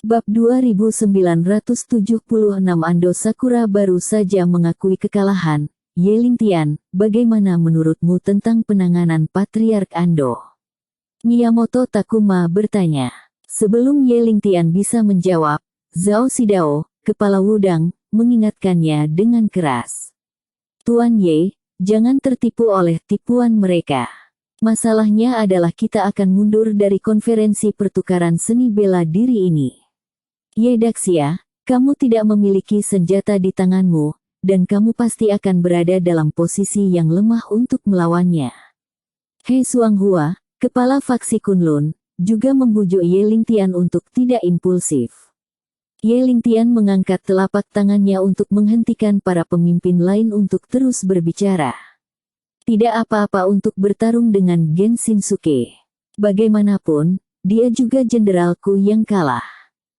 Bab 2976 Ando Sakura baru saja mengakui kekalahan. Ye Lingtian, bagaimana menurutmu tentang penanganan Patriark Ando? Miyamoto Takuma bertanya. Sebelum Ye Lingtian bisa menjawab, Zhao Xidao, kepala Wudang, mengingatkannya dengan keras. Tuan Ye, jangan tertipu oleh tipuan mereka. Masalahnya adalah kita akan mundur dari konferensi pertukaran seni bela diri ini. Ye Daxia, kamu tidak memiliki senjata di tanganmu, dan kamu pasti akan berada dalam posisi yang lemah untuk melawannya. He Xuanghua, kepala faksi Kunlun, juga membujuk Ye Lingtian untuk tidak impulsif. Ye Lingtian mengangkat telapak tangannya untuk menghentikan para pemimpin lain untuk terus berbicara. Tidak apa-apa untuk bertarung dengan Gen Shinsuke. Bagaimanapun, dia juga jenderalku yang kalah.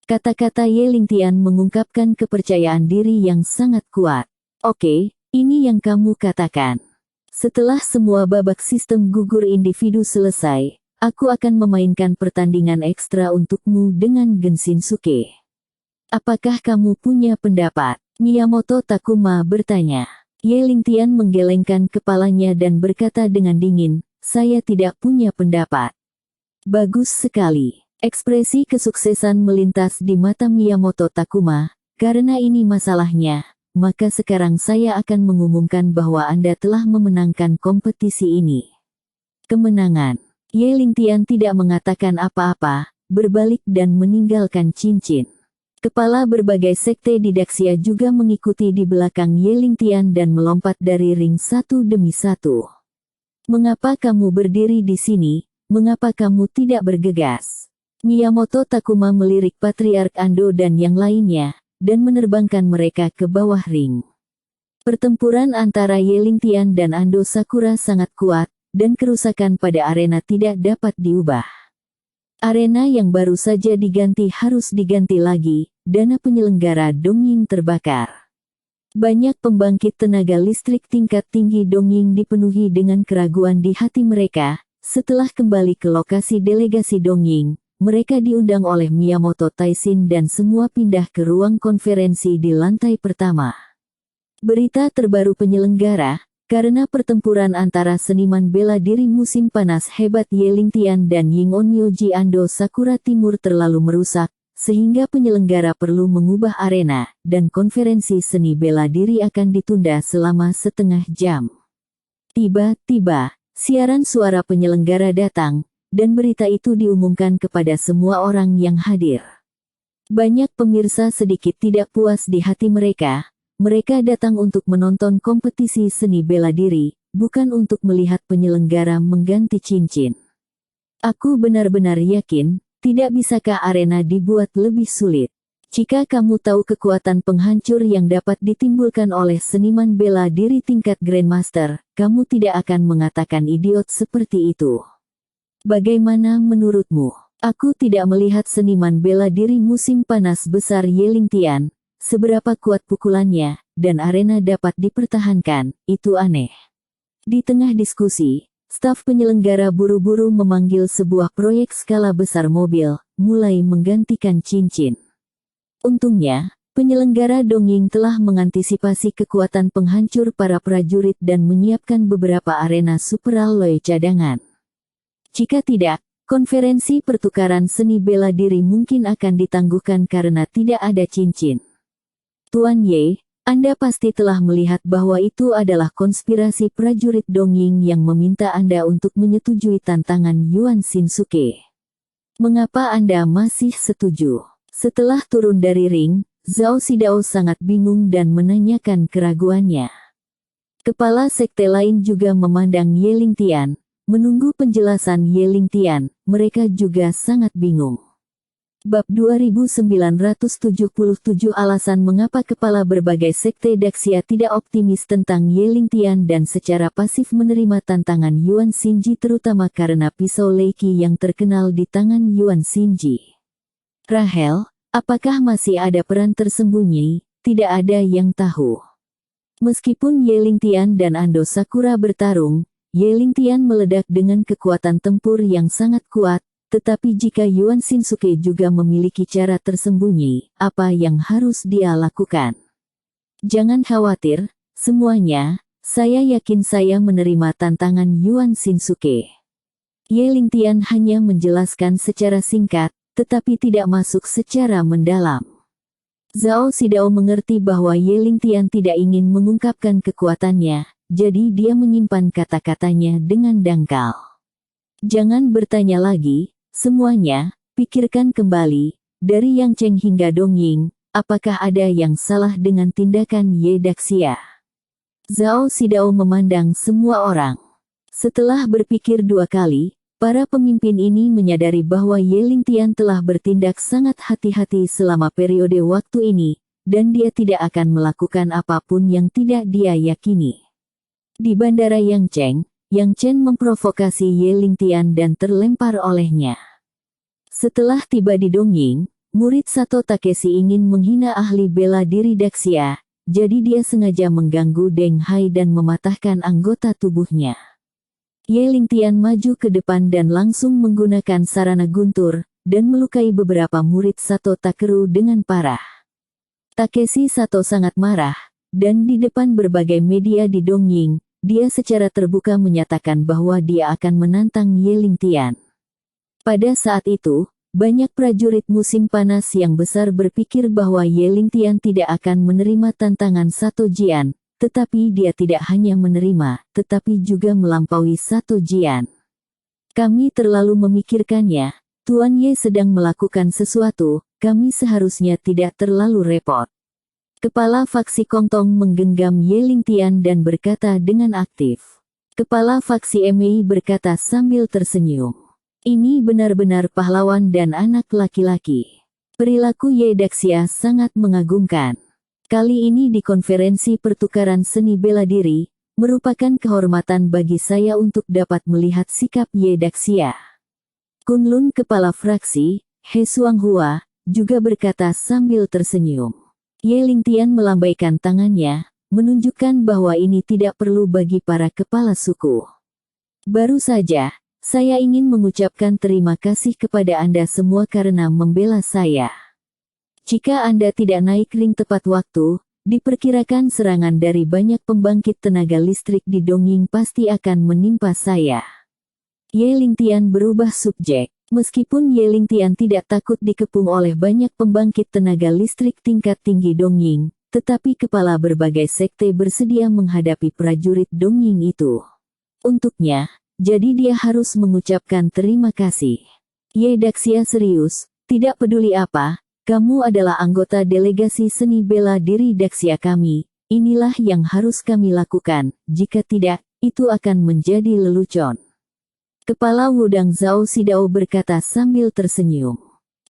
Kata-kata Ye Lingtian mengungkapkan kepercayaan diri yang sangat kuat. Oke, ini yang kamu katakan. Setelah semua babak sistem gugur individu selesai, aku akan memainkan pertandingan ekstra untukmu dengan Gen Shinsuke. Apakah kamu punya pendapat? Miyamoto Takuma bertanya. Ye Lingtian menggelengkan kepalanya dan berkata dengan dingin, saya tidak punya pendapat. Bagus sekali. Ekspresi kesuksesan melintas di mata Miyamoto Takuma. Karena ini masalahnya, maka sekarang saya akan mengumumkan bahwa Anda telah memenangkan kompetisi ini. Kemenangan. Ye Lingtian tidak mengatakan apa-apa, berbalik dan meninggalkan cincin. Kepala berbagai sekte di Daxia juga mengikuti di belakang Ye Lingtian dan melompat dari ring satu demi satu. Mengapa kamu berdiri di sini? Mengapa kamu tidak bergegas? Miyamoto Takuma melirik Patriark Ando dan yang lainnya, dan menerbangkan mereka ke bawah ring. Pertempuran antara Ye Lingtian dan Ando Sakura sangat kuat, dan kerusakan pada arena tidak dapat diubah. Arena yang baru saja diganti harus diganti lagi, dana penyelenggara Dongying terbakar. Banyak pembangkit tenaga listrik tingkat tinggi Dongying dipenuhi dengan keraguan di hati mereka. Setelah kembali ke lokasi delegasi Dongying, mereka diundang oleh Miyamoto Taishin dan semua pindah ke ruang konferensi di lantai pertama. Berita terbaru penyelenggara, karena pertempuran antara seniman bela diri musim panas hebat Ye Lingtian dan Ying-On-Myoji Ando Sakura Timur terlalu merusak, sehingga penyelenggara perlu mengubah arena, dan konferensi seni bela diri akan ditunda selama setengah jam. Tiba-tiba, siaran suara penyelenggara datang, dan berita itu diumumkan kepada semua orang yang hadir. Banyak pemirsa sedikit tidak puas di hati mereka. Mereka datang untuk menonton kompetisi seni bela diri, bukan untuk melihat penyelenggara mengganti cincin. Aku benar-benar yakin, tidak bisakah arena dibuat lebih sulit? Jika kamu tahu kekuatan penghancur yang dapat ditimbulkan oleh seniman bela diri tingkat Grandmaster, kamu tidak akan mengatakan idiot seperti itu. Bagaimana menurutmu? Aku tidak melihat seniman bela diri musim panas besar Ye Lingtian, seberapa kuat pukulannya, dan arena dapat dipertahankan, itu aneh. Di tengah diskusi, staf penyelenggara buru-buru memanggil sebuah proyek skala besar mobil, mulai menggantikan cincin. Untungnya, penyelenggara Dongying telah mengantisipasi kekuatan penghancur para prajurit dan menyiapkan beberapa arena superalloy cadangan. Jika tidak, konferensi pertukaran seni bela diri mungkin akan ditangguhkan karena tidak ada cincin. Tuan Ye, Anda pasti telah melihat bahwa itu adalah konspirasi prajurit Dongying yang meminta Anda untuk menyetujui tantangan Yuan Shinsuke. Mengapa Anda masih setuju? Setelah turun dari ring, Zhao Xidao sangat bingung dan menanyakan keraguannya. Kepala sekte lain juga memandang Ye Lingtian. Menunggu penjelasan Ye Lingtian, mereka juga sangat bingung. Bab 2977 Alasan mengapa kepala berbagai sekte Daxia tidak optimis tentang Ye Lingtian dan secara pasif menerima tantangan Yuan Shinji terutama karena pisau Leiki yang terkenal di tangan Yuan Shinji. Rahel, apakah masih ada peran tersembunyi? Tidak ada yang tahu. Meskipun Ye Lingtian dan Ando Sakura bertarung, Ye Lingtian meledak dengan kekuatan tempur yang sangat kuat, tetapi jika Yuan Shinsuke juga memiliki cara tersembunyi, apa yang harus dia lakukan? Jangan khawatir, semuanya, saya yakin saya menerima tantangan Yuan Shinsuke. Ye Lingtian hanya menjelaskan secara singkat, tetapi tidak masuk secara mendalam. Zhao Xidao mengerti bahwa Ye Lingtian tidak ingin mengungkapkan kekuatannya, jadi dia menyimpan kata-katanya dengan dangkal. Jangan bertanya lagi, semuanya, pikirkan kembali, dari Yang Cheng hingga Dong Ying, apakah ada yang salah dengan tindakan Ye Daxia? Zhao Xidao memandang semua orang. Setelah berpikir 2 kali, para pemimpin ini menyadari bahwa Ye Lingtian telah bertindak sangat hati-hati selama periode waktu ini, dan dia tidak akan melakukan apapun yang tidak dia yakini. Di bandara Yang Chen memprovokasi Ye Lingtian dan terlempar olehnya. Setelah tiba di Dongying, murid Sato Takeshi ingin menghina ahli bela diri Daxia, jadi dia sengaja mengganggu Deng Hai dan mematahkan anggota tubuhnya. Ye Lingtian maju ke depan dan langsung menggunakan sarana guntur, dan melukai beberapa murid Sato Takeru dengan parah. Takeshi Sato sangat marah, dan di depan berbagai media di Dongying, dia secara terbuka menyatakan bahwa dia akan menantang Ye Lingtian. Pada saat itu, banyak prajurit musim panas yang besar berpikir bahwa Ye Lingtian tidak akan menerima tantangan Sato Jian, tetapi dia tidak hanya menerima, tetapi juga melampaui Sato Jian. Kami terlalu memikirkannya, Tuan Ye sedang melakukan sesuatu, kami seharusnya tidak terlalu repot. Kepala faksi Kongtong menggenggam Ye Lingtian dan berkata dengan aktif. Kepala faksi Mei berkata sambil tersenyum. Ini benar-benar pahlawan dan anak laki-laki. Perilaku Ye Daxia sangat mengagumkan. Kali ini di konferensi pertukaran seni bela diri, merupakan kehormatan bagi saya untuk dapat melihat sikap Ye Daxia. Kunlun kepala fraksi, He Xuanghua, juga berkata sambil tersenyum. Ye Lingtian melambaikan tangannya, menunjukkan bahwa ini tidak perlu bagi para kepala suku. Baru saja, saya ingin mengucapkan terima kasih kepada Anda semua karena membela saya. Jika Anda tidak naik ring tepat waktu, diperkirakan serangan dari banyak pembangkit tenaga listrik di Dongying pasti akan menimpa saya. Ye Lingtian berubah subjek. Meskipun Ye Lingtian tidak takut dikepung oleh banyak pembangkit tenaga listrik tingkat tinggi Dongying, tetapi kepala berbagai sekte bersedia menghadapi prajurit Dongying itu. Untuknya, jadi dia harus mengucapkan terima kasih. Ye Daxia serius, tidak peduli apa, kamu adalah anggota delegasi seni bela diri Daxia kami, inilah yang harus kami lakukan, jika tidak, itu akan menjadi lelucon. Kepala Wudang Zhao Xidao berkata sambil tersenyum.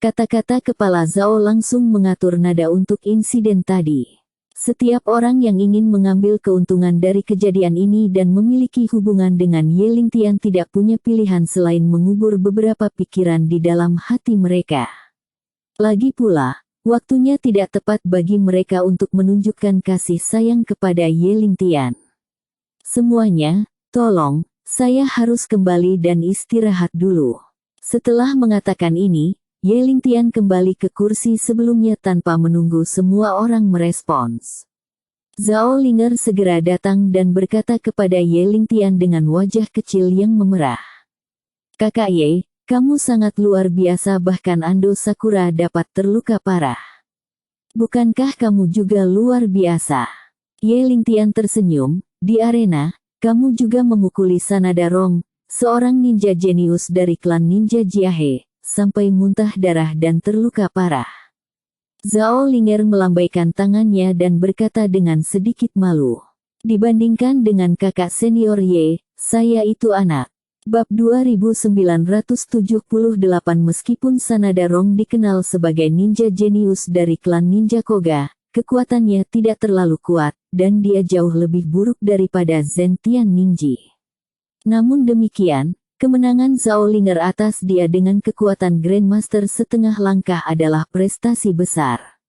Kata-kata kepala Zhao langsung mengatur nada untuk insiden tadi. Setiap orang yang ingin mengambil keuntungan dari kejadian ini dan memiliki hubungan dengan Ye Lingtian tidak punya pilihan selain mengubur beberapa pikiran di dalam hati mereka. Lagi pula, waktunya tidak tepat bagi mereka untuk menunjukkan kasih sayang kepada Ye Lingtian. Semuanya, tolong, saya harus kembali dan istirahat dulu. Setelah mengatakan ini, Ye Lingtian kembali ke kursi sebelumnya tanpa menunggu semua orang merespons. Zhao Linger segera datang dan berkata kepada Ye Lingtian dengan wajah kecil yang memerah. Kakak Ye, kamu sangat luar biasa bahkan Ando Sakura dapat terluka parah. Bukankah kamu juga luar biasa? Ye Lingtian tersenyum, di arena, kamu juga memukuli Sanada Rong, seorang ninja jenius dari klan ninja Jiahe, sampai muntah darah dan terluka parah. Zhao Linger melambaikan tangannya dan berkata dengan sedikit malu. Dibandingkan dengan kakak senior Ye, saya itu anak. Bab 2978. Meskipun Sanada Rong dikenal sebagai ninja jenius dari klan ninja Koga, kekuatannya tidak terlalu kuat, dan dia jauh lebih buruk daripada Zhen Tian Ningji. Namun demikian, kemenangan Zhao Linger atas dia dengan kekuatan Grandmaster setengah langkah adalah prestasi besar.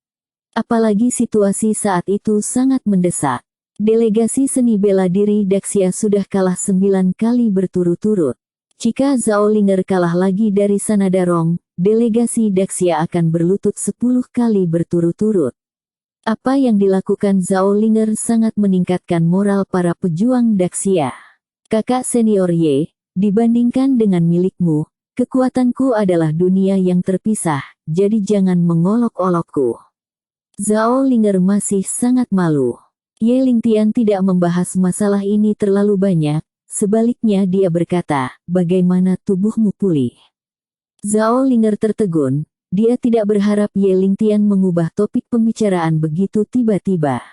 Apalagi situasi saat itu sangat mendesak. Delegasi seni bela diri Daxia sudah kalah 9 kali berturut-turut. Jika Zhao Linger kalah lagi dari Sanadarong, delegasi Daxia akan berlutut 10 kali berturut-turut. Apa yang dilakukan Zhao Linger sangat meningkatkan moral para pejuang Daxia. Kakak senior Ye, dibandingkan dengan milikmu, kekuatanku adalah dunia yang terpisah, jadi jangan mengolok-olokku. Zhao Linger masih sangat malu. Ye Lingtian tidak membahas masalah ini terlalu banyak, sebaliknya dia berkata, bagaimana tubuhmu pulih? Zhao Linger tertegun. Dia tidak berharap Ye Lingtian mengubah topik pembicaraan begitu tiba-tiba.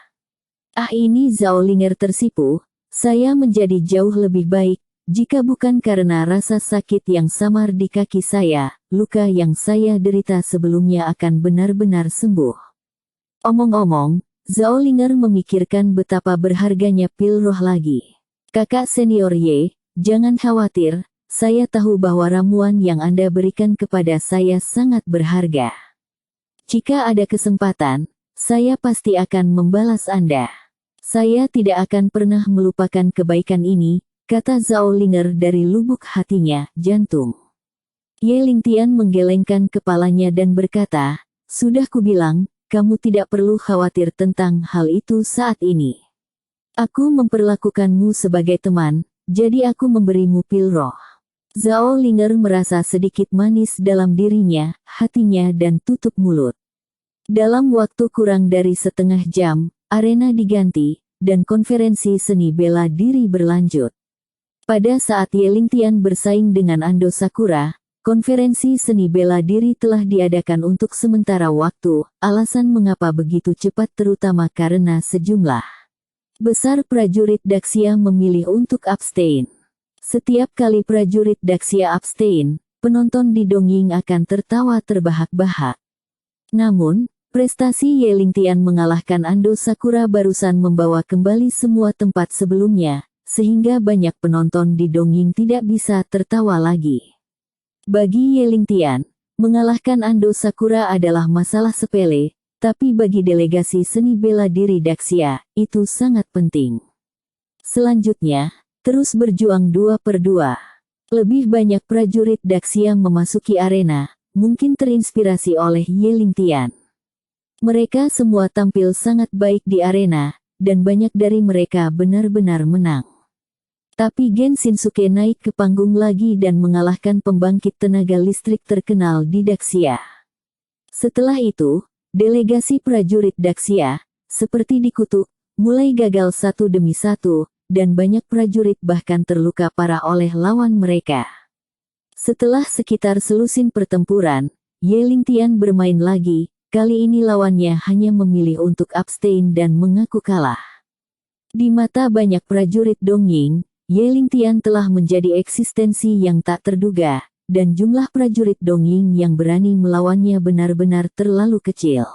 Ini Zhao Linger tersipu, saya menjadi jauh lebih baik, jika bukan karena rasa sakit yang samar di kaki saya, luka yang saya derita sebelumnya akan benar-benar sembuh. Omong-omong, Zhao Linger memikirkan betapa berharganya pil roh lagi. Kakak senior Ye, jangan khawatir. Saya tahu bahwa ramuan yang Anda berikan kepada saya sangat berharga. Jika ada kesempatan, saya pasti akan membalas Anda. Saya tidak akan pernah melupakan kebaikan ini, kata Zhao Linger dari lubuk hatinya, jantung. Ye Lingtian menggelengkan kepalanya dan berkata, sudah kubilang, kamu tidak perlu khawatir tentang hal itu saat ini. Aku memperlakukanmu sebagai teman, jadi aku memberimu pil roh. Zhao Linger merasa sedikit manis dalam dirinya, hatinya dan tutup mulut. Dalam waktu kurang dari setengah jam, arena diganti, dan konferensi seni bela diri berlanjut. Pada saat Ye Lingtian bersaing dengan Ando Sakura, konferensi seni bela diri telah diadakan untuk sementara waktu, alasan mengapa begitu cepat terutama karena sejumlah besar prajurit Daxia memilih untuk abstain. Setiap kali prajurit Daxia abstain, penonton di dongeng akan tertawa terbahak-bahak. Namun, prestasi Ye Lingtian mengalahkan Ando Sakura barusan membawa kembali semua tempat sebelumnya, sehingga banyak penonton di dongeng tidak bisa tertawa lagi. Bagi Ye Lingtian, mengalahkan Ando Sakura adalah masalah sepele, tapi bagi delegasi seni bela diri Daxia, itu sangat penting. Selanjutnya, terus berjuang 2 per 2. Lebih banyak prajurit Daxia memasuki arena, mungkin terinspirasi oleh Ye Lingtian. Mereka semua tampil sangat baik di arena, dan banyak dari mereka benar-benar menang. Tapi Gen Shinsuke naik ke panggung lagi dan mengalahkan pembangkit tenaga listrik terkenal di Daxia. Setelah itu, delegasi prajurit Daxia, seperti dikutuk, mulai gagal satu demi satu, dan banyak prajurit bahkan terluka parah oleh lawan mereka. Setelah sekitar selusin pertempuran, Ye Lingtian bermain lagi, kali ini lawannya hanya memilih untuk abstain dan mengaku kalah. Di mata banyak prajurit dongeng, Ye Lingtian telah menjadi eksistensi yang tak terduga, dan jumlah prajurit dongeng yang berani melawannya benar-benar terlalu kecil.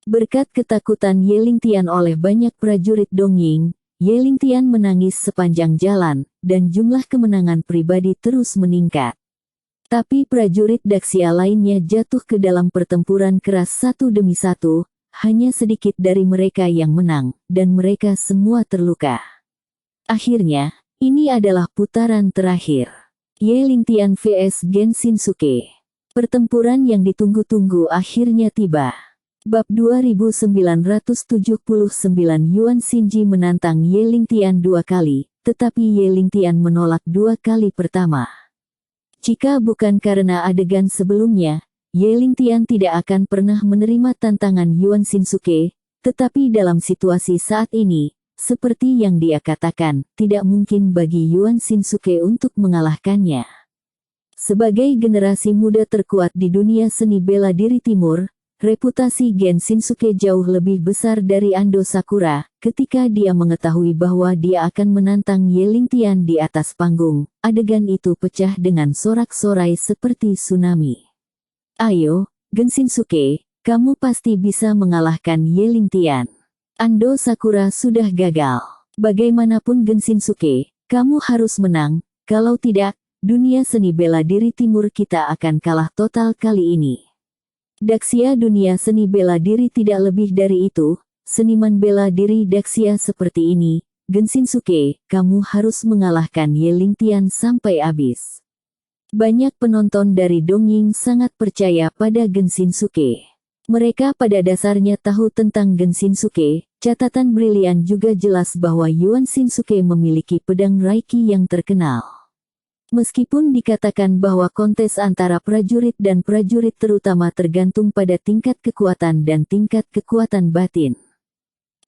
Berkat ketakutan Ye Lingtian oleh banyak prajurit dongeng, Ye Lingtian menangis sepanjang jalan, dan jumlah kemenangan pribadi terus meningkat. Tapi prajurit Daxia lainnya jatuh ke dalam pertempuran keras satu demi satu, hanya sedikit dari mereka yang menang, dan mereka semua terluka. Akhirnya, ini adalah putaran terakhir. Ye Lingtian vs Gen Shinsuke. Pertempuran yang ditunggu-tunggu akhirnya tiba. Bab 2979 Yuan Shinji menantang Ye Lingtian 2 kali, tetapi Ye Lingtian menolak 2 kali pertama. Jika bukan karena adegan sebelumnya, Ye Lingtian tidak akan pernah menerima tantangan Yuan Shinsuke, tetapi dalam situasi saat ini, seperti yang dia katakan, tidak mungkin bagi Yuan Shinsuke untuk mengalahkannya. Sebagai generasi muda terkuat di dunia seni bela diri timur, reputasi Gen Shinsuke jauh lebih besar dari Ando Sakura. Ketika dia mengetahui bahwa dia akan menantang Ye Lingtian di atas panggung, adegan itu pecah dengan sorak-sorai seperti tsunami. Ayo, Gen Shinsuke, kamu pasti bisa mengalahkan Ye Lingtian. Ando Sakura sudah gagal. Bagaimanapun Gen Shinsuke, kamu harus menang, kalau tidak, dunia seni bela diri timur kita akan kalah total kali ini. Daxia dunia seni bela diri tidak lebih dari itu, seniman bela diri Daxia seperti ini, Gen Shinsuke, kamu harus mengalahkan Ye Lingtian sampai habis. Banyak penonton dari Dongying sangat percaya pada Genshinsuke. Mereka pada dasarnya tahu tentang Genshinsuke. Catatan brilian juga jelas bahwa Yuan Shinsuke memiliki pedang Reiki yang terkenal. Meskipun dikatakan bahwa kontes antara prajurit dan prajurit terutama tergantung pada tingkat kekuatan dan tingkat kekuatan batin.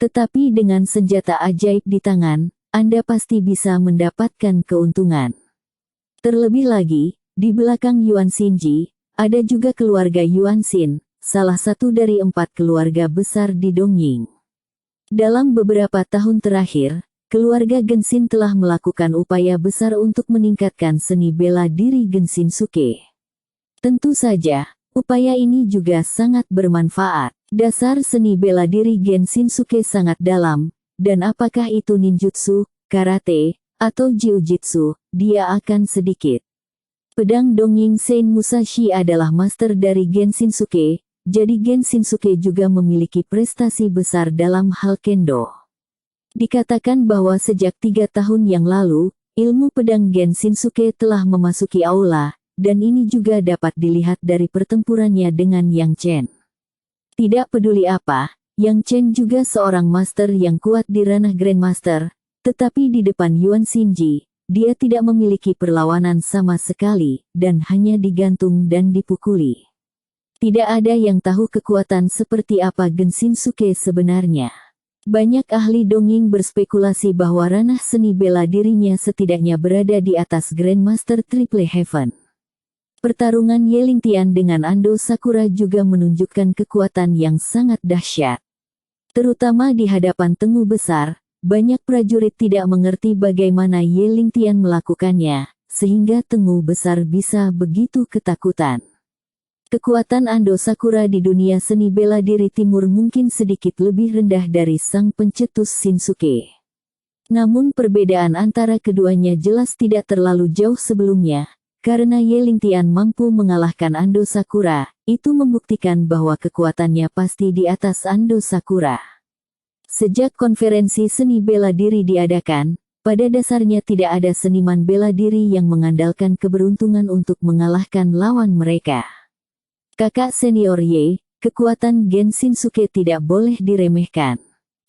Tetapi dengan senjata ajaib di tangan, Anda pasti bisa mendapatkan keuntungan. Terlebih lagi, di belakang Yuan Shinji, ada juga keluarga Yuan Shin, salah satu dari 4 keluarga besar di Dongying. Dalam beberapa tahun terakhir, keluarga Genshin telah melakukan upaya besar untuk meningkatkan seni bela diri Genshinsuke. Tentu saja, upaya ini juga sangat bermanfaat. Dasar seni bela diri Genshinsuke sangat dalam, dan apakah itu ninjutsu, karate, atau jiu-jitsu, dia akan sedikit. Pedang Dongying Sein Musashi adalah master dari Genshinsuke, jadi Genshinsuke juga memiliki prestasi besar dalam hal kendo. Dikatakan bahwa sejak 3 tahun yang lalu, ilmu pedang Genshinsuke telah memasuki aula, dan ini juga dapat dilihat dari pertempurannya dengan Yang Chen. Tidak peduli apa, Yang Chen juga seorang master yang kuat di ranah Grandmaster, tetapi di depan Yuan Shinji, dia tidak memiliki perlawanan sama sekali, dan hanya digantung dan dipukuli. Tidak ada yang tahu kekuatan seperti apa Genshinsuke sebenarnya. Banyak ahli Dongying berspekulasi bahwa ranah seni bela dirinya setidaknya berada di atas Grandmaster Triple Heaven. Pertarungan Yelingtian dengan Ando Sakura juga menunjukkan kekuatan yang sangat dahsyat. Terutama di hadapan Tengu Besar, banyak prajurit tidak mengerti bagaimana Yelingtian melakukannya, sehingga Tengu Besar bisa begitu ketakutan. Kekuatan Ando Sakura di dunia seni bela diri timur mungkin sedikit lebih rendah dari sang pencetus Shinsuke. Namun perbedaan antara keduanya jelas tidak terlalu jauh sebelumnya, karena Yelingtian mampu mengalahkan Ando Sakura, itu membuktikan bahwa kekuatannya pasti di atas Ando Sakura. Sejak konferensi seni bela diri diadakan, pada dasarnya tidak ada seniman bela diri yang mengandalkan keberuntungan untuk mengalahkan lawan mereka. Kakak senior Ye, kekuatan Genshinsuke tidak boleh diremehkan.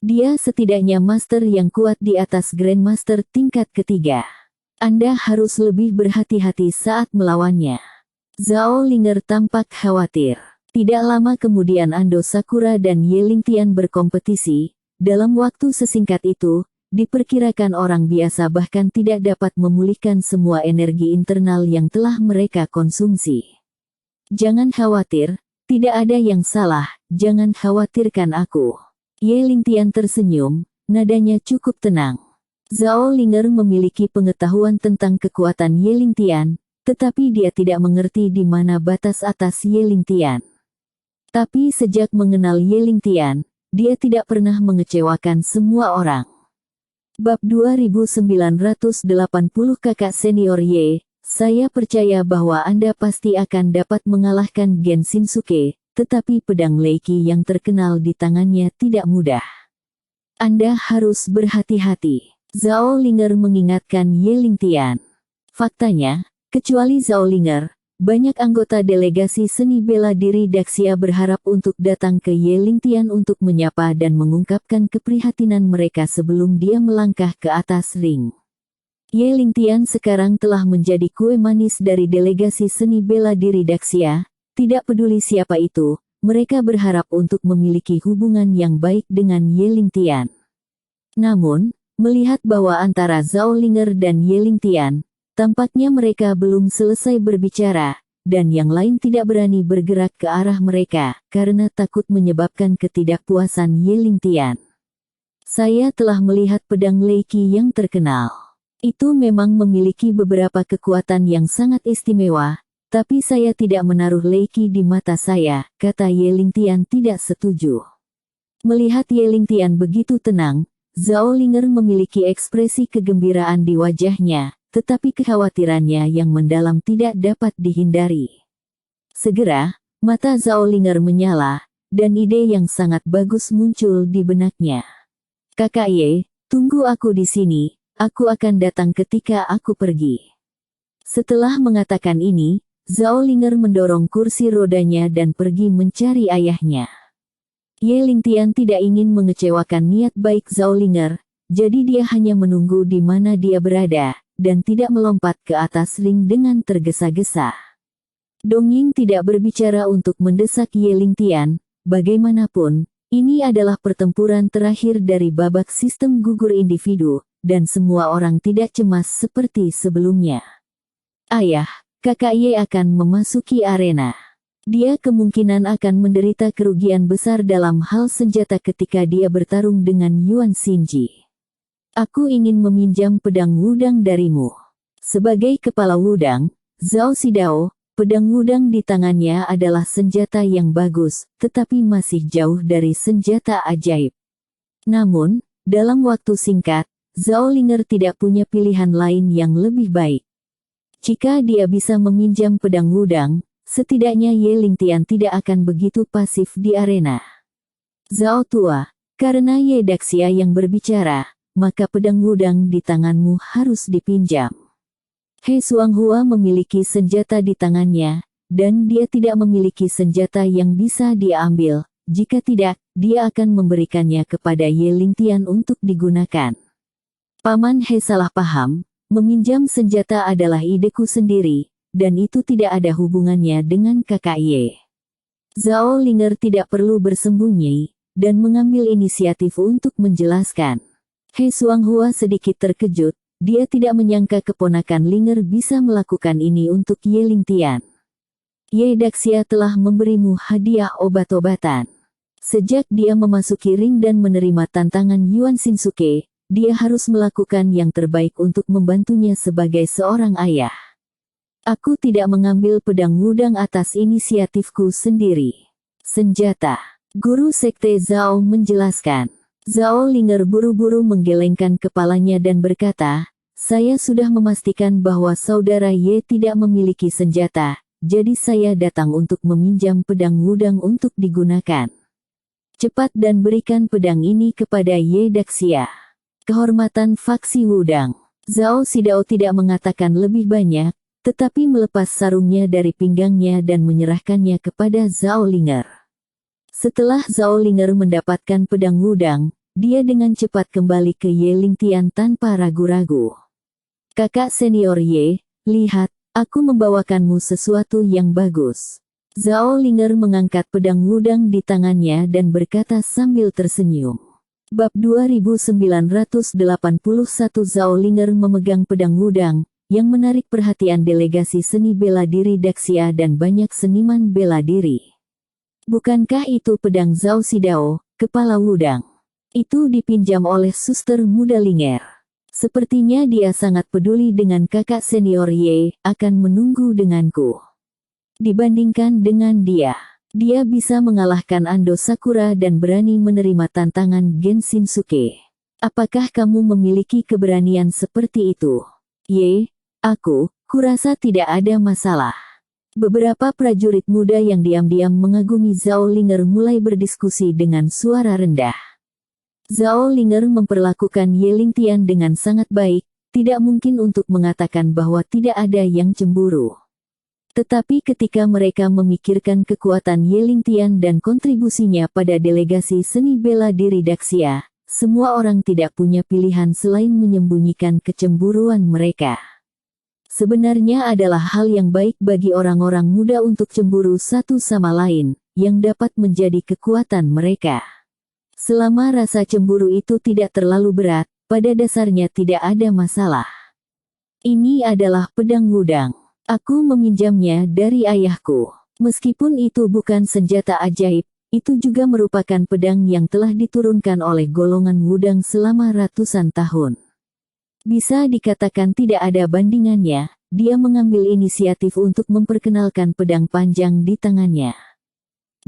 Dia setidaknya master yang kuat di atas Grandmaster tingkat ketiga. Anda harus lebih berhati-hati saat melawannya. Zhao Linger tampak khawatir. Tidak lama kemudian Ando Sakura dan Yelingtian berkompetisi. Dalam waktu sesingkat itu, diperkirakan orang biasa bahkan tidak dapat memulihkan semua energi internal yang telah mereka konsumsi. Jangan khawatir, tidak ada yang salah, jangan khawatirkan aku. Yelingtian tersenyum, nadanya cukup tenang. Zhao Linger memiliki pengetahuan tentang kekuatan Yelingtian, tetapi dia tidak mengerti di mana batas atas Yelingtian. Tapi sejak mengenal Yelingtian, dia tidak pernah mengecewakan semua orang. Bab 2980 Kakak Senior Ye, saya percaya bahwa Anda pasti akan dapat mengalahkan Genshinsuke, tetapi pedang Leiki yang terkenal di tangannya tidak mudah. Anda harus berhati-hati. Zhao Linger mengingatkan Yelingtian. Faktanya, kecuali Zhao Linger, banyak anggota delegasi seni bela diri Daxia berharap untuk datang ke Yelingtian untuk menyapa dan mengungkapkan keprihatinan mereka sebelum dia melangkah ke atas ring. Yelingtian sekarang telah menjadi kue manis dari delegasi seni bela diri Daxia, tidak peduli siapa itu, mereka berharap untuk memiliki hubungan yang baik dengan Yelingtian. Namun, melihat bahwa antara Zhao Linger dan Yelingtian, tampaknya mereka belum selesai berbicara, dan yang lain tidak berani bergerak ke arah mereka, karena takut menyebabkan ketidakpuasan Yelingtian. Saya telah melihat pedang Leiki yang terkenal. Itu memang memiliki beberapa kekuatan yang sangat istimewa, tapi saya tidak menaruh Leiki di mata saya, kata Yelingtian tidak setuju. Melihat Yelingtian begitu tenang, Zhao Linger memiliki ekspresi kegembiraan di wajahnya, tetapi kekhawatirannya yang mendalam tidak dapat dihindari. Segera, mata Zhao Linger menyala, dan ide yang sangat bagus muncul di benaknya. Kakak Ye, tunggu aku di sini, aku akan datang ketika aku pergi. Setelah mengatakan ini, Zhao Linger mendorong kursi rodanya dan pergi mencari ayahnya. Ye Lingtian tidak ingin mengecewakan niat baik Zhao Linger, jadi dia hanya menunggu di mana dia berada, dan tidak melompat ke atas ring dengan tergesa-gesa. Dong Ying tidak berbicara untuk mendesak Ye Lingtian, bagaimanapun, ini adalah pertempuran terakhir dari babak sistem gugur individu, dan semua orang tidak cemas seperti sebelumnya. Ayah, kakak Ye akan memasuki arena. Dia kemungkinan akan menderita kerugian besar dalam hal senjata ketika dia bertarung dengan Yuan Xinji. Aku ingin meminjam pedang wudang darimu. Sebagai kepala wudang, Zhao Xidao, pedang wudang di tangannya adalah senjata yang bagus, tetapi masih jauh dari senjata ajaib. Namun, dalam waktu singkat, Zhao Linger tidak punya pilihan lain yang lebih baik. Jika dia bisa meminjam pedang wudang, setidaknya Ye Lingtian tidak akan begitu pasif di arena. Zhao tua, karena Ye Daxia yang berbicara, maka pedang wudang di tanganmu harus dipinjam. He Xuanghua memiliki senjata di tangannya, dan dia tidak memiliki senjata yang bisa dia ambil. Jika tidak, dia akan memberikannya kepada Ye Lingtian untuk digunakan. Paman He salah paham, meminjam senjata adalah ideku sendiri, dan itu tidak ada hubungannya dengan kakak Ye. Zhao Linger tidak perlu bersembunyi, dan mengambil inisiatif untuk menjelaskan. He Xuanghua sedikit terkejut, dia tidak menyangka keponakan Linger bisa melakukan ini untuk Ye Lingtian. Ye Daxia telah memberimu hadiah obat-obatan. Sejak dia memasuki ring dan menerima tantangan Yuan Shinsuke, dia harus melakukan yang terbaik untuk membantunya sebagai seorang ayah. Aku tidak mengambil pedang wudang atas inisiatifku sendiri. Senjata. Guru Sekte Zhao menjelaskan. Zhao Linger buru-buru menggelengkan kepalanya dan berkata, saya sudah memastikan bahwa saudara Ye tidak memiliki senjata, jadi saya datang untuk meminjam pedang wudang untuk digunakan. Cepat dan berikan pedang ini kepada Ye Daxia. Kehormatan faksi wudang. Zhao Xidao tidak mengatakan lebih banyak, tetapi melepas sarungnya dari pinggangnya dan menyerahkannya kepada Zhao Linger. Setelah Zhao Linger mendapatkan pedang wudang, dia dengan cepat kembali ke Ye Lingtian tanpa ragu-ragu. Kakak senior Ye, lihat, aku membawakanmu sesuatu yang bagus. Zhao Linger mengangkat pedang wudang di tangannya dan berkata sambil tersenyum. Bab 2981 Zhao Linger memegang pedang wudang, yang menarik perhatian delegasi seni bela diri Daxia dan banyak seniman bela diri. Bukankah itu pedang Zhao Xidao, kepala wudang? Itu dipinjam oleh suster muda Linger. Sepertinya dia sangat peduli dengan kakak senior Ye, akan menunggu denganku. Dibandingkan dengan dia bisa mengalahkan Ando Sakura dan berani menerima tantangan Gen Shinsuke. Apakah kamu memiliki keberanian seperti itu? Ye, kurasa tidak ada masalah. Beberapa prajurit muda yang diam-diam mengagumi Zhao Linger mulai berdiskusi dengan suara rendah. Zhao Linger memperlakukan Ye Lingtian dengan sangat baik, tidak mungkin untuk mengatakan bahwa tidak ada yang cemburu. Tetapi ketika mereka memikirkan kekuatan Ye Lingtian dan kontribusinya pada delegasi seni bela diri Daxia, semua orang tidak punya pilihan selain menyembunyikan kecemburuan mereka. Sebenarnya adalah hal yang baik bagi orang-orang muda untuk cemburu satu sama lain, yang dapat menjadi kekuatan mereka. Selama rasa cemburu itu tidak terlalu berat, pada dasarnya tidak ada masalah. Ini adalah pedang wudang. Aku meminjamnya dari ayahku. Meskipun itu bukan senjata ajaib, itu juga merupakan pedang yang telah diturunkan oleh golongan wudang selama ratusan tahun. Bisa dikatakan tidak ada bandingannya, dia mengambil inisiatif untuk memperkenalkan pedang panjang di tangannya.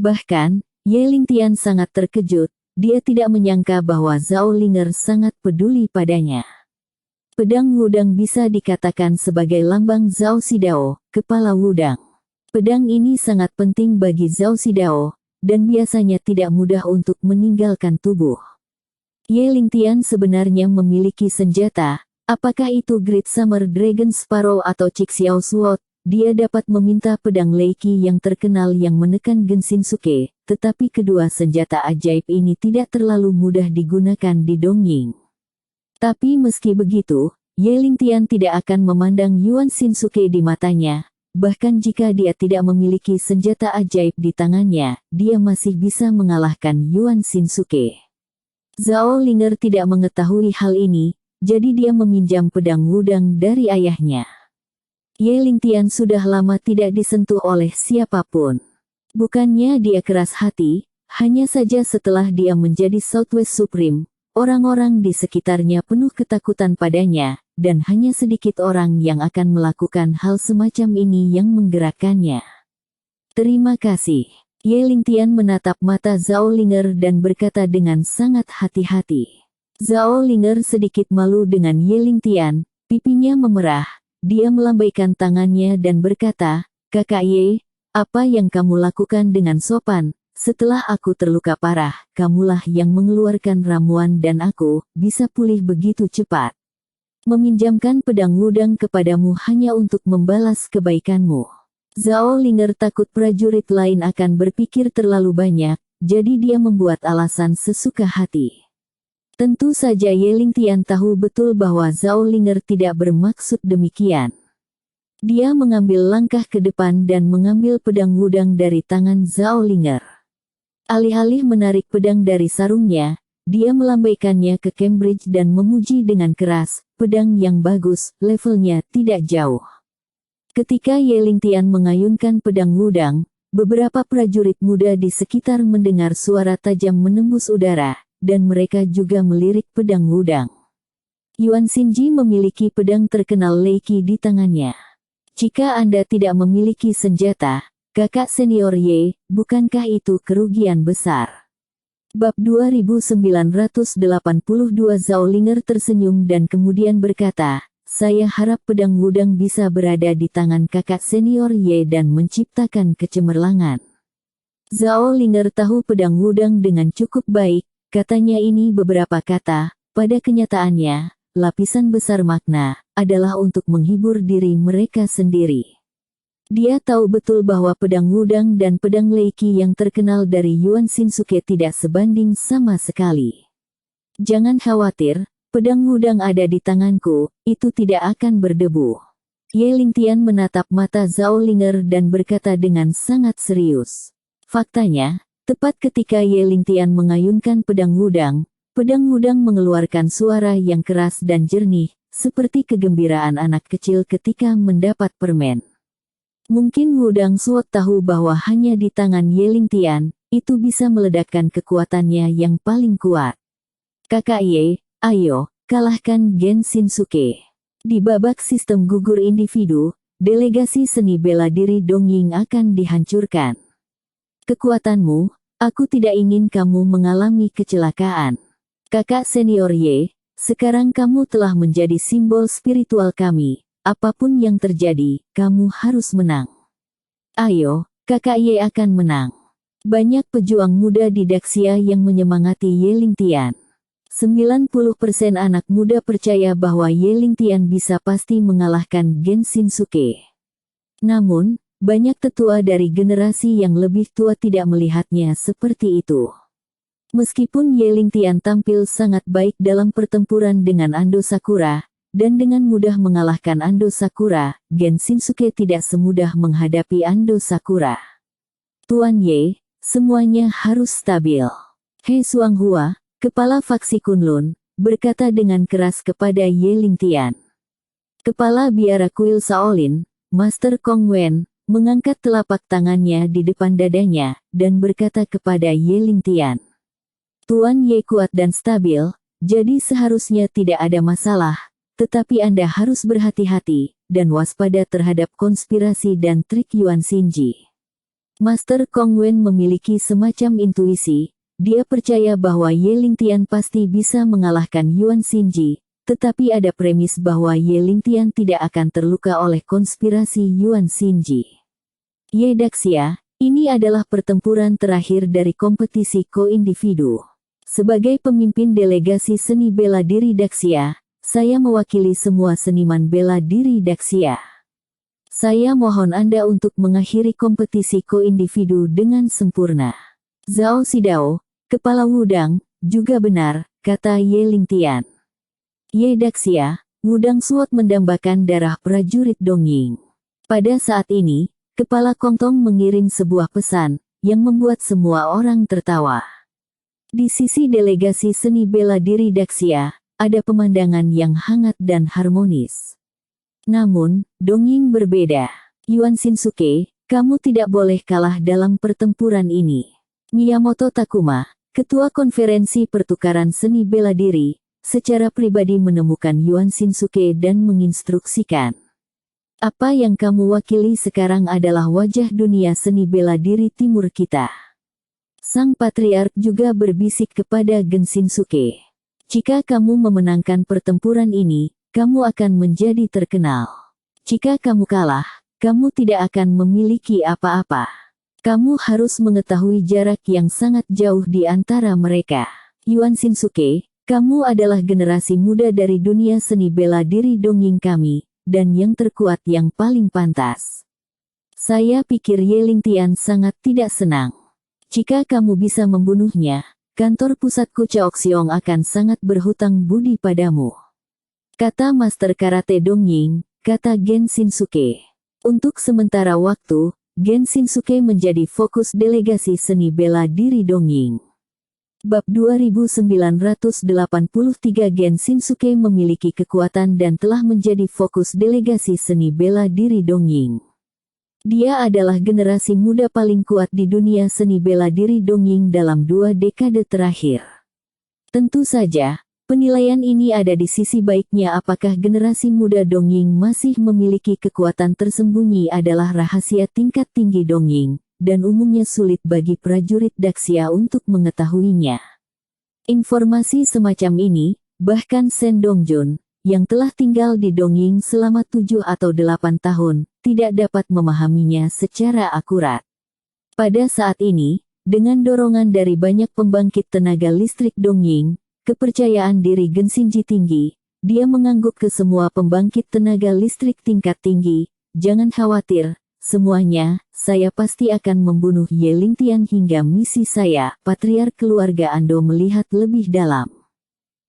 Bahkan, Ye Lingtian sangat terkejut, dia tidak menyangka bahwa Zhao Linger sangat peduli padanya. Pedang wudang bisa dikatakan sebagai lambang Zhao Xidao, kepala wudang. Pedang ini sangat penting bagi Zhao Xidao, dan biasanya tidak mudah untuk meninggalkan tubuh. Ye Lingtian sebenarnya memiliki senjata, Apakah itu Great Summer Dragon Sparrow atau Chixiao Sword? Dia dapat meminta pedang Leiki yang terkenal yang menekan Genshinsuke, tetapi kedua senjata ajaib ini tidak terlalu mudah digunakan di Dongying. Tapi meski begitu, Ye Lingtian tidak akan memandang Yuan Shinsuke di matanya. Bahkan jika dia tidak memiliki senjata ajaib di tangannya, dia masih bisa mengalahkan Yuan Shinsuke. Zhao Linger tidak mengetahui hal ini, jadi dia meminjam pedang wudang dari ayahnya. Ye Lingtian sudah lama tidak disentuh oleh siapapun. Bukannya dia keras hati, hanya saja setelah dia menjadi Southwest Supreme, orang-orang di sekitarnya penuh ketakutan padanya, dan hanya sedikit orang yang akan melakukan hal semacam ini yang menggerakkannya. Terima kasih. Ye Lingtian menatap mata Zhao Linger dan berkata dengan sangat hati-hati. Zhao Linger sedikit malu dengan Ye Lingtian, pipinya memerah, dia melambaikan tangannya dan berkata, "Kakak Ye, apa yang kamu lakukan dengan sopan? Setelah aku terluka parah, kamulah yang mengeluarkan ramuan dan aku bisa pulih begitu cepat. Meminjamkan pedang wudang kepadamu hanya untuk membalas kebaikanmu." Zhao Linger takut prajurit lain akan berpikir terlalu banyak, jadi dia membuat alasan sesuka hati. Tentu saja Ye Lingtian tahu betul bahwa Zhao Linger tidak bermaksud demikian. Dia mengambil langkah ke depan dan mengambil pedang wudang dari tangan Zhao Linger. Alih-alih menarik pedang dari sarungnya, dia melambaikannya ke Cambridge dan memuji dengan keras, "Pedang yang bagus, levelnya tidak jauh." Ketika Ye Lingtian mengayunkan pedang wudang, beberapa prajurit muda di sekitar mendengar suara tajam menembus udara, dan mereka juga melirik pedang wudang. Yuan Xinji memiliki pedang terkenal Leiki di tangannya. Jika Anda tidak memiliki senjata, kakak senior Ye, bukankah itu kerugian besar? Bab 2982. Zhao Linger tersenyum dan kemudian berkata, "Saya harap pedang wudang bisa berada di tangan kakak senior Ye dan menciptakan kecemerlangan." Zhao Linger tahu pedang wudang dengan cukup baik, katanya ini beberapa kata, pada kenyataannya, lapisan besar makna, adalah untuk menghibur diri mereka sendiri. Dia tahu betul bahwa pedang wudang dan pedang Leiki yang terkenal dari Yuan Shinsuke tidak sebanding sama sekali. "Jangan khawatir, pedang wudang ada di tanganku, itu tidak akan berdebu." Ye Lingtian menatap mata Zhao Linger dan berkata dengan sangat serius. Faktanya, tepat ketika Ye Lingtian mengayunkan pedang wudang mengeluarkan suara yang keras dan jernih, seperti kegembiraan anak kecil ketika mendapat permen. Mungkin Wudang Sword tahu bahwa hanya di tangan Ye Lingtian, itu bisa meledakkan kekuatannya yang paling kuat. "Kakak Ye, ayo, kalahkan Genshinsuke." Di babak sistem gugur individu, delegasi seni bela diri Dongying akan dihancurkan. "Kekuatanmu, aku tidak ingin kamu mengalami kecelakaan. Kakak senior Ye, sekarang kamu telah menjadi simbol spiritual kami. Apapun yang terjadi, kamu harus menang. Ayo, kakak Ye akan menang." Banyak pejuang muda di Daxia yang menyemangati Ye Lingtian. 90% anak muda percaya bahwa Ye Lingtian bisa pasti mengalahkan Genshinsuke. Namun, banyak tetua dari generasi yang lebih tua tidak melihatnya seperti itu. Meskipun Ye Lingtian tampil sangat baik dalam pertempuran dengan Ando Sakura, dan dengan mudah mengalahkan Ando Sakura, Genshinsuke tidak semudah menghadapi Ando Sakura. "Tuan Ye, semuanya harus stabil." He Xuanghua, kepala faksi Kunlun, berkata dengan keras kepada Ye Lingtian. Kepala biara kuil Shaolin, Master Kong Wen, mengangkat telapak tangannya di depan dadanya, dan berkata kepada Ye Lingtian, "Tuan Ye kuat dan stabil, jadi seharusnya tidak ada masalah. Tetapi Anda harus berhati-hati, dan waspada terhadap konspirasi dan trik Yuan Xinji." Master Kong Wen memiliki semacam intuisi, dia percaya bahwa Ye Lingtian pasti bisa mengalahkan Yuan Xinji, tetapi ada premis bahwa Ye Lingtian tidak akan terluka oleh konspirasi Yuan Xinji. Ye Daxia, ini adalah pertempuran terakhir dari kompetisi ko-individu. Sebagai pemimpin delegasi seni bela diri Daxia, saya mewakili semua seniman bela diri Daxia. Saya mohon Anda untuk mengakhiri kompetisi ko-individu dengan sempurna. Zhao Xidao, kepala Wudang, juga benar, kata Ye Lingtian. Ye Daxia, Wudang Sword mendambakan darah prajurit Dongying. Pada saat ini, kepala Kongtong mengirim sebuah pesan, yang membuat semua orang tertawa. Di sisi delegasi seni bela diri Daxia, ada pemandangan yang hangat dan harmonis. Namun, Dongying berbeda. Yuan Shinsuke, kamu tidak boleh kalah dalam pertempuran ini. Miyamoto Takuma, ketua konferensi pertukaran seni bela diri, secara pribadi menemukan Yuan Shinsuke dan menginstruksikan. Apa yang kamu wakili sekarang adalah wajah dunia seni bela diri timur kita. Sang Patriark juga berbisik kepada Gen Shinsuke. Jika kamu memenangkan pertempuran ini, kamu akan menjadi terkenal. Jika kamu kalah, kamu tidak akan memiliki apa-apa. Kamu harus mengetahui jarak yang sangat jauh di antara mereka. Yuan Shinsuke, kamu adalah generasi muda dari dunia seni bela diri Dongying kami, dan yang terkuat yang paling pantas. Saya pikir Ye Lingtian sangat tidak senang. Jika kamu bisa membunuhnya, kantor pusatku Chaoxiong akan sangat berhutang budi padamu. Kata Master Karate Dongying, kata Gen Shinsuke. Untuk sementara waktu, Gen Shinsuke menjadi fokus delegasi seni bela diri Dongying. Bab 2983 Gen Shinsuke memiliki kekuatan dan telah menjadi fokus delegasi seni bela diri Dongying. Dia adalah generasi muda paling kuat di dunia seni bela diri Dongying dalam 2 dekade terakhir. Tentu saja, penilaian ini ada di sisi baiknya. Apakah generasi muda Dongying masih memiliki kekuatan tersembunyi adalah rahasia tingkat tinggi Dongying, dan umumnya sulit bagi prajurit Daxia untuk mengetahuinya. Informasi semacam ini, bahkan Shen Dongjun, yang telah tinggal di Dongying selama 7 atau 8 tahun, tidak dapat memahaminya secara akurat. Pada saat ini, dengan dorongan dari banyak pembangkit tenaga listrik Dongying, kepercayaan diri Gen Shinji tinggi, dia mengangguk ke semua pembangkit tenaga listrik tingkat tinggi, jangan khawatir, semuanya, saya pasti akan membunuh Ye Lingtian hingga misi saya. Patriark keluarga Ando melihat lebih dalam.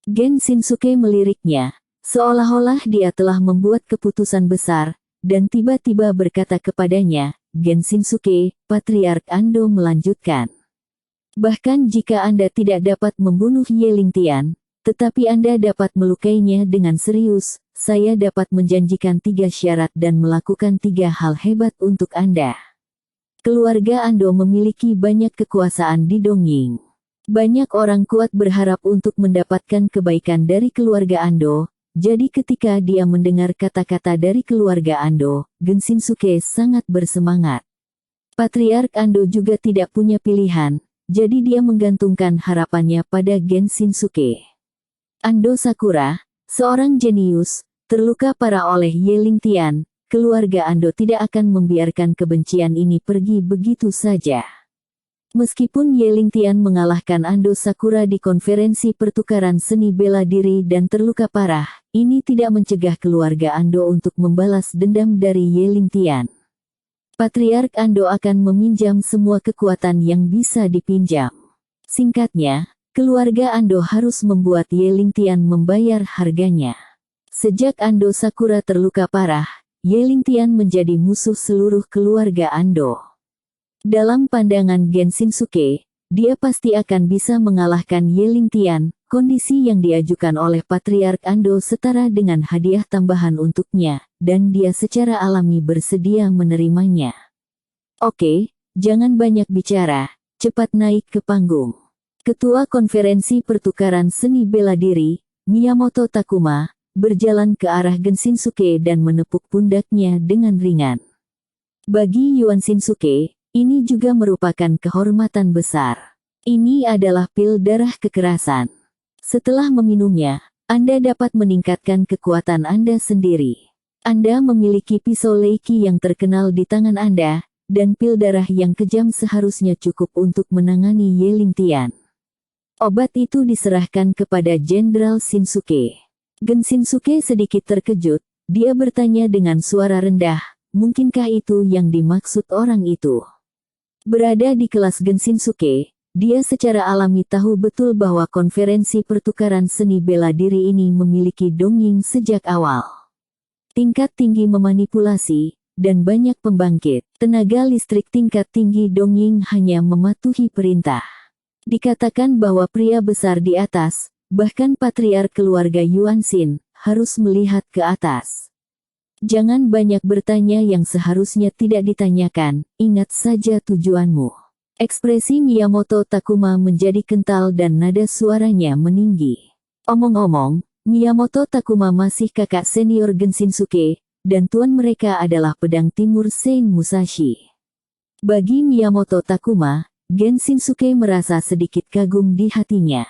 Gen Shinsuke meliriknya, seolah-olah dia telah membuat keputusan besar, dan tiba-tiba berkata kepadanya, Gen Shinsuke, Patriark Ando melanjutkan. Bahkan jika Anda tidak dapat membunuh Ye Lingtian, tetapi Anda dapat melukainya dengan serius, saya dapat menjanjikan 3 syarat dan melakukan 3 hal hebat untuk Anda. Keluarga Ando memiliki banyak kekuasaan di Dongying. Banyak orang kuat berharap untuk mendapatkan kebaikan dari keluarga Ando, jadi ketika dia mendengar kata-kata dari keluarga Ando, Gen Shinsuke sangat bersemangat. Patriark Ando juga tidak punya pilihan, jadi dia menggantungkan harapannya pada Gen Shinsuke. Ando Sakura, seorang jenius, terluka parah oleh Ye Lingtian, keluarga Ando tidak akan membiarkan kebencian ini pergi begitu saja. Meskipun Ye Lingtian mengalahkan Ando Sakura di konferensi pertukaran seni bela diri dan terluka parah, ini tidak mencegah keluarga Ando untuk membalas dendam dari Ye Lingtian. Patriark Ando akan meminjam semua kekuatan yang bisa dipinjam. Singkatnya, keluarga Ando harus membuat Ye Lingtian membayar harganya. Sejak Ando Sakura terluka parah, Ye Lingtian menjadi musuh seluruh keluarga Ando. Dalam pandangan Gen Shinsuke, dia pasti akan bisa mengalahkan Ye Lingtian. Kondisi yang diajukan oleh Patriark Ando setara dengan hadiah tambahan untuknya, dan dia secara alami bersedia menerimanya. Oke, jangan banyak bicara, cepat naik ke panggung. Ketua Konferensi Pertukaran Seni Bela Diri, Miyamoto Takuma, berjalan ke arah Gen Shinsuke dan menepuk pundaknya dengan ringan. Bagi Yuan Shinsuke, ini juga merupakan kehormatan besar. Ini adalah pil darah kekerasan. Setelah meminumnya, Anda dapat meningkatkan kekuatan Anda sendiri. Anda memiliki pisau Leiki yang terkenal di tangan Anda, dan pil darah yang kejam seharusnya cukup untuk menangani Ye Lingtian. Obat itu diserahkan kepada Jenderal Shinsuke. Gen Shinsuke sedikit terkejut, dia bertanya dengan suara rendah, mungkinkah itu yang dimaksud orang itu? Berada di kelas Gen Shinsuke, dia secara alami tahu betul bahwa konferensi pertukaran seni bela diri ini memiliki dongeng sejak awal. Tingkat tinggi memanipulasi, dan banyak pembangkit. Tenaga listrik tingkat tinggi dongeng hanya mematuhi perintah. Dikatakan bahwa pria besar di atas, bahkan patriark keluarga Yuan Shin, harus melihat ke atas. Jangan banyak bertanya yang seharusnya tidak ditanyakan, ingat saja tujuanmu. Ekspresi Miyamoto Takuma menjadi kental dan nada suaranya meninggi. Omong-omong, Miyamoto Takuma masih kakak senior Gen Shinsuke, dan tuan mereka adalah pedang timur Sein Musashi. Bagi Miyamoto Takuma, Gen Shinsuke merasa sedikit kagum di hatinya.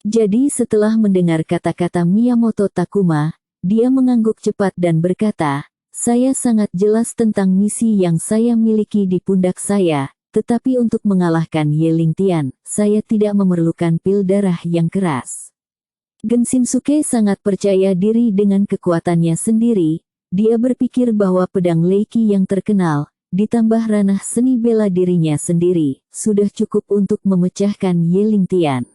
Jadi setelah mendengar kata-kata Miyamoto Takuma, dia mengangguk cepat dan berkata, "Saya sangat jelas tentang misi yang saya miliki di pundak saya. Tetapi untuk mengalahkan Ye Lingtian, saya tidak memerlukan pil darah yang keras." Gen Shinsuke sangat percaya diri dengan kekuatannya sendiri. Dia berpikir bahwa pedang Leiki yang terkenal, ditambah ranah seni bela dirinya sendiri, sudah cukup untuk memecahkan Ye Lingtian.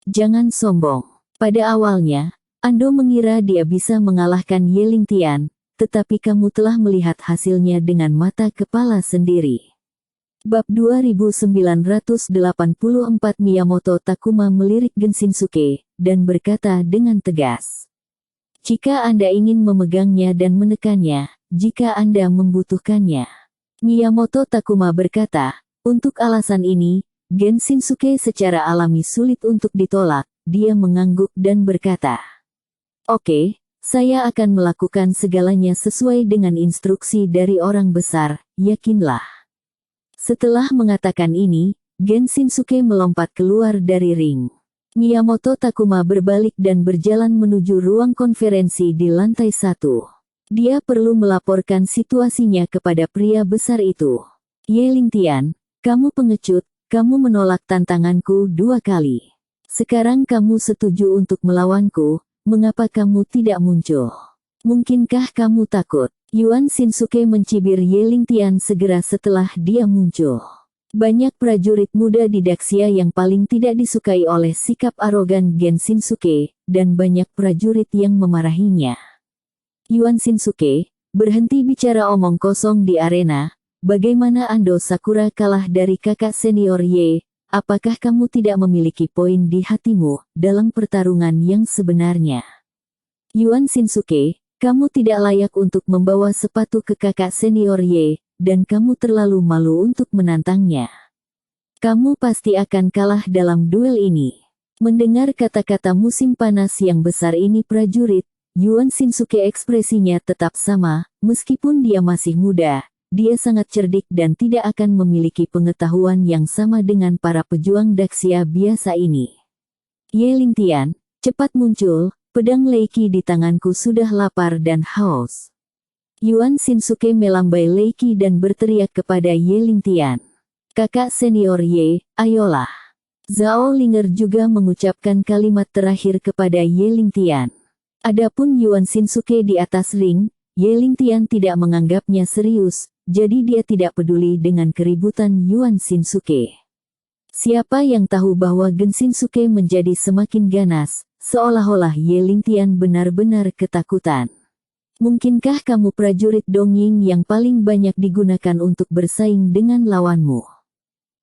Jangan sombong. Pada awalnya, Ando mengira dia bisa mengalahkan Ye Lingtian, tetapi kamu telah melihat hasilnya dengan mata kepala sendiri. Bab 2984 Miyamoto Takuma melirik Gen Shinsuke, dan berkata dengan tegas, "Jika Anda ingin memegangnya dan menekannya, jika Anda membutuhkannya." Miyamoto Takuma berkata, untuk alasan ini, Gen Shinsuke secara alami sulit untuk ditolak. Dia mengangguk dan berkata, "Oke, saya akan melakukan segalanya sesuai dengan instruksi dari orang besar, yakinlah." Setelah mengatakan ini, Gen Shinsuke melompat keluar dari ring. Miyamoto Takuma berbalik dan berjalan menuju ruang konferensi di lantai 1. Dia perlu melaporkan situasinya kepada pria besar itu. "Ye Lingtian, kamu pengecut, kamu menolak tantanganku 2 kali. Sekarang kamu setuju untuk melawanku, mengapa kamu tidak muncul? Mungkinkah kamu takut?" Yuan Shinsuke mencibir Ye Lingtian segera setelah dia muncul. Banyak prajurit muda di Daxia yang paling tidak disukai oleh sikap arogan Gen Shinsuke, dan banyak prajurit yang memarahinya. "Yuan Shinsuke, berhenti bicara omong kosong di arena. Bagaimana Ando Sakura kalah dari kakak senior Ye? Apakah kamu tidak memiliki poin di hatimu dalam pertarungan yang sebenarnya? Yuan Shinsuke, kamu tidak layak untuk membawa sepatu ke kakak senior Ye, dan kamu terlalu malu untuk menantangnya. Kamu pasti akan kalah dalam duel ini." Mendengar kata-kata musim panas yang besar ini prajurit, Yuan Shinsuke ekspresinya tetap sama, meskipun dia masih muda, dia sangat cerdik dan tidak akan memiliki pengetahuan yang sama dengan para pejuang Daxia biasa ini. "Ye Lingtian, cepat muncul. Pedang Leiki di tanganku sudah lapar dan haus." Yuan Shinsuke melambai Leiki dan berteriak kepada Ye Lingtian, "Kakak senior Ye, ayolah." Zhao Linger juga mengucapkan kalimat terakhir kepada Ye Lingtian. Adapun Yuan Shinsuke di atas ring, Ye Lingtian tidak menganggapnya serius, jadi dia tidak peduli dengan keributan Yuan Shinsuke. Siapa yang tahu bahwa Gen Shinsuke menjadi semakin ganas, seolah-olah Ye Lingtian benar-benar ketakutan. "Mungkinkah kamu prajurit dongeng yang paling banyak digunakan untuk bersaing dengan lawanmu?"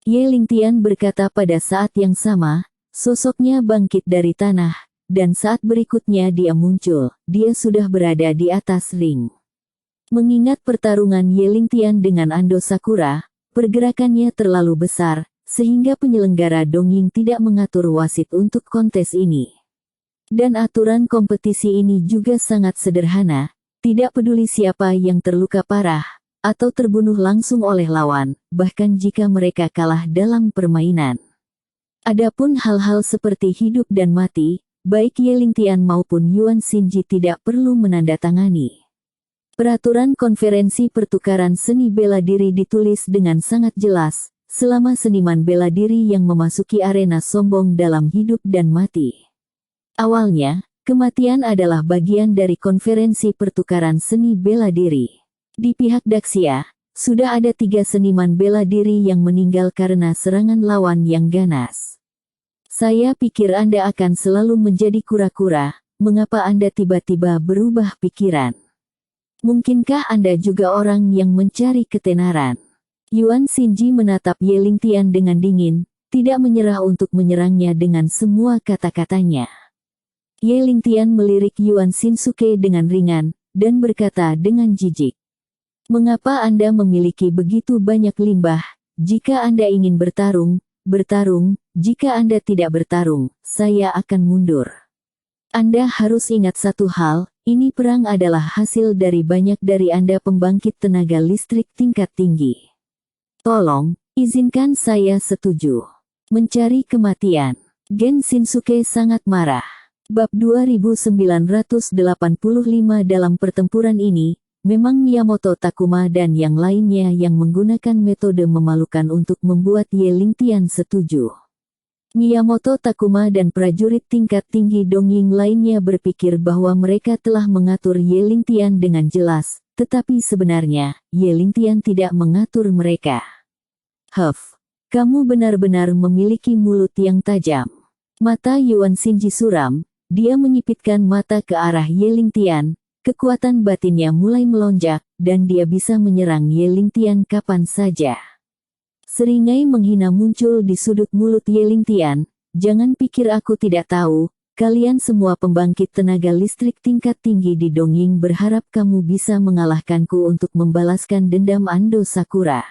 Ye Lingtian berkata pada saat yang sama, sosoknya bangkit dari tanah, dan saat berikutnya dia muncul, dia sudah berada di atas ring. Mengingat pertarungan Ye Lingtian dengan Ando Sakura, pergerakannya terlalu besar, sehingga penyelenggara dongeng tidak mengatur wasit untuk kontes ini. Dan aturan kompetisi ini juga sangat sederhana, tidak peduli siapa yang terluka parah, atau terbunuh langsung oleh lawan, bahkan jika mereka kalah dalam permainan. Adapun hal-hal seperti hidup dan mati, baik Ye Lingtian maupun Yuan Shinji tidak perlu menandatangani. Peraturan konferensi pertukaran seni bela diri ditulis dengan sangat jelas, selama seniman bela diri yang memasuki arena sombong dalam hidup dan mati. Awalnya, Kematian adalah bagian dari konferensi pertukaran seni bela diri. Di pihak Daxia, sudah ada 3 seniman bela diri yang meninggal karena serangan lawan yang ganas. Saya pikir Anda akan selalu menjadi kura-kura, mengapa Anda tiba-tiba berubah pikiran? Mungkinkah Anda juga orang yang mencari ketenaran? Yuan Xinji menatap Ye Lingtian dengan dingin, tidak menyerah untuk menyerangnya dengan semua kata-katanya. Ye Lingtian melirik Yuan Shinsuke dengan ringan, dan berkata dengan jijik. Mengapa Anda memiliki begitu banyak limbah? Jika Anda ingin bertarung, jika Anda tidak bertarung, saya akan mundur. Anda harus ingat satu hal, ini perang adalah hasil dari banyak dari Anda pembangkit tenaga listrik tingkat tinggi. Tolong, izinkan saya setuju. Mencari kematian. Gen Shinsuke sangat marah. Bab 2985 dalam pertempuran ini, memang Miyamoto Takuma dan yang lainnya yang menggunakan metode memalukan untuk membuat Ye Lingtian setuju. Miyamoto Takuma dan prajurit tingkat tinggi Dongying lainnya berpikir bahwa mereka telah mengatur Ye Lingtian dengan jelas, tetapi sebenarnya, Ye Lingtian tidak mengatur mereka. Kamu benar-benar memiliki mulut yang tajam. Mata Yuan Xinji suram. Dia menyipitkan mata ke arah Ye Lingtian, kekuatan batinnya mulai melonjak, dan dia bisa menyerang Ye Lingtian kapan saja. Seringai menghina muncul di sudut mulut Ye Lingtian, jangan pikir aku tidak tahu, kalian semua pembangkit tenaga listrik tingkat tinggi di Dongying berharap kamu bisa mengalahkanku untuk membalaskan dendam Ando Sakura.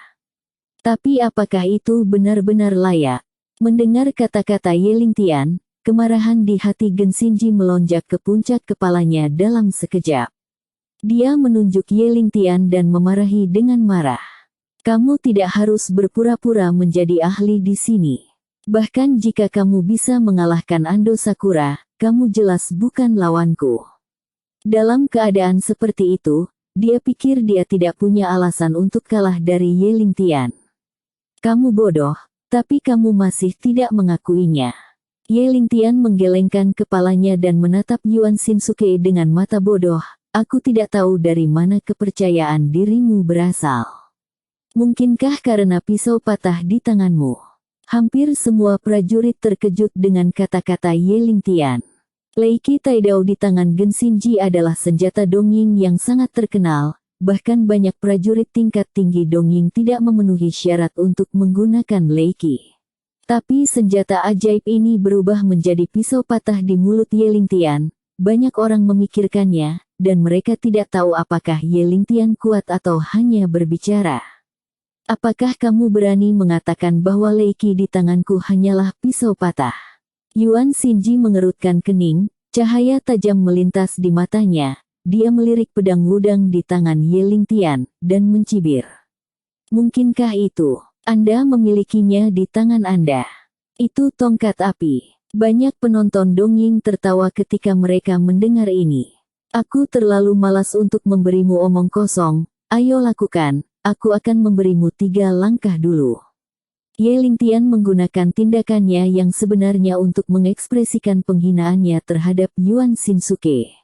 Tapi apakah itu benar-benar layak? Mendengar kata-kata Ye Lingtian, kemarahan di hati Gen Shinji melonjak ke puncak kepalanya dalam sekejap. Dia menunjuk Ye Lingtian dan memarahi dengan marah. Kamu tidak harus berpura-pura menjadi ahli di sini. Bahkan jika kamu bisa mengalahkan Ando Sakura, kamu jelas bukan lawanku. Dalam keadaan seperti itu, dia pikir dia tidak punya alasan untuk kalah dari Ye Lingtian. Kamu bodoh, tapi kamu masih tidak mengakuinya. Ye Lingtian menggelengkan kepalanya dan menatap Yuan Shinsuke dengan mata bodoh. Aku tidak tahu dari mana kepercayaan dirimu berasal. Mungkinkah karena pisau patah di tanganmu? Hampir semua prajurit terkejut dengan kata-kata Ye Lingtian. Leiki Taidao di tangan Gen Shinji adalah senjata Dongying yang sangat terkenal, bahkan banyak prajurit tingkat tinggi Dongying tidak memenuhi syarat untuk menggunakan Leiki. Tapi senjata ajaib ini berubah menjadi pisau patah di mulut Ye Lingtian. Banyak orang memikirkannya, dan mereka tidak tahu apakah Ye Lingtian kuat atau hanya berbicara. Apakah kamu berani mengatakan bahwa Leiki di tanganku hanyalah pisau patah? Yuan Xinji mengerutkan kening, cahaya tajam melintas di matanya. Dia melirik pedang ludang di tangan Ye Lingtian, dan mencibir. Mungkinkah itu? Anda memilikinya di tangan Anda. Itu tongkat api. Banyak penonton Dongying tertawa ketika mereka mendengar ini. Aku terlalu malas untuk memberimu omong kosong. Ayo lakukan, aku akan memberimu 3 langkah dulu. Ye Lingtian menggunakan tindakannya yang sebenarnya untuk mengekspresikan penghinaannya terhadap Yuan Shinsuke.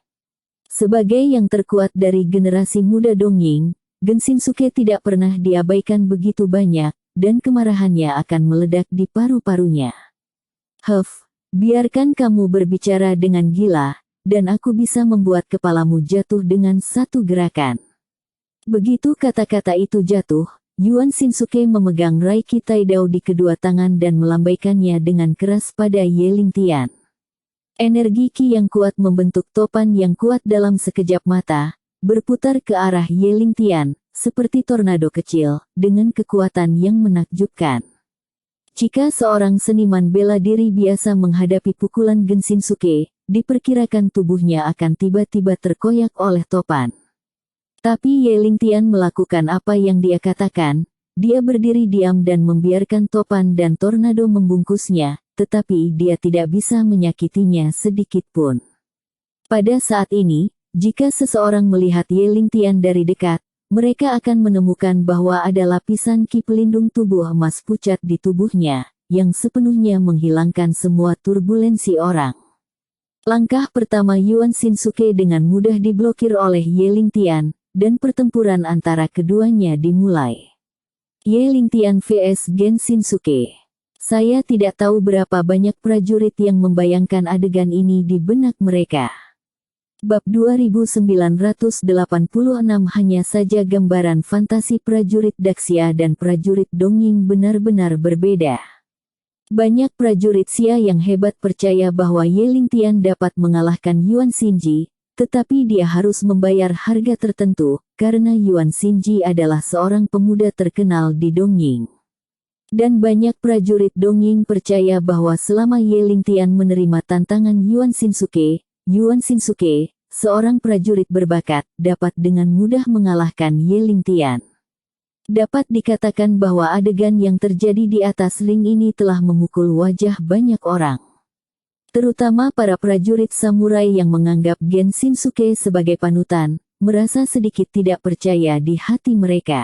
Sebagai yang terkuat dari generasi muda Dongying, Gen Shinsuke tidak pernah diabaikan begitu banyak, dan kemarahannya akan meledak di paru-parunya. Biarkan kamu berbicara dengan gila, dan aku bisa membuat kepalamu jatuh dengan satu gerakan. Begitu kata-kata itu jatuh, Yuan Shinsuke memegang Reiki Taidao di kedua tangan dan melambaikannya dengan keras pada Ye Lingtian. Energi Qi yang kuat membentuk topan yang kuat dalam sekejap mata, berputar ke arah Ye Lingtian, seperti tornado kecil, dengan kekuatan yang menakjubkan. Jika seorang seniman bela diri biasa menghadapi pukulan Gen Shinsuke, diperkirakan tubuhnya akan tiba-tiba terkoyak oleh topan. Tapi Ye Lingtian melakukan apa yang dia katakan, dia berdiri diam dan membiarkan topan dan tornado membungkusnya, tetapi dia tidak bisa menyakitinya sedikit pun. Pada saat ini, jika seseorang melihat Ye Lingtian dari dekat, mereka akan menemukan bahwa ada lapisan Qi pelindung tubuh emas pucat di tubuhnya, yang sepenuhnya menghilangkan semua turbulensi orang. Langkah pertama Yuan Shinsuke dengan mudah diblokir oleh Ye Lingtian, dan pertempuran antara keduanya dimulai. Ye Lingtian vs Gen Shinsuke. Saya tidak tahu berapa banyak prajurit yang membayangkan adegan ini di benak mereka. Bab 2986 hanya saja gambaran fantasi prajurit Daxia dan prajurit Dongying benar-benar berbeda. Banyak prajurit Xia yang hebat percaya bahwa Ye Lingtian dapat mengalahkan Yuan Shinji, tetapi dia harus membayar harga tertentu, karena Yuan Shinji adalah seorang pemuda terkenal di Dongying. Dan banyak prajurit Dongying percaya bahwa selama Ye Lingtian menerima tantangan Yuan Shinsuke, seorang prajurit berbakat, dapat dengan mudah mengalahkan Ye Lingtian. Dapat dikatakan bahwa adegan yang terjadi di atas ring ini telah memukul wajah banyak orang. Terutama para prajurit samurai yang menganggap Gen Shinsuke sebagai panutan, merasa sedikit tidak percaya di hati mereka.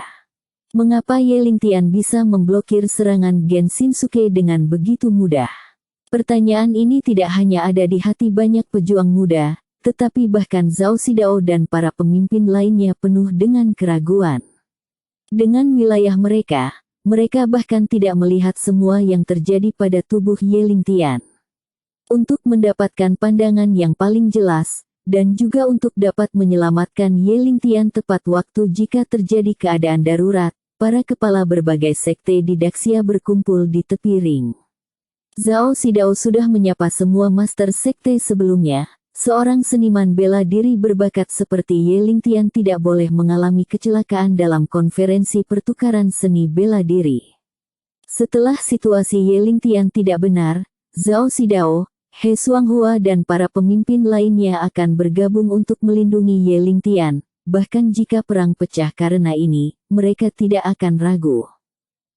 Mengapa Ye Lingtian bisa memblokir serangan Gen Shinsuke dengan begitu mudah? Pertanyaan ini tidak hanya ada di hati banyak pejuang muda, tetapi bahkan Zhao Xidao dan para pemimpin lainnya penuh dengan keraguan. Dengan wilayah mereka bahkan tidak melihat semua yang terjadi pada tubuh Ye Lingtian. Untuk mendapatkan pandangan yang paling jelas, dan juga untuk dapat menyelamatkan Ye Lingtian tepat waktu jika terjadi keadaan darurat, para kepala berbagai sekte di Daxia berkumpul di tepi ring. Zhao Xidao sudah menyapa semua master sekte sebelumnya. Seorang seniman bela diri berbakat seperti Ye Lingtian tidak boleh mengalami kecelakaan dalam konferensi pertukaran seni bela diri. Setelah situasi Ye Lingtian tidak benar, Zhao Xidao, He Xuanghua dan para pemimpin lainnya akan bergabung untuk melindungi Ye Lingtian. Bahkan jika perang pecah karena ini, mereka tidak akan ragu.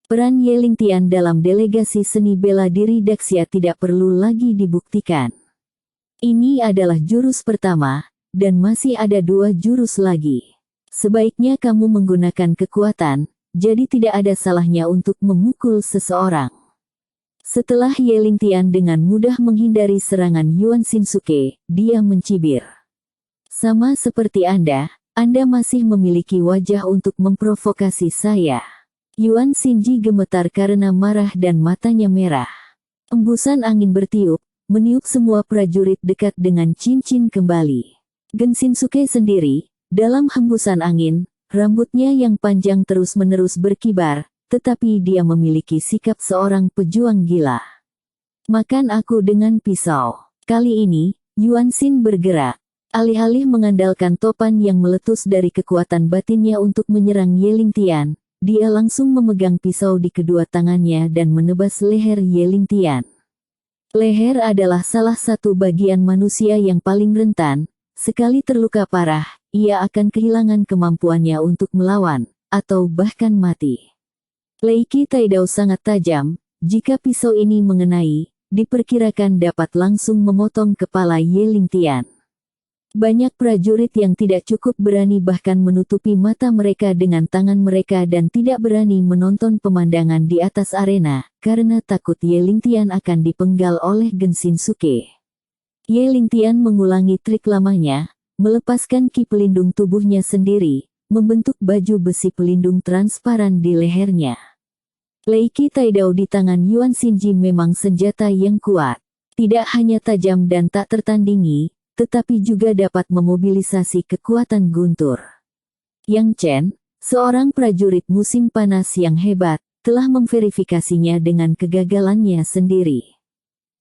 Peran Ye Lingtian dalam delegasi seni bela diri Daxia tidak perlu lagi dibuktikan. Ini adalah jurus pertama, dan masih ada 2 jurus lagi. Sebaiknya kamu menggunakan kekuatan, jadi tidak ada salahnya untuk memukul seseorang. Setelah Ye Lingtian dengan mudah menghindari serangan Yuan Shinsuke, dia mencibir. Sama seperti Anda masih memiliki wajah untuk memprovokasi saya. Yuan Shinji gemetar karena marah dan matanya merah. Embusan angin bertiup, meniup semua prajurit dekat dengan cincin kembali. Gen Shinsuke sendiri, dalam hembusan angin, rambutnya yang panjang terus-menerus berkibar, tetapi dia memiliki sikap seorang pejuang gila. Makan aku dengan pisau. Kali ini, Yuan Shin bergerak. Alih-alih mengandalkan topan yang meletus dari kekuatan batinnya untuk menyerang Ye Lingtian, dia langsung memegang pisau di kedua tangannya dan menebas leher Ye Lingtian. Leher adalah salah satu bagian manusia yang paling rentan. Sekali terluka parah, ia akan kehilangan kemampuannya untuk melawan, atau bahkan mati. Leiki Taidao sangat tajam, jika pisau ini mengenai, diperkirakan dapat langsung memotong kepala Ye Lingtian. Banyak prajurit yang tidak cukup berani bahkan menutupi mata mereka dengan tangan mereka dan tidak berani menonton pemandangan di atas arena, karena takut Ye Lingtian akan dipenggal oleh Gen Shinsuke. Ye Lingtian mengulangi trik lamanya, melepaskan ki pelindung tubuhnya sendiri, membentuk baju besi pelindung transparan di lehernya. Leiki Taidao di tangan Yuan Shinji memang senjata yang kuat. Tidak hanya tajam dan tak tertandingi, tetapi juga dapat memobilisasi kekuatan guntur. Yang Chen, seorang prajurit musim panas yang hebat, telah memverifikasinya dengan kegagalannya sendiri.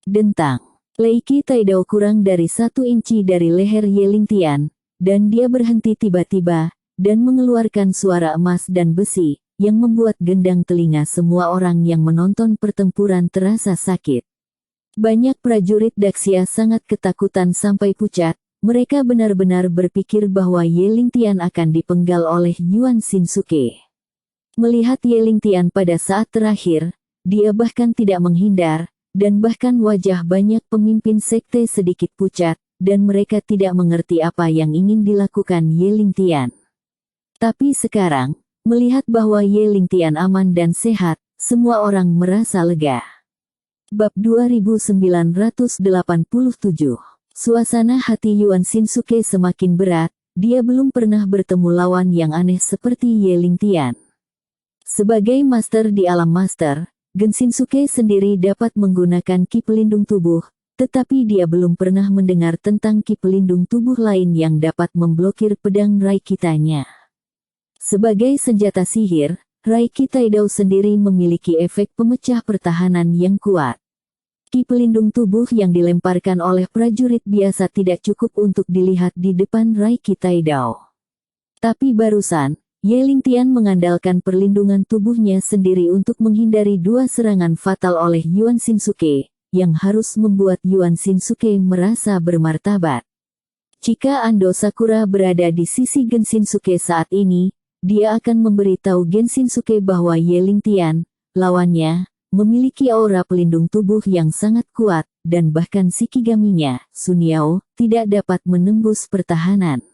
Dentang. Leiki Taidao kurang dari 1 inci dari leher Ye Lingtian, dan dia berhenti tiba-tiba, dan mengeluarkan suara emas dan besi, yang membuat gendang telinga semua orang yang menonton pertempuran terasa sakit. Banyak prajurit Daxia sangat ketakutan sampai pucat, mereka benar-benar berpikir bahwa Ye Lingtian akan dipenggal oleh Yuan Shinsuke. Melihat Ye Lingtian pada saat terakhir, dia bahkan tidak menghindar, dan bahkan wajah banyak pemimpin sekte sedikit pucat, dan mereka tidak mengerti apa yang ingin dilakukan Ye Lingtian. Tapi sekarang, melihat bahwa Ye Lingtian aman dan sehat, semua orang merasa lega. Bab 2987. Suasana hati Yuan Shinsuke semakin berat, dia belum pernah bertemu lawan yang aneh seperti Ye Lingtian. Sebagai master di alam master, Gen Shinsuke sendiri dapat menggunakan ki pelindung tubuh, tetapi dia belum pernah mendengar tentang ki pelindung tubuh lain yang dapat memblokir pedang Raikitanya. Sebagai senjata sihir, Raiki Taidao sendiri memiliki efek pemecah pertahanan yang kuat. Ki pelindung tubuh yang dilemparkan oleh prajurit biasa tidak cukup untuk dilihat di depan Raiki Taidao. Tapi barusan, Ye Lingtian mengandalkan perlindungan tubuhnya sendiri untuk menghindari dua serangan fatal oleh Yuan Shinsuke, yang harus membuat Yuan Shinsuke merasa bermartabat. Jika Ando Sakura berada di sisi Gen Shinsuke saat ini, dia akan memberitahu Gen Shinsuke bahwa Ye Lingtian, lawannya, memiliki aura pelindung tubuh yang sangat kuat, dan bahkan Shikigaminya, Sunyao, tidak dapat menembus pertahanan.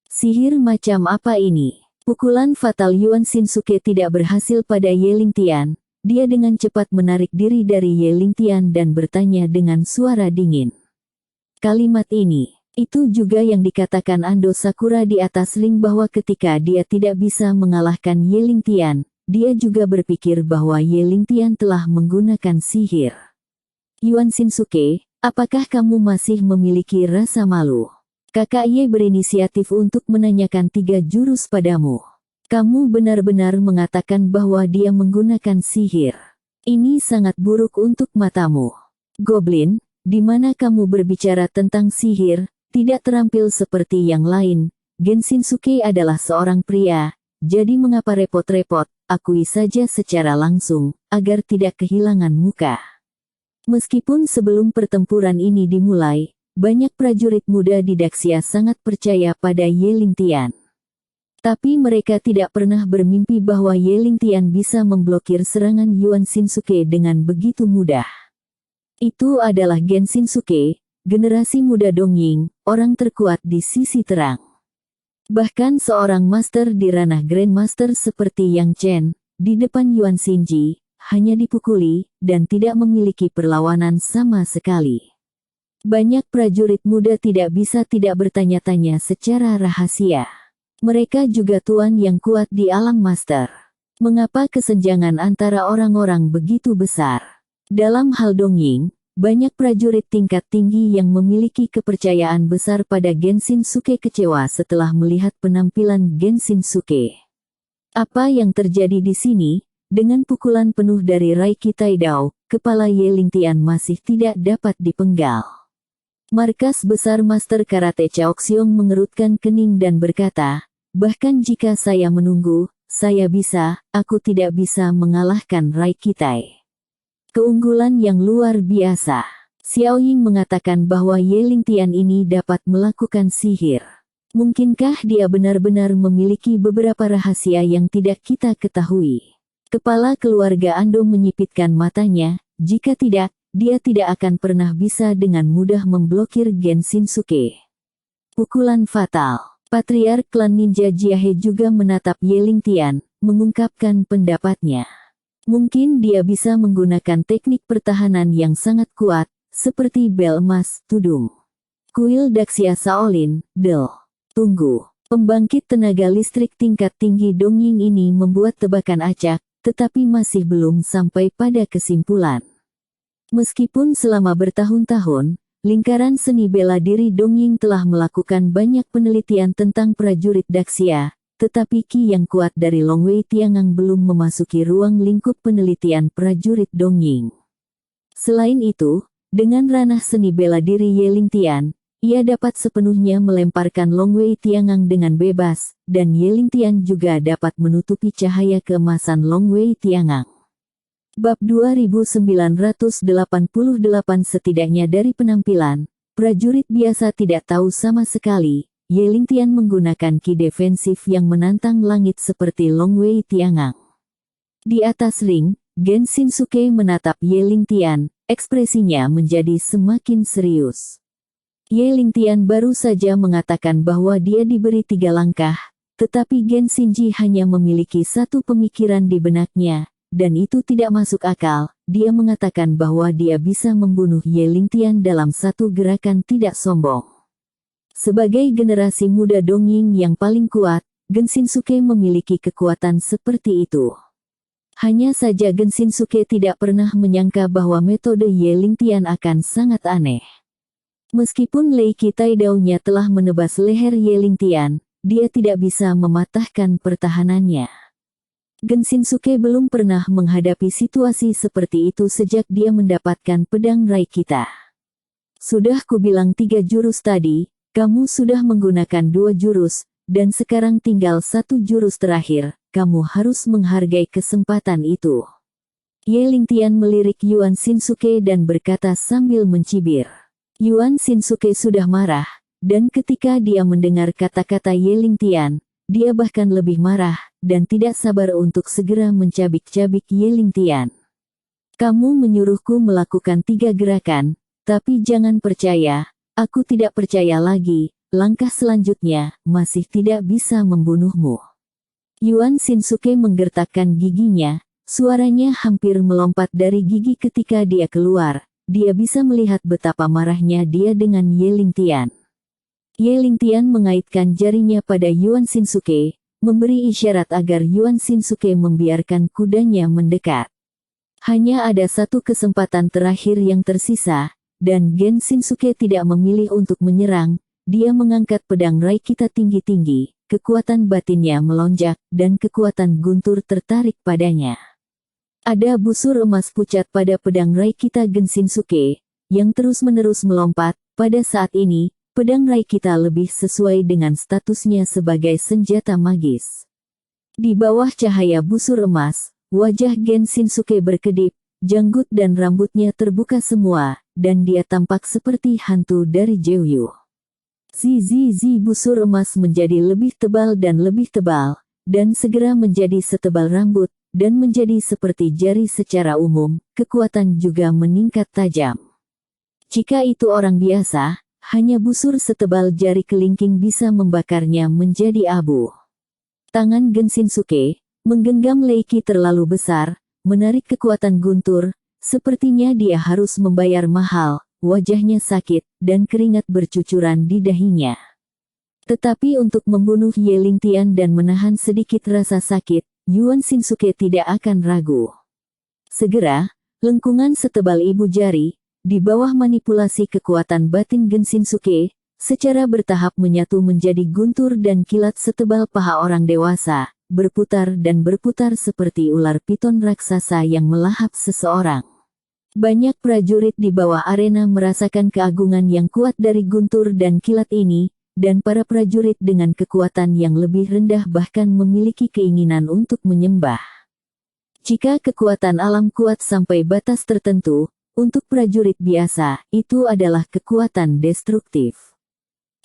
Sihir macam apa ini? Pukulan fatal Yuan Shinsuke tidak berhasil pada Ye Lingtian. Dia dengan cepat menarik diri dari Ye Lingtian dan bertanya dengan suara dingin. Kalimat ini, itu juga yang dikatakan Ando Sakura di atas ring bahwa ketika dia tidak bisa mengalahkan Ye Lingtian, dia juga berpikir bahwa Ye Lingtian telah menggunakan sihir. Yuan Shinsuke, apakah kamu masih memiliki rasa malu? Kakak Ye berinisiatif untuk menanyakan 3 jurus padamu. Kamu benar-benar mengatakan bahwa dia menggunakan sihir. Ini sangat buruk untuk matamu. Goblin, di mana kamu berbicara tentang sihir, tidak terampil seperti yang lain. Gen Shinsuke adalah seorang pria, jadi mengapa repot-repot, akui saja secara langsung, agar tidak kehilangan muka. Meskipun sebelum pertempuran ini dimulai, banyak prajurit muda di Daxia sangat percaya pada Ye Lingtian. Tapi mereka tidak pernah bermimpi bahwa Ye Lingtian bisa memblokir serangan Yuan Shinsuke dengan begitu mudah. Itu adalah Gen Shinsuke, generasi muda Dongying, orang terkuat di sisi terang. Bahkan seorang master di ranah Grandmaster seperti Yang Chen, di depan Yuan Shinji, hanya dipukuli, dan tidak memiliki perlawanan sama sekali. Banyak prajurit muda tidak bisa tidak bertanya-tanya secara rahasia. Mereka juga tuan yang kuat di alam master. Mengapa kesenjangan antara orang-orang begitu besar? Dalam hal Dongying, banyak prajurit tingkat tinggi yang memiliki kepercayaan besar pada Gen Shinsuke kecewa setelah melihat penampilan Gen Shinsuke. Apa yang terjadi di sini? Dengan pukulan penuh dari Raiki Taidao, kepala Ye Lingtian masih tidak dapat dipenggal. Markas besar Master Karate Chaoxiong mengerutkan kening dan berkata, bahkan jika saya menunggu, aku tidak bisa mengalahkan Raiki Tai. Keunggulan yang luar biasa. Xiao Ying mengatakan bahwa Ye Lingtian ini dapat melakukan sihir. Mungkinkah dia benar-benar memiliki beberapa rahasia yang tidak kita ketahui? Kepala keluarga Ando menyipitkan matanya, jika tidak, dia tidak akan pernah bisa dengan mudah memblokir Gen Shinsuke. Pukulan fatal. Patriark klan ninja Jiahe juga menatap Ye Lingtian, mengungkapkan pendapatnya. Mungkin dia bisa menggunakan teknik pertahanan yang sangat kuat, seperti bel emas, tudung. Kuil Daxia Shaolin, Del. Tunggu. Pembangkit tenaga listrik tingkat tinggi Dongying ini membuat tebakan acak, tetapi masih belum sampai pada kesimpulan. Meskipun selama bertahun-tahun, lingkaran seni bela diri Dongying telah melakukan banyak penelitian tentang prajurit Daxia, tetapi ki yang kuat dari Longwei Tiangang belum memasuki ruang lingkup penelitian prajurit Dongying. Selain itu, dengan ranah seni bela diri Ye Lingtian, ia dapat sepenuhnya melemparkan Longwei Tiangang dengan bebas, dan Ye Lingtian juga dapat menutupi cahaya keemasan Longwei Tiangang. Bab 2988 setidaknya dari penampilan, prajurit biasa tidak tahu sama sekali, Ye Lingtian menggunakan ki defensif yang menantang langit seperti Longwei Tiangang. Di atas ring, Gen Shinsuke menatap Ye Lingtian, ekspresinya menjadi semakin serius. Ye Lingtian baru saja mengatakan bahwa dia diberi 3 langkah, tetapi Gen Shinji hanya memiliki satu pemikiran di benaknya, dan itu tidak masuk akal. Dia mengatakan bahwa dia bisa membunuh Ye Lingtian dalam satu gerakan tidak sombong. Sebagai generasi muda Dongying yang paling kuat, Gen Shinsuke memiliki kekuatan seperti itu. Hanya saja Gen Shinsuke tidak pernah menyangka bahwa metode Ye Lingtian akan sangat aneh. Meskipun Lei Taidao-nya telah menebas leher Ye Lingtian, dia tidak bisa mematahkan pertahanannya. Gen Shinsuke belum pernah menghadapi situasi seperti itu sejak dia mendapatkan pedang Raikita. Sudah kubilang 3 jurus tadi, kamu sudah menggunakan 2 jurus, dan sekarang tinggal 1 jurus terakhir, kamu harus menghargai kesempatan itu. Ye Lingtian melirik Yuan Shinsuke dan berkata sambil mencibir. Yuan Shinsuke sudah marah, dan ketika dia mendengar kata-kata Ye Lingtian, dia bahkan lebih marah, dan tidak sabar untuk segera mencabik-cabik Ye Lingtian. Kamu menyuruhku melakukan 3 gerakan, tapi jangan percaya, aku tidak percaya lagi, langkah selanjutnya, masih tidak bisa membunuhmu. Yuan Shinsuke menggertakkan giginya, suaranya hampir melompat dari gigi ketika dia keluar. Dia bisa melihat betapa marahnya dia dengan Ye Lingtian. Ye Lingtian mengaitkan jarinya pada Yuan Shinsuke, memberi isyarat agar Yuan Shinsuke membiarkan kudanya mendekat. Hanya ada 1 kesempatan terakhir yang tersisa, dan Gen Shinsuke tidak memilih untuk menyerang. Dia mengangkat pedang Raikita tinggi-tinggi, kekuatan batinnya melonjak, dan kekuatan guntur tertarik padanya. Ada busur emas pucat pada pedang Raikita Gen Shinsuke, yang terus-menerus melompat. Pada saat ini, pedang Raikita lebih sesuai dengan statusnya sebagai senjata magis. Di bawah cahaya busur emas, wajah Gen Shinsuke berkedip, janggut dan rambutnya terbuka semua, dan dia tampak seperti hantu dari Jeoyu. Zizi busur emas menjadi lebih tebal dan lebih tebal, dan segera menjadi setebal rambut, dan menjadi seperti jari secara umum. Kekuatan juga meningkat tajam. Jika itu orang biasa, hanya busur setebal jari kelingking bisa membakarnya menjadi abu. Tangan Gen Shinsuke menggenggam leiki terlalu besar, menarik kekuatan guntur, sepertinya dia harus membayar mahal. Wajahnya sakit, dan keringat bercucuran di dahinya. Tetapi untuk membunuh Ye Lingtian dan menahan sedikit rasa sakit, Yuan Shinsuke tidak akan ragu. Segera, lengkungan setebal ibu jari, di bawah manipulasi kekuatan batin Gen Shinsuke, secara bertahap menyatu menjadi guntur dan kilat setebal paha orang dewasa, berputar dan berputar seperti ular piton raksasa yang melahap seseorang. Banyak prajurit di bawah arena merasakan keagungan yang kuat dari guntur dan kilat ini, dan para prajurit dengan kekuatan yang lebih rendah bahkan memiliki keinginan untuk menyembah. Jika kekuatan alam kuat sampai batas tertentu, untuk prajurit biasa, itu adalah kekuatan destruktif.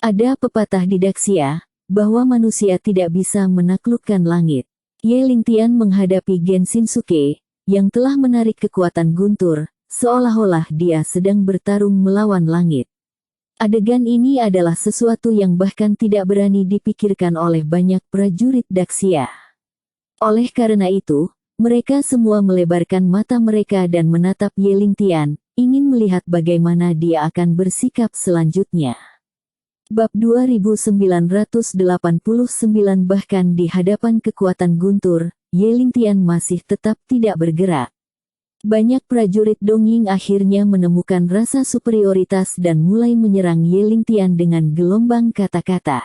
Ada pepatah di Daxia, bahwa manusia tidak bisa menaklukkan langit. Ye Lingtian menghadapi Gen Shinsuke, yang telah menarik kekuatan guntur, seolah-olah dia sedang bertarung melawan langit. Adegan ini adalah sesuatu yang bahkan tidak berani dipikirkan oleh banyak prajurit Daxia. Oleh karena itu, mereka semua melebarkan mata mereka dan menatap Ye Lingtian, ingin melihat bagaimana dia akan bersikap selanjutnya. Bab 2989. Bahkan di hadapan kekuatan guntur, Ye Lingtian masih tetap tidak bergerak. Banyak prajurit Dongying akhirnya menemukan rasa superioritas dan mulai menyerang Ye Lingtian dengan gelombang kata-kata.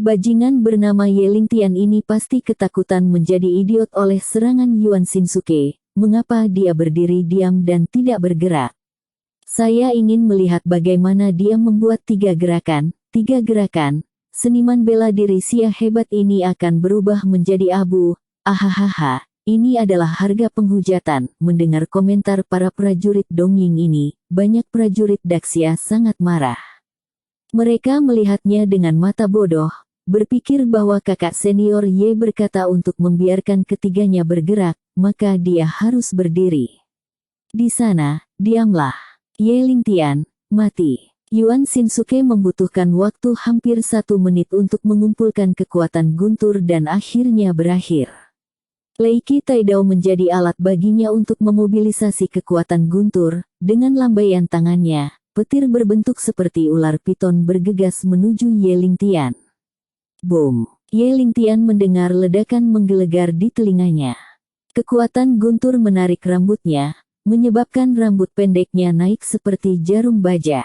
Bajingan bernama Ye Lingtian ini pasti ketakutan menjadi idiot oleh serangan Yuan Shinsuke. Mengapa dia berdiri diam dan tidak bergerak? Saya ingin melihat bagaimana dia membuat 3 gerakan. 3 gerakan, seniman bela diri sia hebat ini akan berubah menjadi abu. Ahahaha. Ini adalah harga penghujatan. Mendengar komentar para prajurit Dongying ini, banyak prajurit Daxia sangat marah. Mereka melihatnya dengan mata bodoh, berpikir bahwa kakak senior Ye berkata untuk membiarkan ketiganya bergerak, maka dia harus berdiri. Di sana, diamlah. Ye Lingtian, mati. Yuan Shinsuke membutuhkan waktu hampir 1 menit untuk mengumpulkan kekuatan guntur dan akhirnya berakhir. Lei Qi Taidao menjadi alat baginya untuk memobilisasi kekuatan guntur. Dengan lambaian tangannya, petir berbentuk seperti ular piton bergegas menuju Ye Lingtian. Boom! Ye Lingtian mendengar ledakan menggelegar di telinganya. Kekuatan guntur menarik rambutnya, menyebabkan rambut pendeknya naik seperti jarum baja.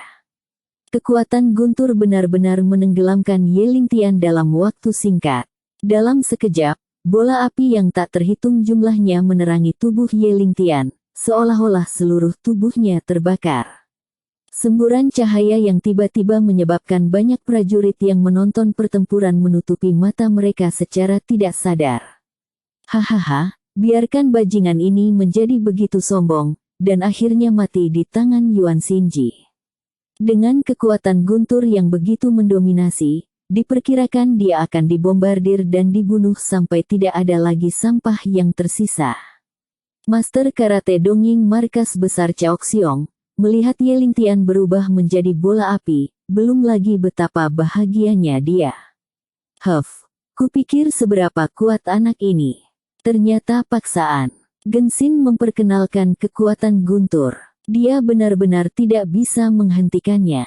Kekuatan guntur benar-benar menenggelamkan Ye Lingtian dalam waktu singkat. Dalam sekejap, bola api yang tak terhitung jumlahnya menerangi tubuh Ye Lingtian, seolah-olah seluruh tubuhnya terbakar. Semburan cahaya yang tiba-tiba menyebabkan banyak prajurit yang menonton pertempuran menutupi mata mereka secara tidak sadar. Hahaha, biarkan bajingan ini menjadi begitu sombong, dan akhirnya mati di tangan Yuan Xingji. Dengan kekuatan guntur yang begitu mendominasi, diperkirakan dia akan dibombardir dan dibunuh sampai tidak ada lagi sampah yang tersisa. Master Karate Dongying Markas Besar Chaoxiong, melihat Ye Lingtian berubah menjadi bola api, belum lagi betapa bahagianya dia. Kupikir seberapa kuat anak ini. Ternyata paksaan. Genshin memperkenalkan kekuatan guntur. Dia benar-benar tidak bisa menghentikannya.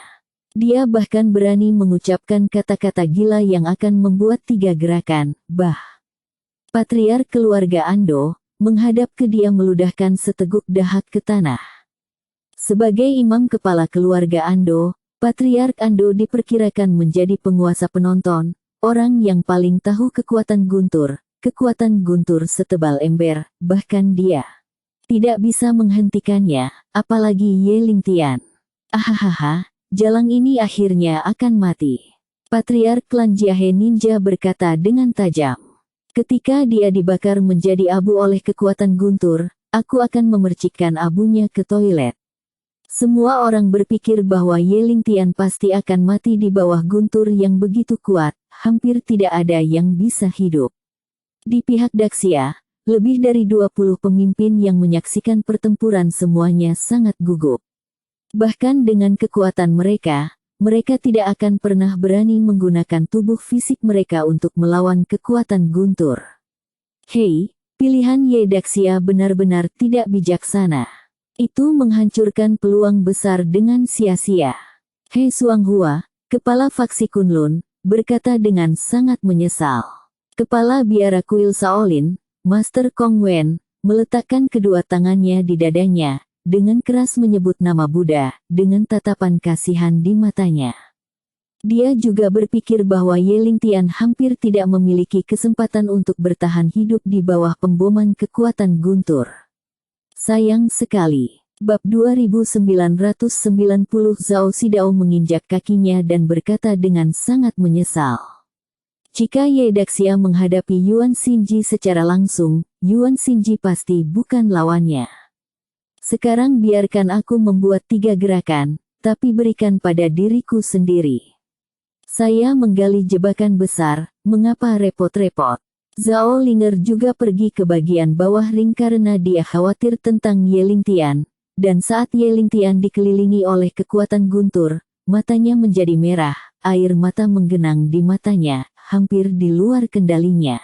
Dia bahkan berani mengucapkan kata-kata gila yang akan membuat 3 gerakan, Patriark keluarga Ando, menghadap ke dia meludahkan seteguk dahak ke tanah. Sebagai imam kepala keluarga Ando, Patriark Ando diperkirakan menjadi penguasa penonton, orang yang paling tahu kekuatan guntur setebal ember, bahkan dia tidak bisa menghentikannya, apalagi Ye Lingtian. Ahahaha, jalang ini akhirnya akan mati. Patriark klan Jiahe Ninja berkata dengan tajam. Ketika dia dibakar menjadi abu oleh kekuatan guntur, aku akan memercikkan abunya ke toilet. Semua orang berpikir bahwa Ye Lingtian pasti akan mati di bawah guntur yang begitu kuat, hampir tidak ada yang bisa hidup. Di pihak Daxia, lebih dari 20 pemimpin yang menyaksikan pertempuran semuanya sangat gugup. Bahkan dengan kekuatan mereka tidak akan pernah berani menggunakan tubuh fisik mereka untuk melawan kekuatan guntur. Hei, pilihan Ye Daxia benar-benar tidak bijaksana. Itu menghancurkan peluang besar dengan sia-sia. He Xuanghua, kepala faksi Kunlun, berkata dengan sangat menyesal. Kepala biara kuil Shaolin, Master Kong Wen, meletakkan kedua tangannya di dadanya, dengan keras menyebut nama Buddha, dengan tatapan kasihan di matanya. Dia juga berpikir bahwa Ye Lingtian hampir tidak memiliki kesempatan untuk bertahan hidup di bawah pemboman kekuatan guntur. Sayang sekali. Bab 2990 Zhao Xidao menginjak kakinya dan berkata dengan sangat menyesal. Jika Ye Daxia menghadapi Yuan Xingji secara langsung, Yuan Xingji pasti bukan lawannya. Sekarang biarkan aku membuat 3 gerakan, tapi berikan pada diriku sendiri. Saya menggali jebakan besar, mengapa repot-repot? Zhao Linger juga pergi ke bagian bawah ring karena dia khawatir tentang Ye Lingtian, dan saat Ye Lingtian dikelilingi oleh kekuatan guntur, matanya menjadi merah, air mata menggenang di matanya, hampir di luar kendalinya.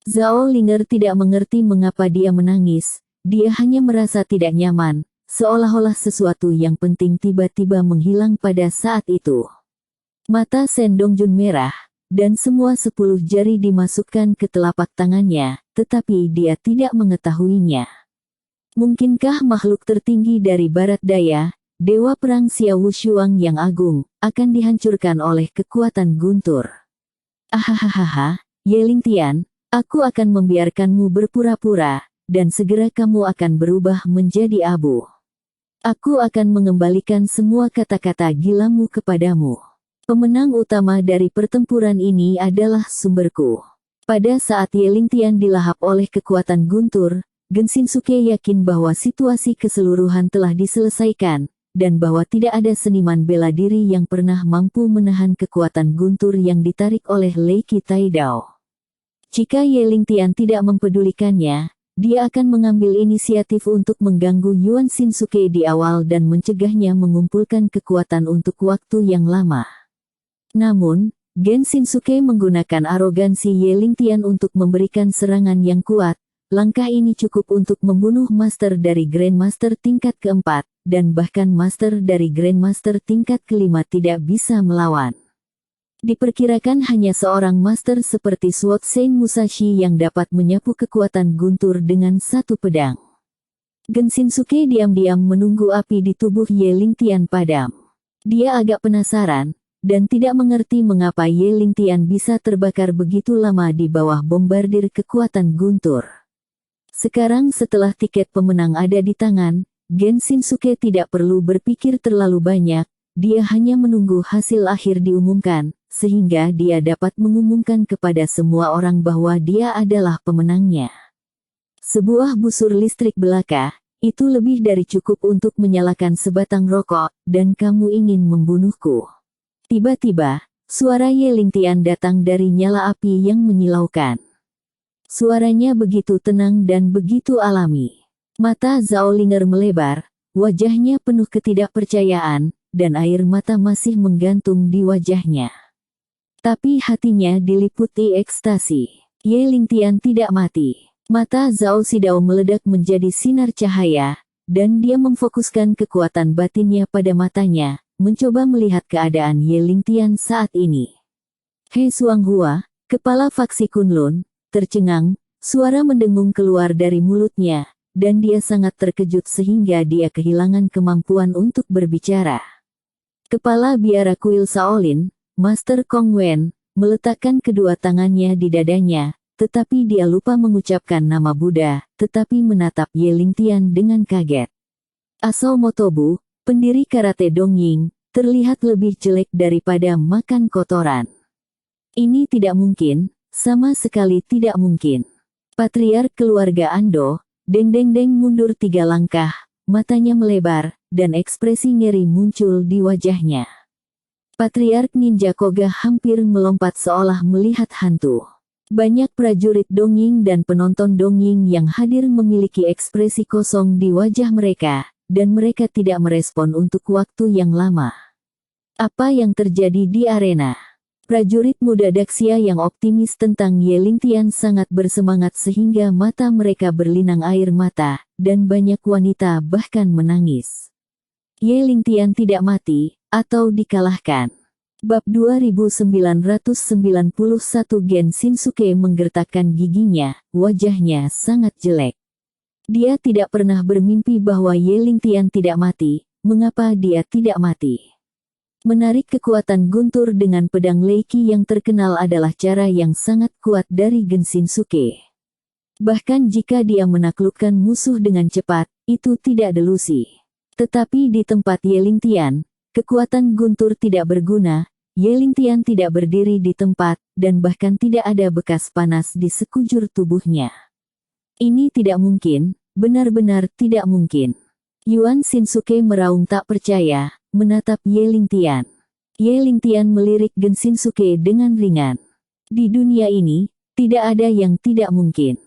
Zhao Linger tidak mengerti mengapa dia menangis. Dia hanya merasa tidak nyaman, seolah-olah sesuatu yang penting tiba-tiba menghilang pada saat itu. Mata Shen Dongjun merah, dan semua 10 jari dimasukkan ke telapak tangannya, tetapi dia tidak mengetahuinya. Mungkinkah makhluk tertinggi dari barat daya, Dewa Perang Xiao Wushuang yang agung, akan dihancurkan oleh kekuatan guntur? Ahahaha, Ye Lingtian, aku akan membiarkanmu berpura-pura, dan segera kamu akan berubah menjadi abu. Aku akan mengembalikan semua kata-kata gilamu kepadamu. Pemenang utama dari pertempuran ini adalah sumberku. Pada saat Ye Lingtian dilahap oleh kekuatan guntur, Genshinsuke yakin bahwa situasi keseluruhan telah diselesaikan, dan bahwa tidak ada seniman bela diri yang pernah mampu menahan kekuatan guntur yang ditarik oleh Lei Qi Taidao. Jika Ye Lingtian tidak mempedulikannya, dia akan mengambil inisiatif untuk mengganggu Yuan Shinsuke di awal dan mencegahnya mengumpulkan kekuatan untuk waktu yang lama. Namun, Gen Shinsuke menggunakan arogansi Ye Lingtian untuk memberikan serangan yang kuat, langkah ini cukup untuk membunuh master dari Grandmaster tingkat keempat, dan bahkan master dari Grandmaster tingkat kelima tidak bisa melawan. Diperkirakan hanya seorang master seperti Sword Sein Musashi yang dapat menyapu kekuatan guntur dengan satu pedang. Genshinsuke diam-diam menunggu api di tubuh Ye Lingtian padam. Dia agak penasaran, dan tidak mengerti mengapa Ye Lingtian bisa terbakar begitu lama di bawah bombardir kekuatan guntur. Sekarang setelah tiket pemenang ada di tangan, Genshinsuke tidak perlu berpikir terlalu banyak, dia hanya menunggu hasil akhir diumumkan, sehingga dia dapat mengumumkan kepada semua orang bahwa dia adalah pemenangnya. Sebuah busur listrik belaka, itu lebih dari cukup untuk menyalakan sebatang rokok, dan kamu ingin membunuhku. Tiba-tiba, suara Ye Lingtian datang dari nyala api yang menyilaukan. Suaranya begitu tenang dan begitu alami. Mata Zhao Linger melebar, wajahnya penuh ketidakpercayaan, dan air mata masih menggantung di wajahnya. Tapi hatinya diliputi ekstasi. Ye Lingtian tidak mati. Mata Zhao Xidao meledak menjadi sinar cahaya, dan dia memfokuskan kekuatan batinnya pada matanya, mencoba melihat keadaan Ye Lingtian saat ini. He Xuanghua, kepala faksi Kunlun, tercengang, suara mendengung keluar dari mulutnya, dan dia sangat terkejut sehingga dia kehilangan kemampuan untuk berbicara. Kepala biara kuil Shaolin, Master Kong Wen, meletakkan kedua tangannya di dadanya, tetapi dia lupa mengucapkan nama Buddha, tetapi menatap Ye Lingtian dengan kaget. Asao Motobu, pendiri karate Dongying, terlihat lebih jelek daripada makan kotoran. Ini tidak mungkin. Sama sekali tidak mungkin. Patriark keluarga Ando, Deng mundur 3 langkah, matanya melebar, dan ekspresi ngeri muncul di wajahnya. Patriark Ninja Koga hampir melompat seolah melihat hantu. Banyak prajurit Dongying dan penonton Dongying yang hadir memiliki ekspresi kosong di wajah mereka, dan mereka tidak merespon untuk waktu yang lama. Apa yang terjadi di arena? Prajurit muda Daxia yang optimis tentang Ye Lingtian sangat bersemangat sehingga mata mereka berlinang air mata, dan banyak wanita bahkan menangis. Ye Lingtian tidak mati, atau dikalahkan. Bab 2991 Genshinsuke menggertakkan giginya, wajahnya sangat jelek. Dia tidak pernah bermimpi bahwa Ye Lingtian tidak mati, mengapa dia tidak mati? Menarik kekuatan guntur dengan pedang Leiki yang terkenal adalah cara yang sangat kuat dari Genshinsuke. Bahkan jika dia menaklukkan musuh dengan cepat, itu tidak delusi. Tetapi di tempat Ye Lingtian, kekuatan guntur tidak berguna, Ye Lingtian tidak berdiri di tempat, dan bahkan tidak ada bekas panas di sekujur tubuhnya. Ini tidak mungkin, benar-benar tidak mungkin. Yuan Shinsuke meraung tak percaya, menatap Ye Lingtian. Ye Lingtian melirik Genshinsuke dengan ringan. Di dunia ini, tidak ada yang tidak mungkin.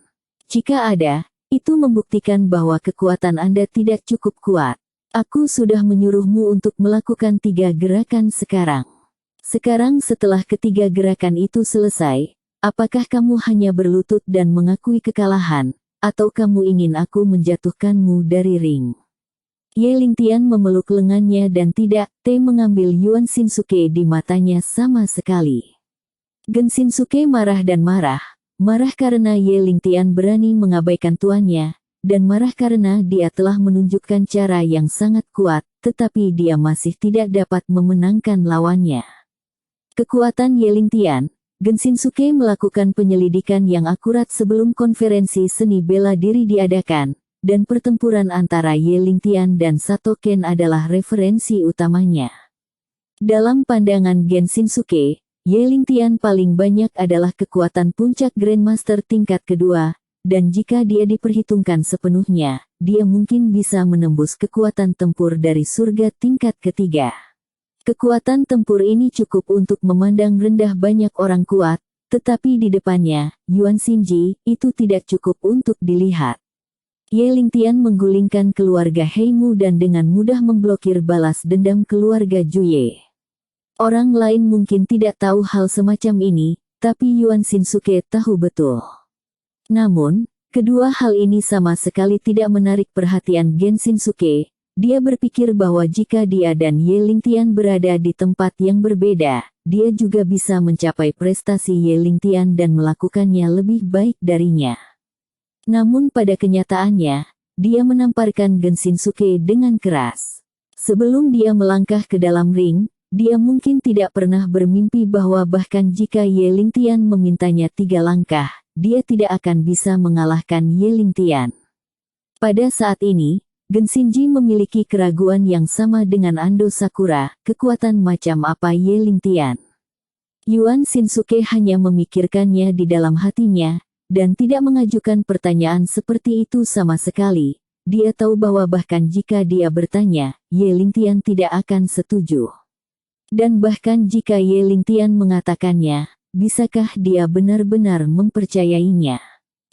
Jika ada, itu membuktikan bahwa kekuatan Anda tidak cukup kuat. Aku sudah menyuruhmu untuk melakukan 3 gerakan sekarang. Sekarang setelah ketiga gerakan itu selesai, apakah kamu hanya berlutut dan mengakui kekalahan, atau kamu ingin aku menjatuhkanmu dari ring? Ye Lingtian memeluk lengannya dan tidak mengambil Yuan Shinsuke di matanya sama sekali. Genshinsuke marah dan marah karena Ye Lingtian berani mengabaikan tuannya, dan marah karena dia telah menunjukkan cara yang sangat kuat, tetapi dia masih tidak dapat memenangkan lawannya. Kekuatan Ye Lingtian, Genshinsuke melakukan penyelidikan yang akurat sebelum konferensi seni bela diri diadakan, dan pertempuran antara Ye Lingtian dan Sato Ken adalah referensi utamanya. Dalam pandangan Genshinsuke, Ye Lingtian paling banyak adalah kekuatan puncak Grandmaster tingkat kedua, dan jika dia diperhitungkan sepenuhnya, dia mungkin bisa menembus kekuatan tempur dari surga tingkat ketiga. Kekuatan tempur ini cukup untuk memandang rendah banyak orang kuat, tetapi di depannya, Yuan Shinji, itu tidak cukup untuk dilihat. Ye Lingtian menggulingkan keluarga Heimu dan dengan mudah memblokir balas dendam keluarga Juye. Orang lain mungkin tidak tahu hal semacam ini, tapi Yuan Shinsuke tahu betul. Namun, Kedua hal ini sama sekali tidak menarik perhatian Gen Shinsuke. Dia berpikir bahwa jika dia dan Ye Lingtian berada di tempat yang berbeda, dia juga bisa mencapai prestasi Ye Lingtian dan melakukannya lebih baik darinya. Namun pada kenyataannya, dia menamparkan Gen Shinsuke dengan keras. Sebelum dia melangkah ke dalam ring, dia mungkin tidak pernah bermimpi bahwa bahkan jika Ye Lingtian memintanya 3 langkah, dia tidak akan bisa mengalahkan Ye Lingtian. Pada saat ini, Gen Shinji memiliki keraguan yang sama dengan Ando Sakura, kekuatan macam apa Ye Lingtian. Yuan Shinsuke hanya memikirkannya di dalam hatinya, dan tidak mengajukan pertanyaan seperti itu sama sekali. Dia tahu bahwa bahkan jika dia bertanya, Ye Lingtian tidak akan setuju. Dan bahkan jika Ye Lingtian mengatakannya, bisakah dia benar-benar mempercayainya?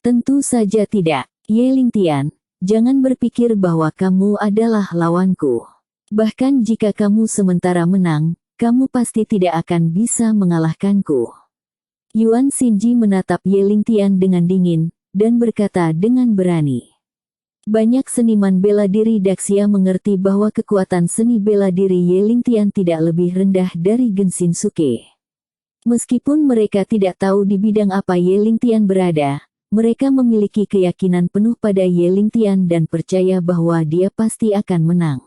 Tentu saja tidak. Ye Lingtian, jangan berpikir bahwa kamu adalah lawanku. Bahkan jika kamu sementara menang, kamu pasti tidak akan bisa mengalahkanku. Yuan Shinji menatap Ye Lingtian dengan dingin, dan berkata dengan berani. Banyak seniman bela diri Daxia mengerti bahwa kekuatan seni bela diri Ye Lingtian tidak lebih rendah dari Gen Shinsuke. Meskipun mereka tidak tahu di bidang apa Ye Lingtian berada, mereka memiliki keyakinan penuh pada Ye Lingtian dan percaya bahwa dia pasti akan menang.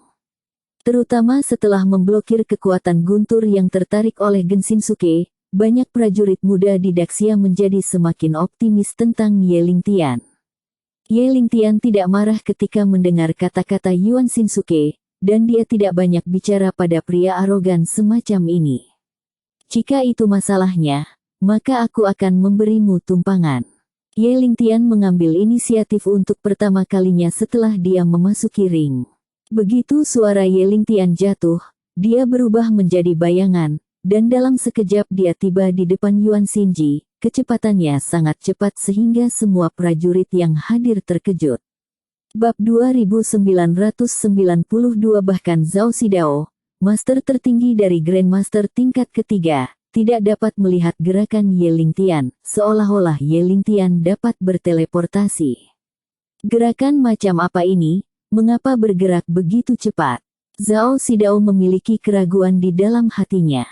Terutama setelah memblokir kekuatan guntur yang tertarik oleh Gen Shinsuke, banyak prajurit muda di Daxia menjadi semakin optimis tentang Ye Lingtian. Ye Lingtian tidak marah ketika mendengar kata-kata Yuan Shinsuke, dan dia tidak banyak bicara pada pria arogan semacam ini. Jika itu masalahnya, maka aku akan memberimu tumpangan. Ye Lingtian mengambil inisiatif untuk pertama kalinya setelah dia memasuki ring. Begitu suara Ye Lingtian jatuh, dia berubah menjadi bayangan, dan dalam sekejap dia tiba di depan Yuan Shinji. Kecepatannya sangat cepat sehingga semua prajurit yang hadir terkejut. Bab 2992 bahkan Zhao Xidao, master tertinggi dari Grandmaster tingkat ketiga, tidak dapat melihat gerakan Ye Lingtian, seolah-olah Ye Lingtian dapat berteleportasi. Gerakan macam apa ini? Mengapa bergerak begitu cepat? Zhao Xidao memiliki keraguan di dalam hatinya.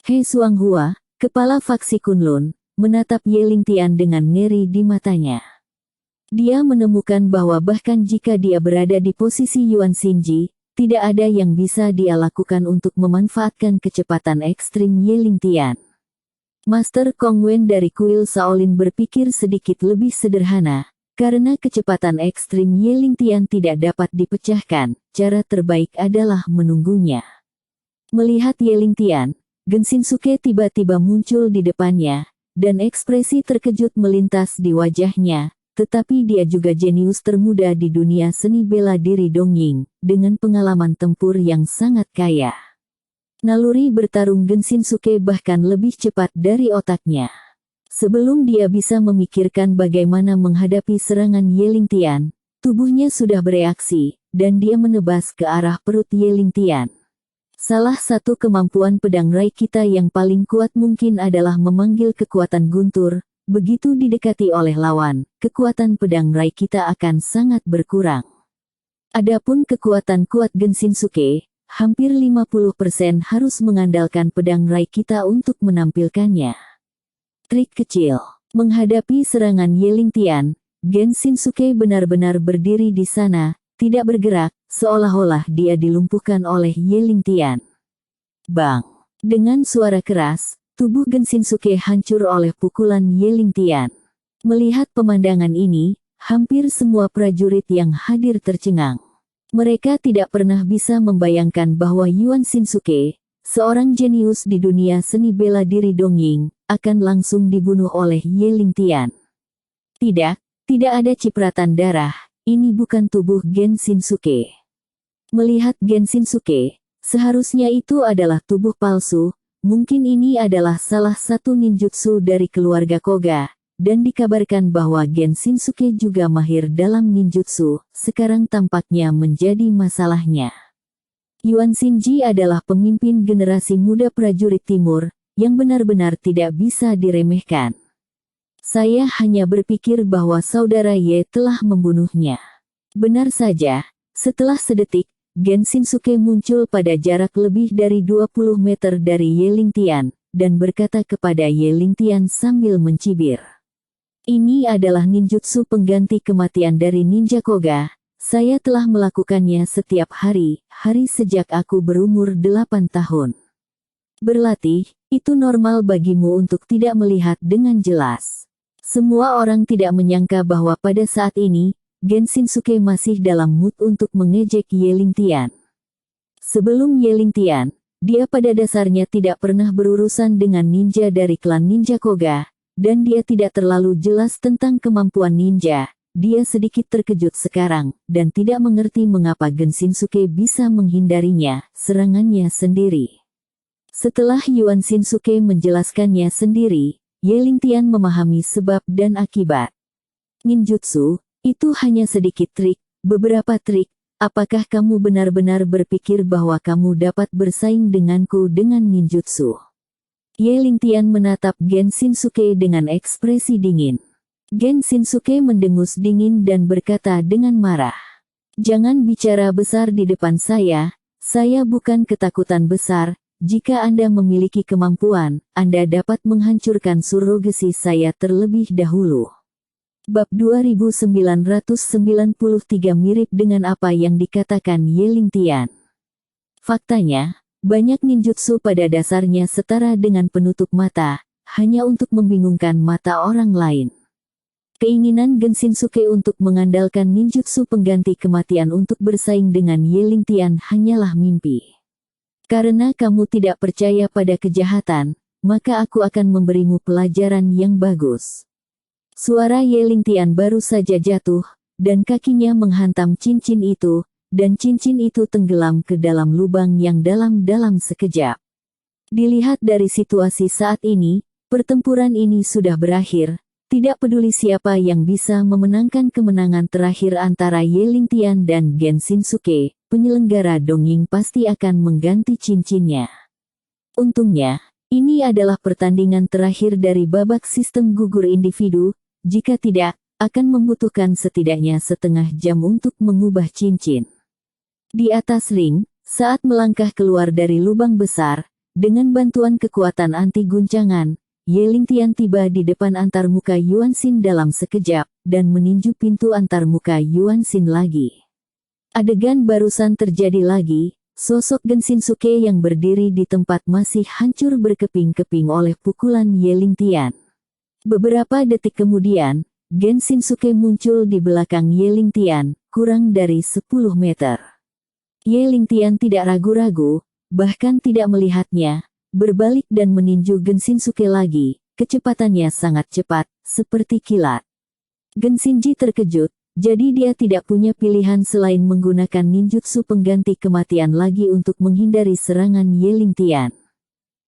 He Xuanghua, kepala faksi Kunlun, menatap Ye Lingtian dengan ngeri di matanya. Dia menemukan bahwa bahkan jika dia berada di posisi Yuan Shinji, tidak ada yang bisa dia lakukan untuk memanfaatkan kecepatan ekstrim Ye Lingtian. Master Kong Wen dari kuil Shaolin berpikir sedikit lebih sederhana, karena kecepatan ekstrim Ye Lingtian tidak dapat dipecahkan, cara terbaik adalah menunggunya. Melihat Ye Lingtian, Gen Shinsuke tiba-tiba muncul di depannya, dan ekspresi terkejut melintas di wajahnya, tetapi dia juga jenius termuda di dunia seni bela diri Dongying, dengan pengalaman tempur yang sangat kaya. Naluri bertarung Gen Shinsuke bahkan lebih cepat dari otaknya. Sebelum dia bisa memikirkan bagaimana menghadapi serangan Ye Lingtian, tubuhnya sudah bereaksi, dan dia menebas ke arah perut Ye Lingtian. Salah satu kemampuan pedang Rai kita yang paling kuat mungkin adalah memanggil kekuatan guntur. Begitu didekati oleh lawan, kekuatan pedang Rai kita akan sangat berkurang. Adapun kekuatan kuat Gen Shinsuke, hampir 50% harus mengandalkan pedang Rai kita untuk menampilkannya. Trik kecil. Menghadapi serangan Ye Lingtian, Gen Shinsuke benar-benar berdiri di sana, tidak bergerak, seolah-olah dia dilumpuhkan oleh Ye Lingtian. Bang! Dengan suara keras, tubuh Gen Shinsuke hancur oleh pukulan Ye Lingtian. Melihat pemandangan ini, hampir semua prajurit yang hadir tercengang. Mereka tidak pernah bisa membayangkan bahwa Yuan Shinsuke, seorang jenius di dunia seni bela diri Dongying, akan langsung dibunuh oleh Ye Lingtian. Tidak ada cipratan darah. Ini bukan tubuh Gen Shinsuke. Melihat Gen Shinsuke, seharusnya itu adalah tubuh palsu. Mungkin ini adalah salah satu ninjutsu dari keluarga Koga, dan dikabarkan bahwa Gen Shinsuke juga mahir dalam ninjutsu. Sekarang tampaknya menjadi masalahnya. Yuan Shinji adalah pemimpin generasi muda prajurit timur, yang benar-benar tidak bisa diremehkan. Saya hanya berpikir bahwa saudara Ye telah membunuhnya. Benar saja, setelah sedetik, Gen Shinsuke muncul pada jarak lebih dari 20 meter dari Ye Lingtian, dan berkata kepada Ye Lingtian sambil mencibir. Ini adalah ninjutsu pengganti kematian dari Ninja Koga. Saya telah melakukannya setiap hari sejak aku berumur 8 tahun. Berlatih, itu normal bagimu untuk tidak melihat dengan jelas. Semua orang tidak menyangka bahwa pada saat ini, Gen Shinsuke masih dalam mood untuk mengejek Ye Lingtian. Sebelum Ye Lingtian, dia pada dasarnya tidak pernah berurusan dengan ninja dari klan Ninja Koga, dan dia tidak terlalu jelas tentang kemampuan ninja. Dia sedikit terkejut sekarang, dan tidak mengerti mengapa Gen Shinsuke bisa menghindarinya, serangannya sendiri. Setelah Yuan Shinsuke menjelaskannya sendiri, Ye Lingtian memahami sebab dan akibat. Ninjutsu, itu hanya sedikit trik, beberapa trik. Apakah kamu benar-benar berpikir bahwa kamu dapat bersaing denganku dengan ninjutsu? Ye Lingtian menatap Gen Shinsuke dengan ekspresi dingin. Gen Shinsuke mendengus dingin dan berkata dengan marah. Jangan bicara besar di depan saya bukan ketakutan besar. Jika Anda memiliki kemampuan, Anda dapat menghancurkan surogesi saya terlebih dahulu. Bab 2993 mirip dengan apa yang dikatakan Ye Lingtian. Faktanya, banyak ninjutsu pada dasarnya setara dengan penutup mata, hanya untuk membingungkan mata orang lain. Keinginan Gen Shinsuke untuk mengandalkan ninjutsu pengganti kematian untuk bersaing dengan Ye Lingtian hanyalah mimpi. Karena kamu tidak percaya pada kejahatan, maka aku akan memberimu pelajaran yang bagus. Suara Ye Lingtian baru saja jatuh, dan kakinya menghantam cincin itu, dan cincin itu tenggelam ke dalam lubang yang dalam sekejap. Dilihat dari situasi saat ini, pertempuran ini sudah berakhir. Tidak peduli siapa yang bisa memenangkan kemenangan terakhir antara Ye Lingtian dan Gen Shinsuke, penyelenggara dongeng pasti akan mengganti cincinnya. Untungnya, ini adalah pertandingan terakhir dari babak sistem gugur individu, jika tidak, akan membutuhkan setidaknya setengah jam untuk mengubah cincin. Di atas ring, saat melangkah keluar dari lubang besar, dengan bantuan kekuatan anti guncangan, Ye Lingtian tiba di depan antarmuka Yuan Shin dalam sekejap, dan meninju pintu antarmuka Yuan Shin lagi. Adegan barusan terjadi lagi, sosok Gen Shinsuke yang berdiri di tempat masih hancur berkeping-keping oleh pukulan Ye Lingtian. Beberapa detik kemudian, Gen Shinsuke muncul di belakang Ye Lingtian, kurang dari 10 meter. Ye Lingtian tidak ragu-ragu, bahkan tidak melihatnya, berbalik dan meninju Gen Shinsuke lagi, kecepatannya sangat cepat, seperti kilat. Gen Shinji terkejut, jadi dia tidak punya pilihan selain menggunakan ninjutsu pengganti kematian lagi untuk menghindari serangan Ye Lingtian.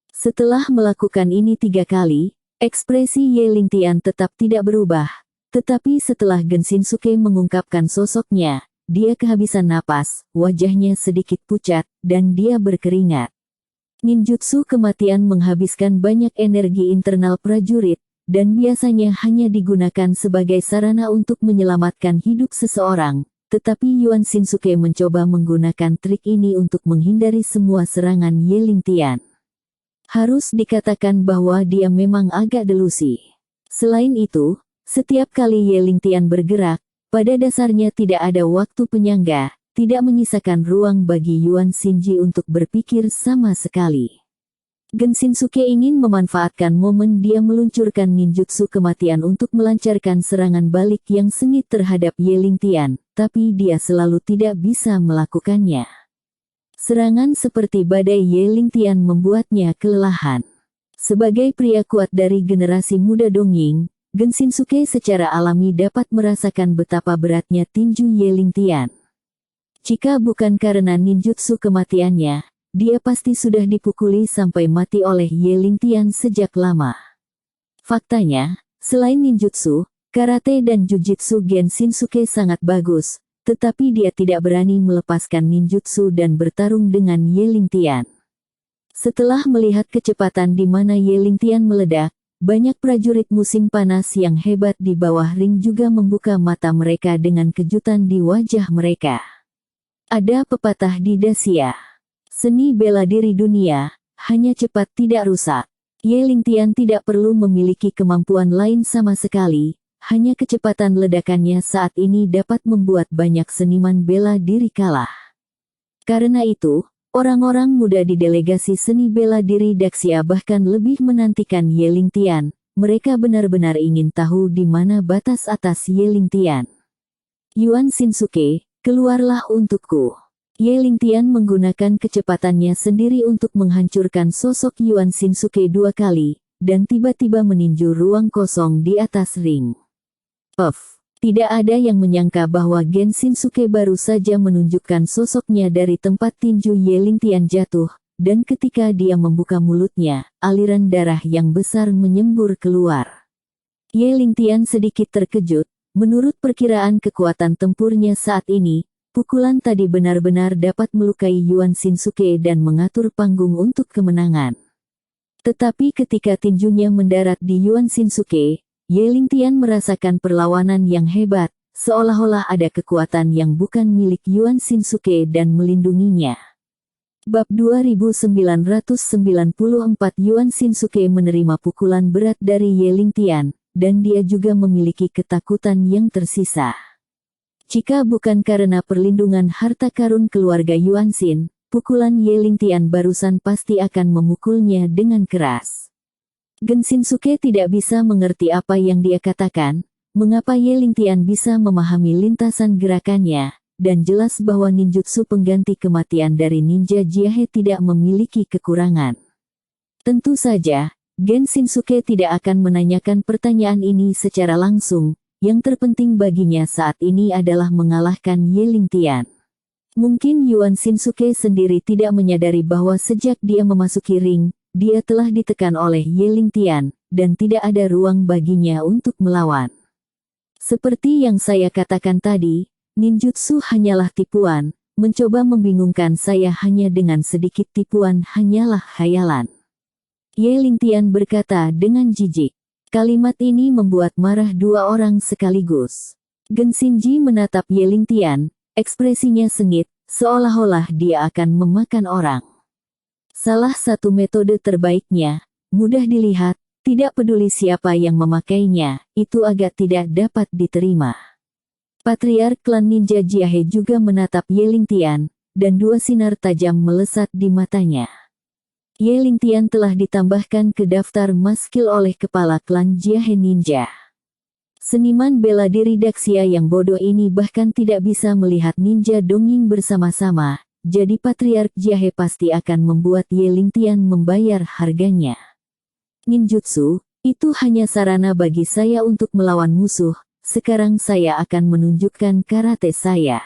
Setelah melakukan ini 3 kali, ekspresi Ye Lingtian tetap tidak berubah, tetapi setelah Gen Shinsuke mengungkapkan sosoknya, dia kehabisan napas, wajahnya sedikit pucat, dan dia berkeringat. Ninjutsu kematian menghabiskan banyak energi internal prajurit, dan biasanya hanya digunakan sebagai sarana untuk menyelamatkan hidup seseorang, tetapi Yuan Shinsuke mencoba menggunakan trik ini untuk menghindari semua serangan Ye Lingtian. Harus dikatakan bahwa dia memang agak delusi. Selain itu, setiap kali Ye Lingtian bergerak, pada dasarnya tidak ada waktu penyangga, tidak menyisakan ruang bagi Yuan Shinji untuk berpikir sama sekali. Gen Shinsuke ingin memanfaatkan momen dia meluncurkan ninjutsu kematian untuk melancarkan serangan balik yang sengit terhadap Ye Lingtian, tapi dia selalu tidak bisa melakukannya. Serangan seperti badai Ye Lingtian membuatnya kelelahan. Sebagai pria kuat dari generasi muda dongeng, Gen Shinsuke secara alami dapat merasakan betapa beratnya tinju Ye Lingtian. Jika bukan karena ninjutsu kematiannya, dia pasti sudah dipukuli sampai mati oleh Ye Lingtian sejak lama. Faktanya, selain ninjutsu, karate dan jujitsu Gen Shinsuke sangat bagus, tetapi dia tidak berani melepaskan ninjutsu dan bertarung dengan Ye Lingtian. Setelah melihat kecepatan di mana Ye Lingtian meledak, banyak prajurit musim panas yang hebat di bawah ring juga membuka mata mereka dengan kejutan di wajah mereka. Ada pepatah di Dacia. Seni bela diri dunia, hanya cepat tidak rusak. Ye Lingtian tidak perlu memiliki kemampuan lain sama sekali, hanya kecepatan ledakannya saat ini dapat membuat banyak seniman bela diri kalah. Karena itu, orang-orang muda di delegasi seni bela diri Dacia bahkan lebih menantikan Ye Lingtian. Mereka benar-benar ingin tahu di mana batas atas Ye Lingtian. Yuan Shinsuke, keluarlah untukku. Ye Lingtian menggunakan kecepatannya sendiri untuk menghancurkan sosok Yuan Shinsuke 2 kali, dan tiba-tiba meninju ruang kosong di atas ring. Tidak ada yang menyangka bahwa Gen Shinsuke baru saja menunjukkan sosoknya dari tempat tinju Ye Lingtian jatuh, dan ketika dia membuka mulutnya, aliran darah yang besar menyembur keluar. Ye Lingtian sedikit terkejut, menurut perkiraan kekuatan tempurnya saat ini, pukulan tadi benar-benar dapat melukai Yuan Shinsuke dan mengatur panggung untuk kemenangan. Tetapi ketika tinjunya mendarat di Yuan Shinsuke, Ye Lingtian merasakan perlawanan yang hebat, seolah-olah ada kekuatan yang bukan milik Yuan Shinsuke dan melindunginya. Bab 2994 Yuan Shinsuke menerima pukulan berat dari Ye Lingtian, dan dia juga memiliki ketakutan yang tersisa. Jika bukan karena perlindungan harta karun keluarga Yuan Shin, pukulan Ye Lingtian barusan pasti akan memukulnya dengan keras. Gen Shinsuke tidak bisa mengerti apa yang dia katakan, mengapa Ye Lingtian bisa memahami lintasan gerakannya, dan jelas bahwa ninjutsu pengganti kematian dari ninja Jiahe tidak memiliki kekurangan. Tentu saja, Gen Shinsuke tidak akan menanyakan pertanyaan ini secara langsung. Yang terpenting baginya saat ini adalah mengalahkan Ye Lingtian. Mungkin Yuan Shinsuke sendiri tidak menyadari bahwa sejak dia memasuki ring, dia telah ditekan oleh Ye Lingtian, dan tidak ada ruang baginya untuk melawan. Seperti yang saya katakan tadi, ninjutsu hanyalah tipuan, mencoba membingungkan saya hanya dengan sedikit tipuan hanyalah khayalan. Ye Lingtian berkata dengan jijik. Kalimat ini membuat marah 2 orang sekaligus. Gen Shinji menatap Ye Lingtian, ekspresinya sengit, seolah-olah dia akan memakan orang. Salah satu metode terbaiknya, mudah dilihat, tidak peduli siapa yang memakainya, itu agak tidak dapat diterima. Patriark klan ninja Jiahe juga menatap Ye Lingtian, dan 2 sinar tajam melesat di matanya. Ye Lingtian telah ditambahkan ke daftar maskil oleh kepala klan Jiahe Ninja. Seniman bela diri Dacia yang bodoh ini bahkan tidak bisa melihat ninja dongeng bersama-sama, jadi Patriark Jiahe pasti akan membuat Ye Lingtian membayar harganya. Ninjutsu, itu hanya sarana bagi saya untuk melawan musuh, sekarang saya akan menunjukkan karate saya.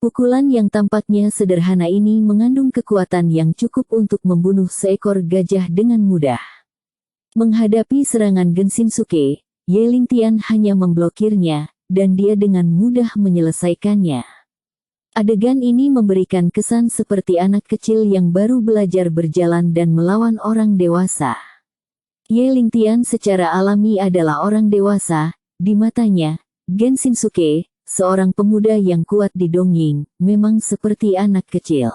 Pukulan yang tampaknya sederhana ini mengandung kekuatan yang cukup untuk membunuh seekor gajah dengan mudah. Menghadapi serangan Gen Shinsuke, Ye Lingtian hanya memblokirnya, dan dia dengan mudah menyelesaikannya. Adegan ini memberikan kesan seperti anak kecil yang baru belajar berjalan dan melawan orang dewasa. Ye Lingtian secara alami adalah orang dewasa, di matanya, Gen Shinsuke, seorang pemuda yang kuat di dongeng, memang seperti anak kecil.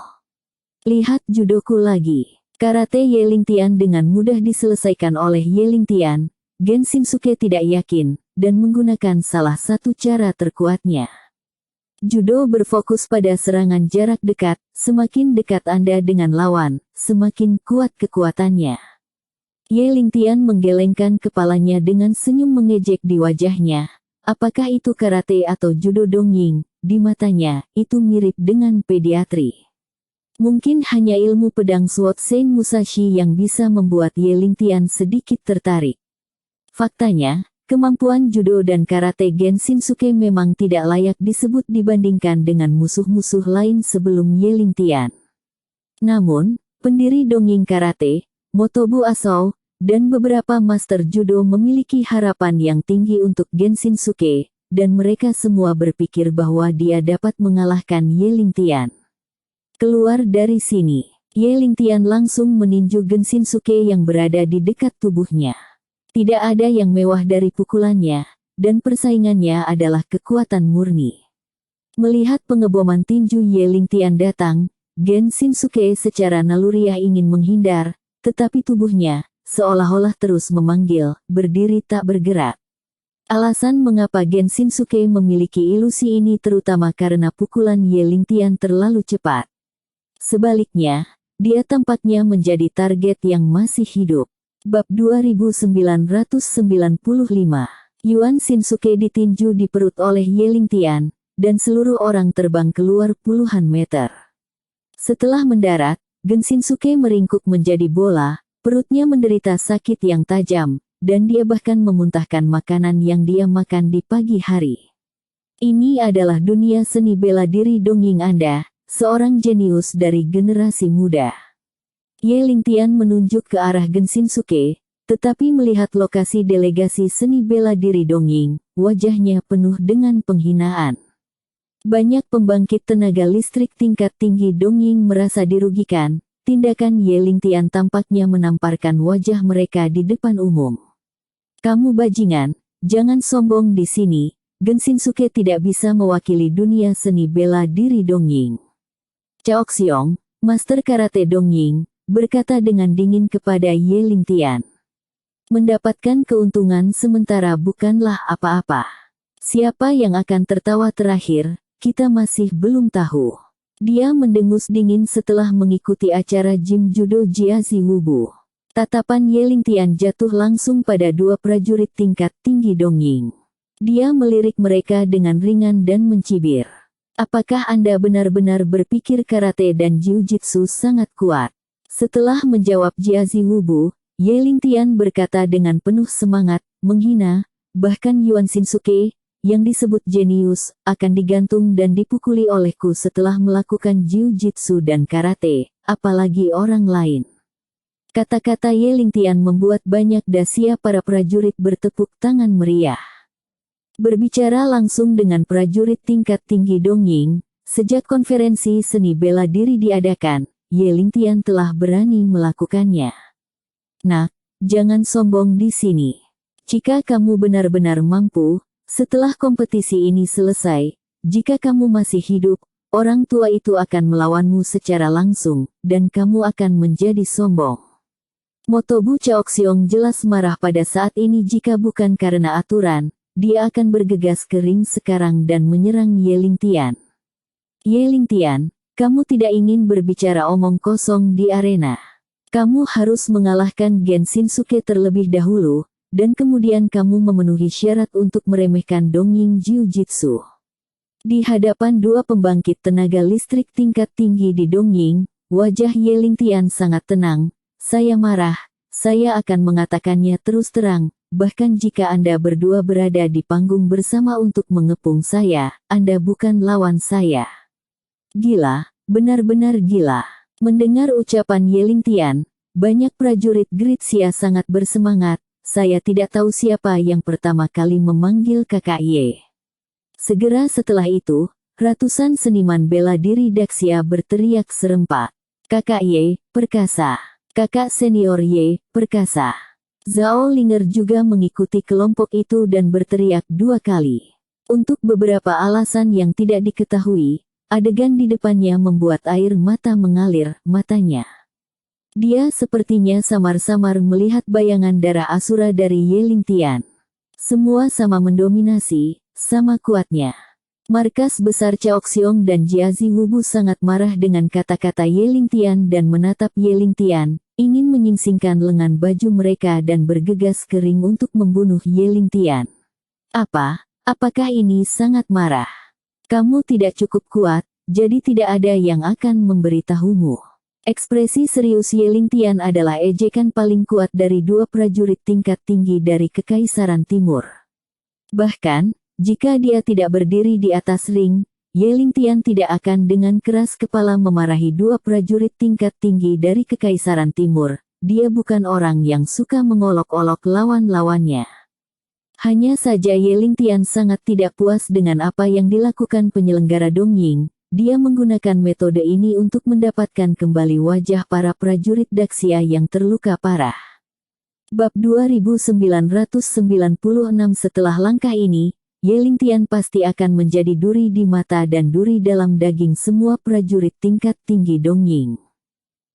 Lihat judoku lagi. Karate Ye Lingtian dengan mudah diselesaikan oleh Ye Lingtian. Gen Shinsuke tidak yakin, dan menggunakan salah satu cara terkuatnya. Judo berfokus pada serangan jarak dekat, semakin dekat Anda dengan lawan, semakin kuat kekuatannya. Ye Lingtian menggelengkan kepalanya dengan senyum mengejek di wajahnya. Apakah itu karate atau judo dongeng? Di matanya, itu mirip dengan pediatri. Mungkin hanya ilmu pedang Sword Sein Musashi yang bisa membuat Ye Lingtian sedikit tertarik. Faktanya, kemampuan judo dan karate Gen Shinsuke memang tidak layak disebut dibandingkan dengan musuh-musuh lain sebelum Ye Lingtian. Namun, pendiri dongeng karate, Motobu Asou, dan beberapa master judo memiliki harapan yang tinggi untuk Gen Shinsuke, dan mereka semua berpikir bahwa dia dapat mengalahkan Ye Lingtian. Keluar dari sini, Ye Lingtian langsung meninju Gen Shinsuke yang berada di dekat tubuhnya. Tidak ada yang mewah dari pukulannya, dan persaingannya adalah kekuatan murni. Melihat pengeboman tinju Ye Lingtian datang, Gen Shinsuke secara naluriah ingin menghindar, tetapi tubuhnya, seolah-olah terus memanggil, berdiri tak bergerak. Alasan mengapa Gen Shinsuke memiliki ilusi ini terutama karena pukulan Ye Lingtian terlalu cepat. Sebaliknya, dia tampaknya menjadi target yang masih hidup. Bab 2995, Yuan Shinsuke ditinju di perut oleh Ye Lingtian, dan seluruh orang terbang keluar puluhan meter. Setelah mendarat, Gen Shinsuke meringkuk menjadi bola, perutnya menderita sakit yang tajam, dan dia bahkan memuntahkan makanan yang dia makan di pagi hari. Ini adalah dunia seni bela diri dongeng Anda, seorang jenius dari generasi muda. Ye Lingtian menunjuk ke arah Gen Shinsuke, tetapi melihat lokasi delegasi seni bela diri dongeng, wajahnya penuh dengan penghinaan. Banyak pembangkit tenaga listrik tingkat tinggi dongeng merasa dirugikan. Tindakan Ye Lingtian tampaknya menamparkan wajah mereka di depan umum. Kamu bajingan, jangan sombong di sini. Gen Shinsuke tidak bisa mewakili dunia seni bela diri dongeng. Chaoxiong, master karate dongeng, berkata dengan dingin kepada Ye Lingtian. Mendapatkan keuntungan sementara bukanlah apa-apa. Siapa yang akan tertawa terakhir? Kita masih belum tahu. Dia mendengus dingin setelah mengikuti acara gym judo Jiazi Wubu. Tatapan Ye Lingtian jatuh langsung pada dua prajurit tingkat tinggi dongeng. Dia melirik mereka dengan ringan dan mencibir. Apakah Anda benar-benar berpikir karate dan jiu-jitsu sangat kuat? Setelah menjawab Jiazi Wubu, Ye Lingtian berkata dengan penuh semangat, menghina, bahkan Yuan Shinsuke, yang disebut jenius, akan digantung dan dipukuli olehku setelah melakukan jiu-jitsu dan karate, apalagi orang lain. Kata-kata Ye Lingtian membuat banyak dasia para prajurit bertepuk tangan meriah. Berbicara langsung dengan prajurit tingkat tinggi dongeng, sejak konferensi seni bela diri diadakan, Ye Lingtian telah berani melakukannya. Nak, jangan sombong di sini. Jika kamu benar-benar mampu, setelah kompetisi ini selesai, jika kamu masih hidup, orang tua itu akan melawanmu secara langsung, dan kamu akan menjadi sombong. Motobu Chaoxiong jelas marah pada saat ini jika bukan karena aturan, dia akan bergegas ke ring sekarang dan menyerang Ye Lingtian. Ye Lingtian, kamu tidak ingin berbicara omong kosong di arena. Kamu harus mengalahkan Gen Shinsuke terlebih dahulu, dan kemudian kamu memenuhi syarat untuk meremehkan dongeng jiu-jitsu. Di hadapan dua pembangkit tenaga listrik tingkat tinggi di dongeng, wajah Ye Lingtian sangat tenang. Saya marah, saya akan mengatakannya terus terang, bahkan jika Anda berdua berada di panggung bersama untuk mengepung saya, Anda bukan lawan saya. Gila, benar-benar gila. Mendengar ucapan Ye Lingtian, banyak prajurit Gritsia sangat bersemangat. Saya tidak tahu siapa yang pertama kali memanggil kakak Ye. Segera setelah itu, ratusan seniman bela diri Daxia berteriak serempak. Kakak Ye, perkasa. Kakak senior Ye, perkasa. Zhao Linger juga mengikuti kelompok itu dan berteriak dua kali. Untuk beberapa alasan yang tidak diketahui, adegan di depannya membuat air mata mengalir matanya. Dia sepertinya samar-samar melihat bayangan darah asura dari Ye Lingtian. Semua sama mendominasi, sama kuatnya. Markas besar Chaoxiong dan Jiazi Wubu sangat marah dengan kata-kata Ye Lingtian dan menatap Ye Lingtian, ingin menyingsingkan lengan baju mereka dan bergegas ke ring untuk membunuh Ye Lingtian. Apakah ini sangat marah? Kamu tidak cukup kuat, jadi tidak ada yang akan memberitahumu. Ekspresi serius Ye Lingtian adalah ejekan paling kuat dari dua prajurit tingkat tinggi dari Kekaisaran Timur. Bahkan, jika dia tidak berdiri di atas ring, Ye Lingtian tidak akan dengan keras kepala memarahi dua prajurit tingkat tinggi dari Kekaisaran Timur. Dia bukan orang yang suka mengolok-olok lawan-lawannya. Hanya saja Ye Lingtian sangat tidak puas dengan apa yang dilakukan penyelenggara dongeng. Dia menggunakan metode ini untuk mendapatkan kembali wajah para prajurit Daxia yang terluka parah. Bab 2996. Setelah langkah ini, Ye Lingtian pasti akan menjadi duri di mata dan duri dalam daging semua prajurit tingkat tinggi Dongying.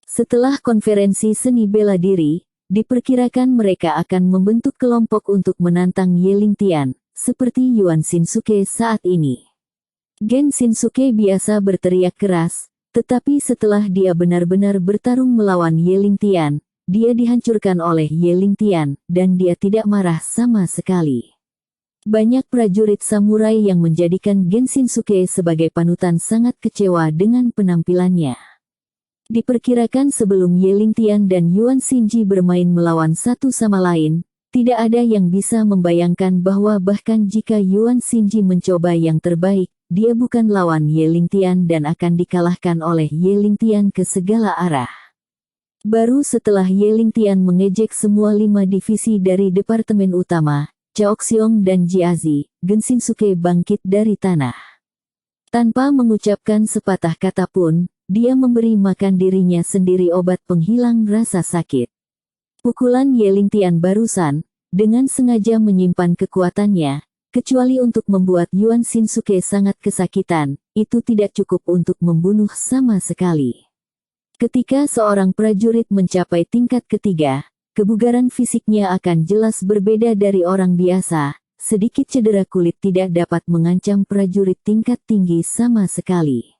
Setelah konferensi seni bela diri, diperkirakan mereka akan membentuk kelompok untuk menantang Ye Lingtian, seperti Yuan Shinsuke saat ini. Gen Shinsuke biasa berteriak keras, tetapi setelah dia benar-benar bertarung melawan Ye Lingtian, dia dihancurkan oleh Ye Lingtian, dan dia tidak marah sama sekali. Banyak prajurit samurai yang menjadikan Gen Shinsuke sebagai panutan sangat kecewa dengan penampilannya. Diperkirakan sebelum Ye Lingtian dan Yuan Shinji bermain melawan satu sama lain, tidak ada yang bisa membayangkan bahwa bahkan jika Yuan Shinji mencoba yang terbaik, dia bukan lawan Ye Lingtian dan akan dikalahkan oleh Ye Lingtian ke segala arah. Baru setelah Ye Lingtian mengejek semua 5 divisi dari departemen utama, Chaoxiong dan Jiazi, Gen Shinsuke bangkit dari tanah. Tanpa mengucapkan sepatah kata pun, dia memberi makan dirinya sendiri obat penghilang rasa sakit. Pukulan Ye Lingtian barusan, dengan sengaja menyimpan kekuatannya, kecuali untuk membuat Yuan Shinsuke sangat kesakitan, itu tidak cukup untuk membunuh sama sekali. Ketika seorang prajurit mencapai tingkat ketiga, kebugaran fisiknya akan jelas berbeda dari orang biasa. Sedikit cedera kulit tidak dapat mengancam prajurit tingkat tinggi sama sekali.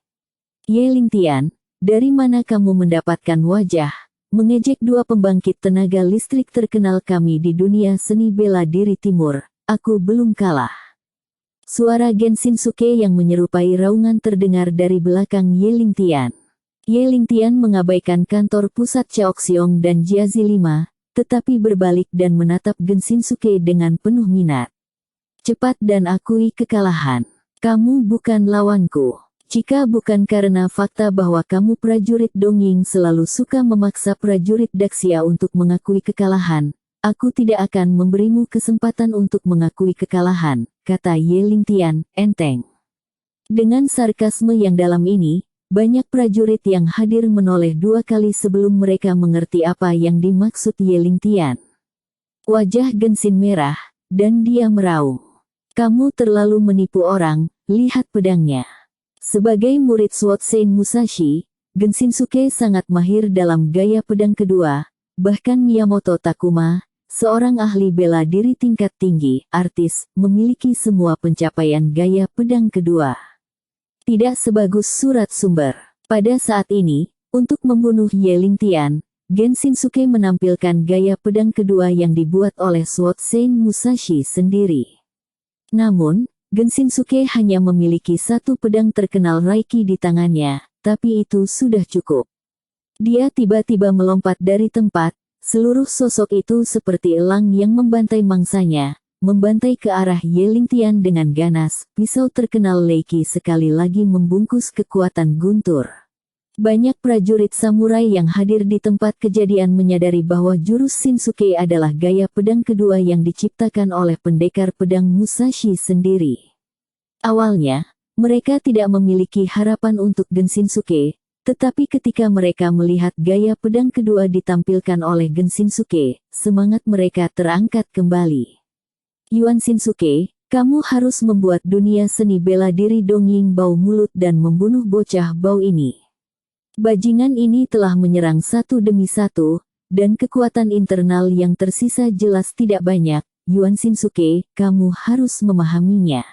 Ye Lingtian, dari mana kamu mendapatkan wajah? Mengejek 2 pembangkit tenaga listrik terkenal kami di dunia seni bela diri timur. Aku belum kalah. Suara Gen Shinsuke yang menyerupai raungan terdengar dari belakang Ye Lingtian. Ye Lingtian mengabaikan kantor pusat Chaoxiong dan Jiazi 5, tetapi berbalik dan menatap Gen Shinsuke dengan penuh minat. Cepat dan akui kekalahan. Kamu bukan lawanku. Jika bukan karena fakta bahwa kamu prajurit Dongying selalu suka memaksa prajurit Daxia untuk mengakui kekalahan, aku tidak akan memberimu kesempatan untuk mengakui kekalahan, kata Ye Lingtian, enteng. Dengan sarkasme yang dalam ini, banyak prajurit yang hadir menoleh 2 kali sebelum mereka mengerti apa yang dimaksud Ye Lingtian. Wajah Genshin merah, dan dia meraung. Kamu terlalu menipu orang, lihat pedangnya. Sebagai murid Sword Sein Musashi, Gen Shinsuke sangat mahir dalam gaya pedang kedua, bahkan Miyamoto Takuma, seorang ahli bela diri tingkat tinggi, artis, memiliki semua pencapaian gaya pedang kedua. Tidak sebagus surat sumber. Pada saat ini, untuk membunuh Ye Lingtian, Gen Shinsuke menampilkan gaya pedang kedua yang dibuat oleh Sword Sein Musashi sendiri. Namun, Gen Shinsuke hanya memiliki 1 pedang terkenal Raiki di tangannya, tapi itu sudah cukup. Dia tiba-tiba melompat dari tempat, seluruh sosok itu seperti elang yang membantai mangsanya, membantai ke arah Ye Lingtian dengan ganas. Pisau terkenal Leiki sekali lagi membungkus kekuatan guntur. Banyak prajurit samurai yang hadir di tempat kejadian menyadari bahwa jurus Shinsuke adalah gaya pedang kedua yang diciptakan oleh pendekar pedang Musashi sendiri. Awalnya, mereka tidak memiliki harapan untuk Gen Shinsuke, tetapi ketika mereka melihat gaya pedang kedua ditampilkan oleh Gen Shinsuke, semangat mereka terangkat kembali. Yuan Shinsuke, kamu harus membuat dunia seni bela diri Dongying bau mulut dan membunuh bocah bau ini. Bajingan ini telah menyerang satu demi satu, dan kekuatan internal yang tersisa jelas tidak banyak. Yuan Shinsuke, kamu harus memahaminya.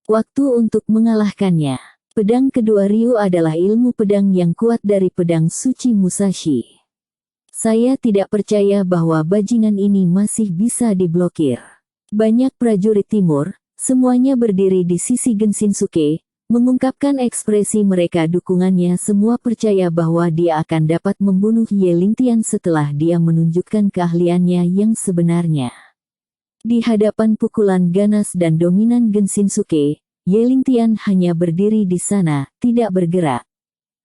Waktu untuk mengalahkannya. Pedang kedua Ryu adalah ilmu pedang yang kuat dari pedang suci Musashi. Saya tidak percaya bahwa bajingan ini masih bisa diblokir. Banyak prajurit timur, semuanya berdiri di sisi Gen Shinsuke, mengungkapkan ekspresi mereka dukungannya. Semua percaya bahwa dia akan dapat membunuh Ye Lingtian setelah dia menunjukkan keahliannya yang sebenarnya. Di hadapan pukulan ganas dan dominan Gen Shinsuke, Ye Lingtian hanya berdiri di sana, tidak bergerak.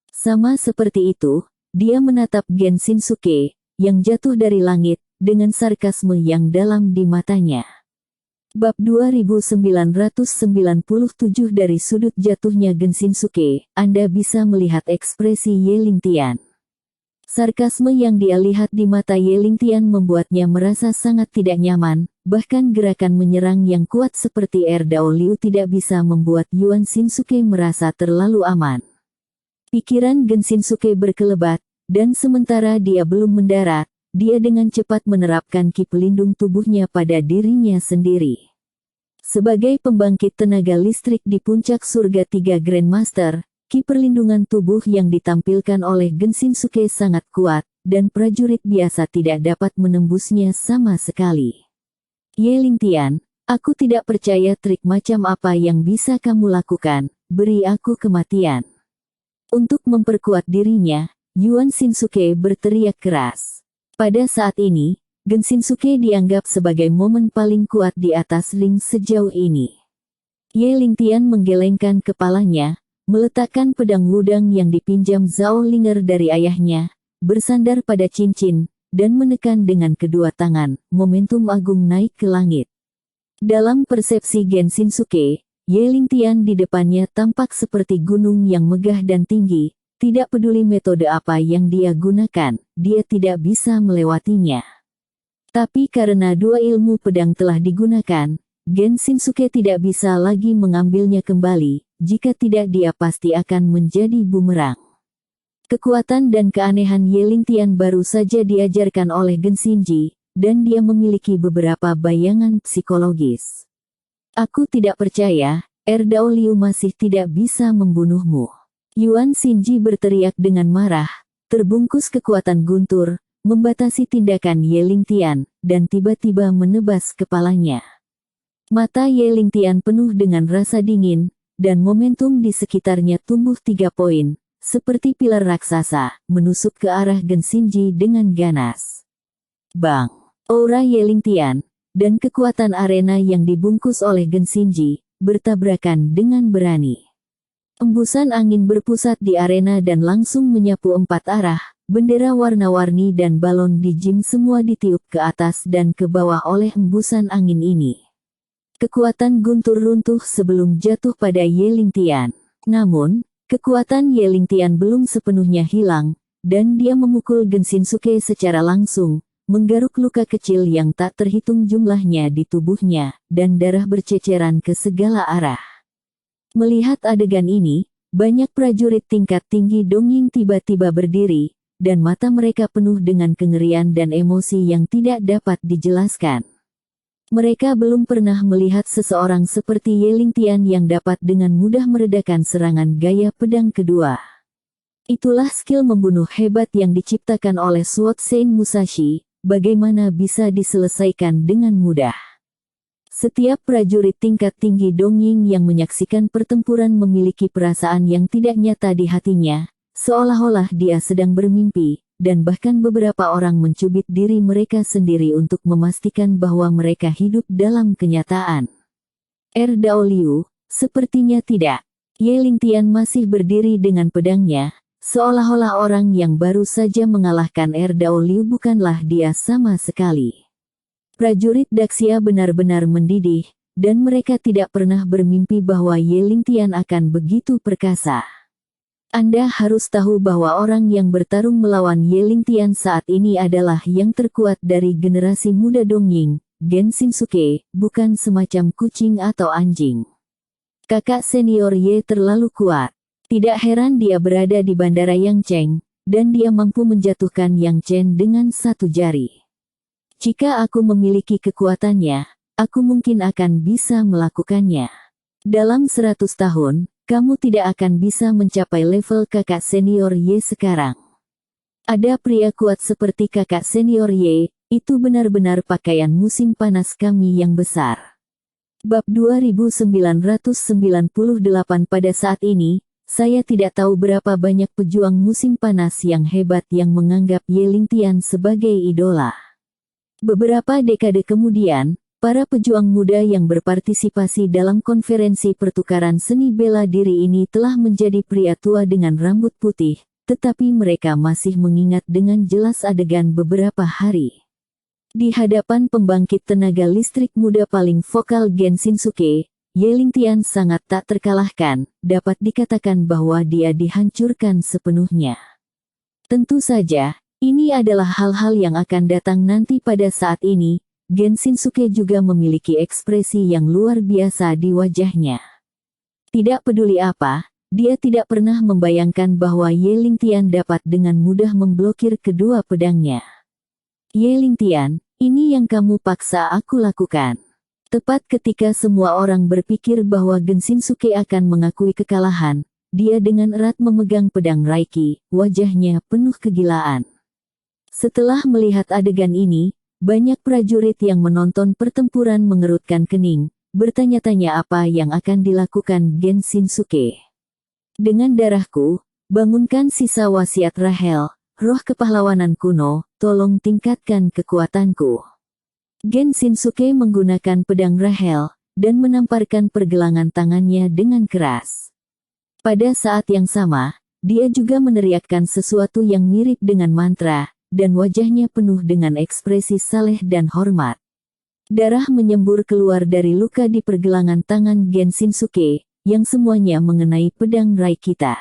Sama seperti itu, dia menatap Gen Shinsuke, yang jatuh dari langit, dengan sarkasme yang dalam di matanya. Bab 2997. Dari sudut jatuhnya Gen Shinsuke, Anda bisa melihat ekspresi Ye Lingtian. Sarkasme yang dia lihat di mata Ye Lingtian membuatnya merasa sangat tidak nyaman, bahkan gerakan menyerang yang kuat seperti Dao Liu tidak bisa membuat Yuan Shinsuke merasa terlalu aman. Pikiran Gen Shinsuke berkelebat, dan sementara dia belum mendarat, dia dengan cepat menerapkan ki pelindung tubuhnya pada dirinya sendiri. Sebagai pembangkit tenaga listrik di puncak surga 3 Grandmaster, ki perlindungan tubuh yang ditampilkan oleh Gen Shinsuke sangat kuat, dan prajurit biasa tidak dapat menembusnya sama sekali. Ye Lingtian, aku tidak percaya trik macam apa yang bisa kamu lakukan, beri aku kematian. Untuk memperkuat dirinya, Yuan Shinsuke berteriak keras. Pada saat ini, Gen Shinsuke dianggap sebagai momen paling kuat di atas ring sejauh ini. Ye Lingtian menggelengkan kepalanya, meletakkan pedang wudang yang dipinjam Zhao Linger dari ayahnya, bersandar pada cincin, dan menekan dengan kedua tangan, momentum agung naik ke langit. Dalam persepsi Gen Shinsuke, Ye Lingtian di depannya tampak seperti gunung yang megah dan tinggi, tidak peduli metode apa yang dia gunakan, dia tidak bisa melewatinya. Tapi karena dua ilmu pedang telah digunakan, Gen Shinsuke tidak bisa lagi mengambilnya kembali, jika tidak dia pasti akan menjadi bumerang. Kekuatan dan keanehan Ye Lingtian baru saja diajarkan oleh Gen Shinji, dan dia memiliki beberapa bayangan psikologis. Aku tidak percaya, Dao Liu masih tidak bisa membunuhmu. Yuan Shinji berteriak dengan marah, terbungkus kekuatan guntur, membatasi tindakan Ye Lingtian, dan tiba-tiba menebas kepalanya. Mata Ye Lingtian penuh dengan rasa dingin, dan momentum di sekitarnya tumbuh 3 poin, seperti pilar raksasa, menusuk ke arah Gen Shinji dengan ganas. Bang! Aura Ye Lingtian, dan kekuatan arena yang dibungkus oleh Gen Shinji, bertabrakan dengan berani. Embusan angin berpusat di arena dan langsung menyapu 4 arah, bendera warna-warni dan balon di gym semua ditiup ke atas dan ke bawah oleh embusan angin ini. Kekuatan guntur runtuh sebelum jatuh pada Ye Lingtian. Namun, kekuatan Ye Lingtian belum sepenuhnya hilang, dan dia memukul Gen Shinsuke secara langsung, menggaruk luka kecil yang tak terhitung jumlahnya di tubuhnya, dan darah berceceran ke segala arah. Melihat adegan ini, banyak prajurit tingkat tinggi Dongying tiba-tiba berdiri, dan mata mereka penuh dengan kengerian dan emosi yang tidak dapat dijelaskan. Mereka belum pernah melihat seseorang seperti Ye Lingtian yang dapat dengan mudah meredakan serangan gaya pedang kedua. Itulah skill membunuh hebat yang diciptakan oleh Sword Sein Musashi, bagaimana bisa diselesaikan dengan mudah. Setiap prajurit tingkat tinggi Dongying yang menyaksikan pertempuran memiliki perasaan yang tidak nyata di hatinya, seolah-olah dia sedang bermimpi, dan bahkan beberapa orang mencubit diri mereka sendiri untuk memastikan bahwa mereka hidup dalam kenyataan. Dao Liu, sepertinya tidak. Ye Lingtian masih berdiri dengan pedangnya, seolah-olah orang yang baru saja mengalahkan Dao Liu bukanlah dia sama sekali. Prajurit Daxia benar-benar mendidih, dan mereka tidak pernah bermimpi bahwa Ye Lingtian akan begitu perkasa. Anda harus tahu bahwa orang yang bertarung melawan Ye Lingtian saat ini adalah yang terkuat dari generasi muda Dongying, Gen Shinsuke, bukan semacam kucing atau anjing. Kakak senior Ye terlalu kuat. Tidak heran dia berada di bandara Yangcheng, dan dia mampu menjatuhkan Yang Chen dengan satu jari. Jika aku memiliki kekuatannya, aku mungkin akan bisa melakukannya. Dalam 100 tahun, kamu tidak akan bisa mencapai level kakak senior Ye sekarang. Ada pria kuat seperti kakak senior Ye, itu benar-benar pakaian musim panas kami yang besar. Bab 2998 pada saat ini, saya tidak tahu berapa banyak pejuang musim panas yang hebat yang menganggap Ye Lingtian sebagai idola. Beberapa dekade kemudian, para pejuang muda yang berpartisipasi dalam konferensi pertukaran seni bela diri ini telah menjadi pria tua dengan rambut putih, tetapi mereka masih mengingat dengan jelas adegan beberapa hari. Di hadapan pembangkit tenaga listrik muda paling vokal Gen Shinsuke, Ye Lingtian sangat tak terkalahkan, dapat dikatakan bahwa dia dihancurkan sepenuhnya. Tentu saja, ini adalah hal-hal yang akan datang nanti. Pada saat ini, Gen Shinsuke juga memiliki ekspresi yang luar biasa di wajahnya. Tidak peduli apa, dia tidak pernah membayangkan bahwa Ye Lingtian dapat dengan mudah memblokir kedua pedangnya. Ye Lingtian, ini yang kamu paksa aku lakukan. Tepat ketika semua orang berpikir bahwa Gen Shinsuke akan mengakui kekalahan, dia dengan erat memegang pedang Raiki, wajahnya penuh kegilaan. Setelah melihat adegan ini, banyak prajurit yang menonton pertempuran mengerutkan kening, bertanya-tanya apa yang akan dilakukan Gen Shinsuke. Dengan darahku, bangunkan sisa wasiat Rahel, roh kepahlawanan kuno, tolong tingkatkan kekuatanku. Gen Shinsuke menggunakan pedang Rahel, dan menamparkan pergelangan tangannya dengan keras. Pada saat yang sama, dia juga meneriakkan sesuatu yang mirip dengan mantra, dan wajahnya penuh dengan ekspresi saleh dan hormat. Darah menyembur keluar dari luka di pergelangan tangan Gen Shinsuke, yang semuanya mengenai pedang Raikita.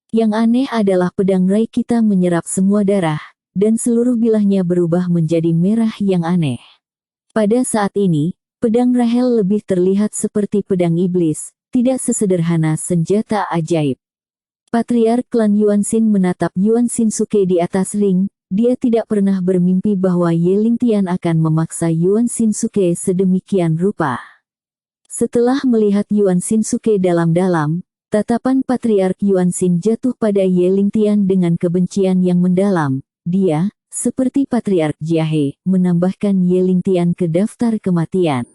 Yang aneh adalah pedang Raikita menyerap semua darah, dan seluruh bilahnya berubah menjadi merah yang aneh. Pada saat ini, pedang Rahel lebih terlihat seperti pedang iblis, tidak sesederhana senjata ajaib. Patriark klan Yuanxin menatap Yuan Shinsuke di atas ring. Dia tidak pernah bermimpi bahwa Ye Lingtian akan memaksa Yuan Shinsuke sedemikian rupa. Setelah melihat Yuan Shinsuke dalam-dalam, tatapan Patriark Yuanxin jatuh pada Ye Lingtian dengan kebencian yang mendalam. Dia, seperti Patriark Jiahe, menambahkan Ye Lingtian ke daftar kematian.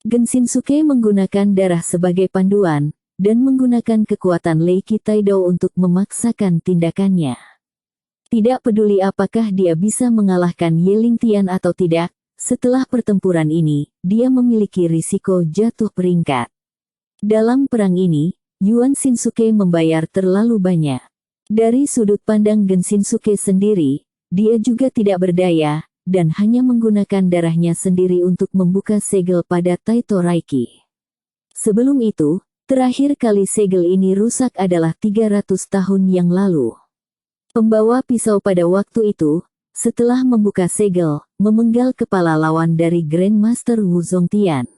Gen Shinsuke menggunakan darah sebagai panduan, dan menggunakan kekuatan Leiki Taido untuk memaksakan tindakannya. Tidak peduli apakah dia bisa mengalahkan Ye Lingtian atau tidak, setelah pertempuran ini, dia memiliki risiko jatuh peringkat. Dalam perang ini, Yuan Shinsuke membayar terlalu banyak. Dari sudut pandang Gen Shinsuke sendiri, dia juga tidak berdaya, dan hanya menggunakan darahnya sendiri untuk membuka segel pada Taito Raiki. Sebelum itu, terakhir kali segel ini rusak adalah 300 tahun yang lalu. Pembawa pisau pada waktu itu, setelah membuka segel, memenggal kepala lawan dari Grandmaster Wu Zongtian.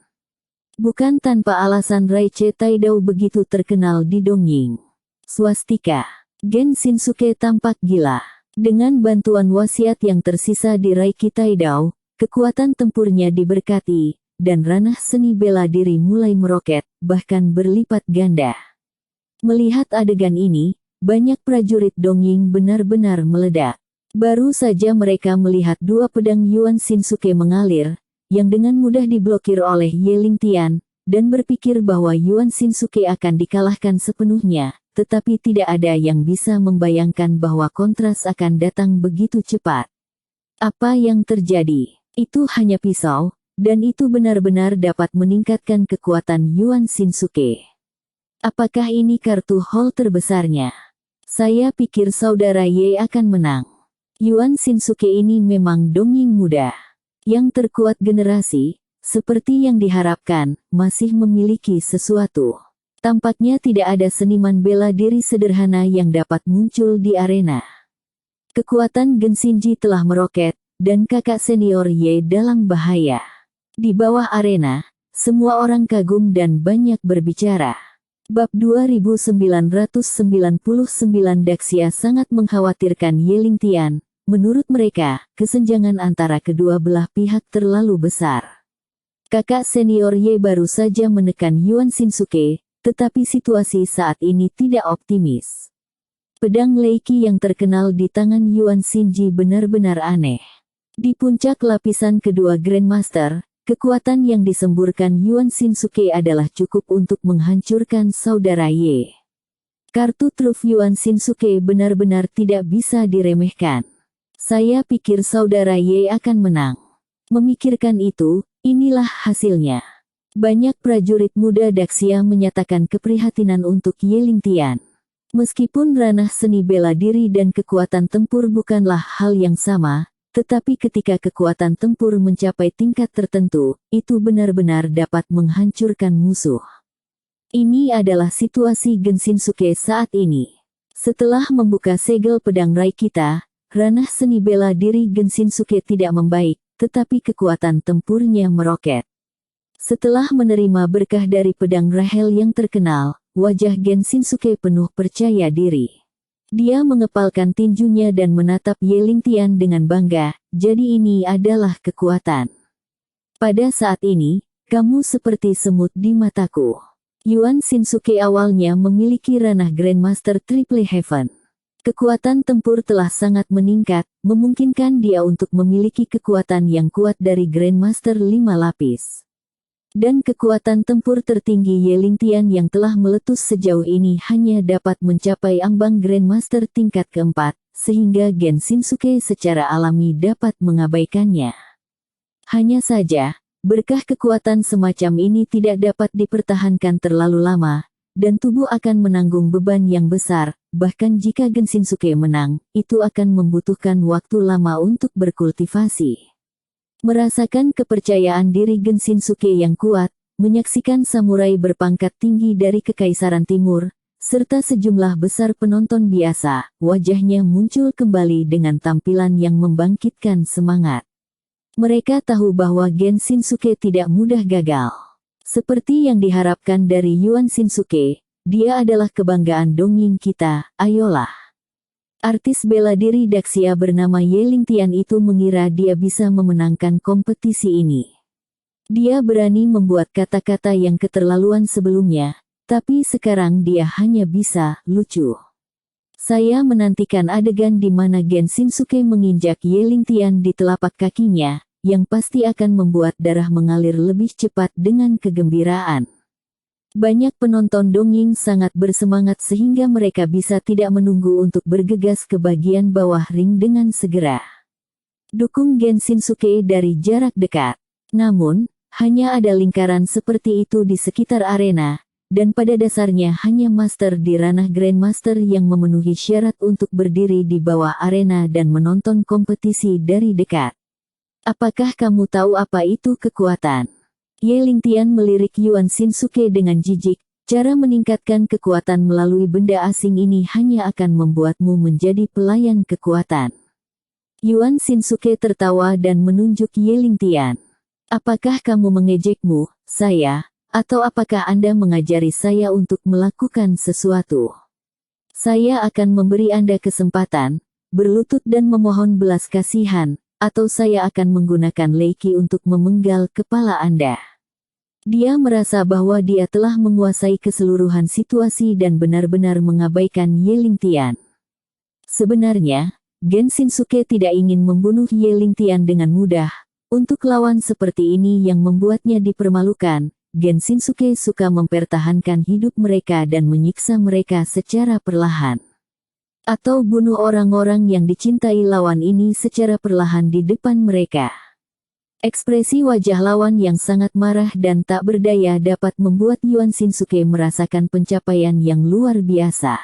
Bukan tanpa alasan Raiche Taidou begitu terkenal di Dongying. Swastika. Gen Shinsuke tampak gila. Dengan bantuan wasiat yang tersisa di Raiki Taidou, kekuatan tempurnya diberkati, dan ranah seni bela diri mulai meroket, bahkan berlipat ganda. Melihat adegan ini, banyak prajurit Dongying benar-benar meledak. Baru saja mereka melihat dua pedang Yuan Shinsuke mengalir, yang dengan mudah diblokir oleh Ye Lingtian, dan berpikir bahwa Yuan Shinsuke akan dikalahkan sepenuhnya, tetapi tidak ada yang bisa membayangkan bahwa kontras akan datang begitu cepat. Apa yang terjadi? Itu hanya pisau, dan itu benar-benar dapat meningkatkan kekuatan Yuan Shinsuke. Apakah ini kartu haul terbesarnya? Saya pikir saudara Ye akan menang. Yuan Shinsuke ini memang Dongying muda. Yang terkuat generasi, seperti yang diharapkan, masih memiliki sesuatu. Tampaknya tidak ada seniman bela diri sederhana yang dapat muncul di arena. Kekuatan Genshinji telah meroket, dan kakak senior Ye dalam bahaya. Di bawah arena, semua orang kagum dan banyak berbicara. Bab 2999 Daxia sangat mengkhawatirkan Ye Lingtian. Menurut mereka, kesenjangan antara kedua belah pihak terlalu besar. Kakak senior Ye baru saja menekan Yuan Shinsuke, tetapi situasi saat ini tidak optimis. Pedang Leiki yang terkenal di tangan Yuan Shinji benar-benar aneh. Di puncak lapisan kedua Grandmaster, kekuatan yang disemburkan Yuan Shinsuke adalah cukup untuk menghancurkan saudara Ye. Kartu truf Yuan Shinsuke benar-benar tidak bisa diremehkan. Saya pikir saudara Ye akan menang. Memikirkan itu, inilah hasilnya. Banyak prajurit muda Daxia menyatakan keprihatinan untuk Ye Lingtian. Meskipun ranah seni bela diri dan kekuatan tempur bukanlah hal yang sama, tetapi ketika kekuatan tempur mencapai tingkat tertentu, itu benar-benar dapat menghancurkan musuh. Ini adalah situasi Gen Shinsuke saat ini. Setelah membuka segel pedang Rai kita, ranah seni bela diri Genshinsuke tidak membaik, tetapi kekuatan tempurnya meroket. Setelah menerima berkah dari pedang Rahel yang terkenal, wajah Genshinsuke penuh percaya diri. Dia mengepalkan tinjunya dan menatap Ye Lingtian dengan bangga, jadi ini adalah kekuatan. Pada saat ini, kamu seperti semut di mataku. Yuan Shinsuke awalnya memiliki ranah Grandmaster Triple Heaven. Kekuatan tempur telah sangat meningkat, memungkinkan dia untuk memiliki kekuatan yang kuat dari Grandmaster 5 lapis. Dan kekuatan tempur tertinggi Ye Lingtian yang telah meletus sejauh ini hanya dapat mencapai ambang Grandmaster tingkat keempat, sehingga Genshinsuke secara alami dapat mengabaikannya. Hanya saja, berkah kekuatan semacam ini tidak dapat dipertahankan terlalu lama, dan tubuh akan menanggung beban yang besar, bahkan jika Genshinsuke menang, itu akan membutuhkan waktu lama untuk berkultivasi. Merasakan kepercayaan diri Genshinsuke yang kuat, menyaksikan samurai berpangkat tinggi dari Kekaisaran Timur, serta sejumlah besar penonton biasa, wajahnya muncul kembali dengan tampilan yang membangkitkan semangat. Mereka tahu bahwa Genshinsuke tidak mudah gagal. Seperti yang diharapkan dari Yuan Shinsuke, dia adalah kebanggaan dongeng kita, ayolah. Artis bela diri Daxia bernama Ye Lingtian itu mengira dia bisa memenangkan kompetisi ini. Dia berani membuat kata-kata yang keterlaluan sebelumnya, tapi sekarang dia hanya bisa lucu. Saya menantikan adegan di mana Genshinsuke menginjak Ye Lingtian di telapak kakinya, yang pasti akan membuat darah mengalir lebih cepat dengan kegembiraan. Banyak penonton dongeng sangat bersemangat sehingga mereka bisa tidak menunggu untuk bergegas ke bagian bawah ring dengan segera. Dukung Genshinsuke dari jarak dekat. Namun, hanya ada lingkaran seperti itu di sekitar arena, dan pada dasarnya hanya master di ranah Grandmaster yang memenuhi syarat untuk berdiri di bawah arena dan menonton kompetisi dari dekat. Apakah kamu tahu apa itu kekuatan? Ye Lingtian melirik Yuan Shinsuke dengan jijik, cara meningkatkan kekuatan melalui benda asing ini hanya akan membuatmu menjadi pelayan kekuatan. Yuan Shinsuke tertawa dan menunjuk Ye Lingtian. Apakah kamu mengejekmu, saya, atau apakah Anda mengajari saya untuk melakukan sesuatu? Saya akan memberi Anda kesempatan, berlutut dan memohon belas kasihan, atau saya akan menggunakan Leiki untuk memenggal kepala Anda. Dia merasa bahwa dia telah menguasai keseluruhan situasi dan benar-benar mengabaikan Ye Lingtian. Sebenarnya, Genshinsuke tidak ingin membunuh Ye Lingtian dengan mudah. Untuk lawan seperti ini yang membuatnya dipermalukan, Genshinsuke suka mempertahankan hidup mereka dan menyiksa mereka secara perlahan. Atau bunuh orang-orang yang dicintai lawan ini secara perlahan di depan mereka. Ekspresi wajah lawan yang sangat marah dan tak berdaya dapat membuat Yuan Shinsuke merasakan pencapaian yang luar biasa.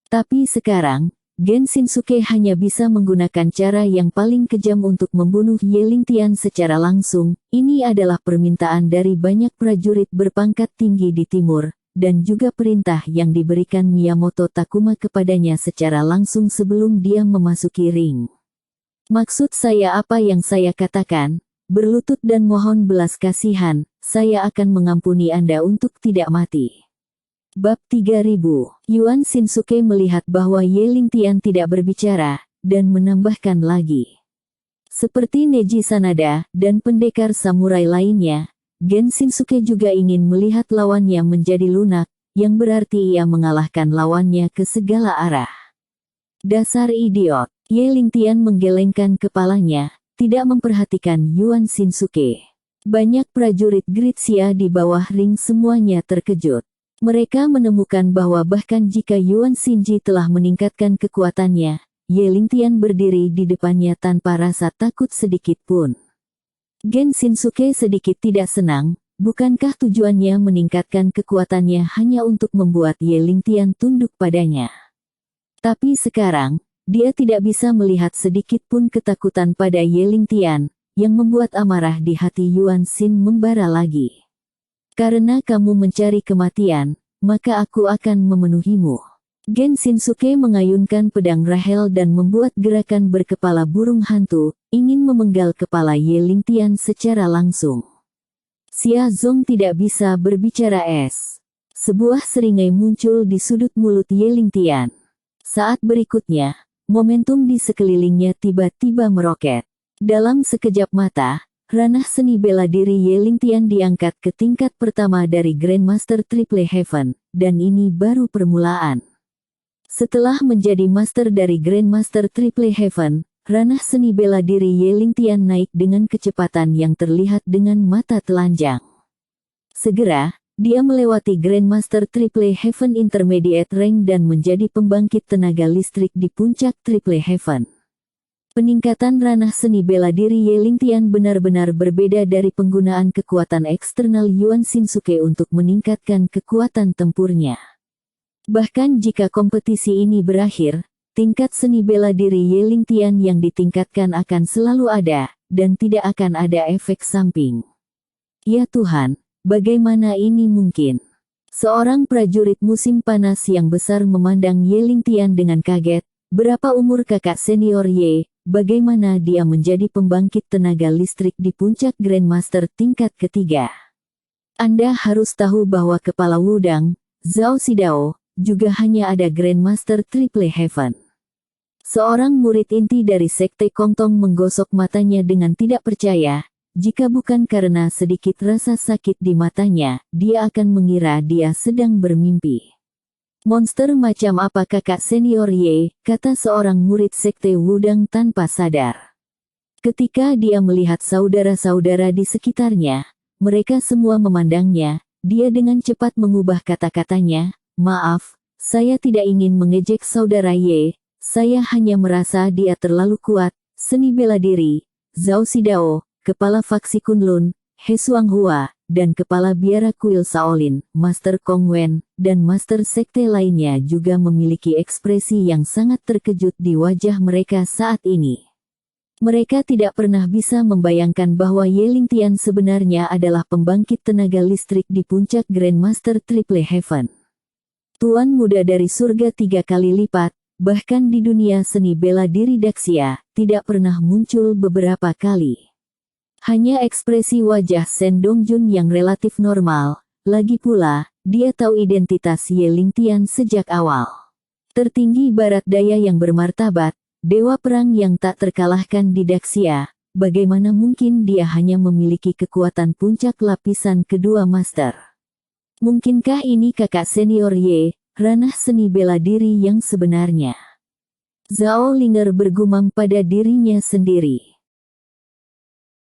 Tapi sekarang, Genshinsuke hanya bisa menggunakan cara yang paling kejam untuk membunuh Ye Lingtian secara langsung. Ini adalah permintaan dari banyak prajurit berpangkat tinggi di timur, dan juga perintah yang diberikan Miyamoto Takuma kepadanya secara langsung sebelum dia memasuki ring. Maksud saya apa yang saya katakan, berlutut dan mohon belas kasihan, saya akan mengampuni Anda untuk tidak mati. Bab 3000, Yuan Shinsuke melihat bahwa Ye Lingtian tidak berbicara, dan menambahkan lagi. Seperti Neji Sanada dan pendekar samurai lainnya, Genshinsuke juga ingin melihat lawannya menjadi lunak, yang berarti ia mengalahkan lawannya ke segala arah. Dasar idiot, Ye Lingtian menggelengkan kepalanya, tidak memperhatikan Yuan Shinsuke. Banyak prajurit Gritsia di bawah ring semuanya terkejut. Mereka menemukan bahwa bahkan jika Yuan Shinji telah meningkatkan kekuatannya, Ye Lingtian berdiri di depannya tanpa rasa takut sedikit pun. Genshinsuke sedikit tidak senang, bukankah tujuannya meningkatkan kekuatannya hanya untuk membuat Ye Lingtian tunduk padanya? Tapi sekarang, dia tidak bisa melihat sedikit pun ketakutan pada Ye Lingtian, yang membuat amarah di hati Yuan Shin membara lagi. Karena kamu mencari kematian, maka aku akan memenuhimu. Gen Shinsuke mengayunkan pedang Rahel dan membuat gerakan berkepala burung hantu, ingin memenggal kepala Ye Lingtian secara langsung. Xia Zong tidak bisa berbicara Sebuah seringai muncul di sudut mulut Ye Lingtian. Saat berikutnya, momentum di sekelilingnya tiba-tiba meroket. Dalam sekejap mata, ranah seni bela diri Ye Lingtian diangkat ke tingkat pertama dari Grandmaster Triple Heaven, dan ini baru permulaan. Setelah menjadi master dari Grandmaster Triple Heaven, ranah seni bela diri Ye Lingtian naik dengan kecepatan yang terlihat dengan mata telanjang. Segera, dia melewati Grandmaster Triple Heaven Intermediate Rank dan menjadi pembangkit tenaga listrik di puncak Triple Heaven. Peningkatan ranah seni bela diri Ye Lingtian benar-benar berbeda dari penggunaan kekuatan eksternal Yuan Shinsuke untuk meningkatkan kekuatan tempurnya. Bahkan jika kompetisi ini berakhir, tingkat seni bela diri Ye Lingtian yang ditingkatkan akan selalu ada, dan tidak akan ada efek samping. Ya Tuhan, bagaimana ini mungkin? Seorang prajurit musim panas yang besar memandang Ye Lingtian dengan kaget. Berapa umur kakak senior Ye? Bagaimana dia menjadi pembangkit tenaga listrik di puncak Grandmaster tingkat ketiga? Anda harus tahu bahwa kepala Wudang, Zhao Xidao, juga hanya ada Grandmaster Triple Heaven. Seorang murid inti dari Sekte Kongtong menggosok matanya dengan tidak percaya. Jika bukan karena sedikit rasa sakit di matanya, dia akan mengira dia sedang bermimpi. Monster macam apa kakak senior Ye, kata seorang murid Sekte Wudang tanpa sadar. Ketika dia melihat saudara-saudara di sekitarnya, mereka semua memandangnya, dia dengan cepat mengubah kata-katanya. Maaf, saya tidak ingin mengejek saudara Ye, saya hanya merasa dia terlalu kuat. Seni bela diri, Zhao Xidao, kepala faksi Kunlun, He Xuanghua, dan kepala biara kuil Shaolin, Master Kong Wen, dan Master Sekte lainnya juga memiliki ekspresi yang sangat terkejut di wajah mereka saat ini. Mereka tidak pernah bisa membayangkan bahwa Ye Lingtian sebenarnya adalah pembangkit tenaga listrik di puncak Grandmaster Triple Heaven. Tuan muda dari surga 3 kali lipat, bahkan di dunia seni bela diri Daxia, tidak pernah muncul beberapa kali. Hanya ekspresi wajah Shen Dongjun yang relatif normal, lagi pula, dia tahu identitas Ye Lingtian sejak awal. Tertinggi barat daya yang bermartabat, dewa perang yang tak terkalahkan di Daxia, bagaimana mungkin dia hanya memiliki kekuatan puncak lapisan kedua master? Mungkinkah ini kakak senior Ye, ranah seni bela diri yang sebenarnya? Zhao Linger bergumam pada dirinya sendiri.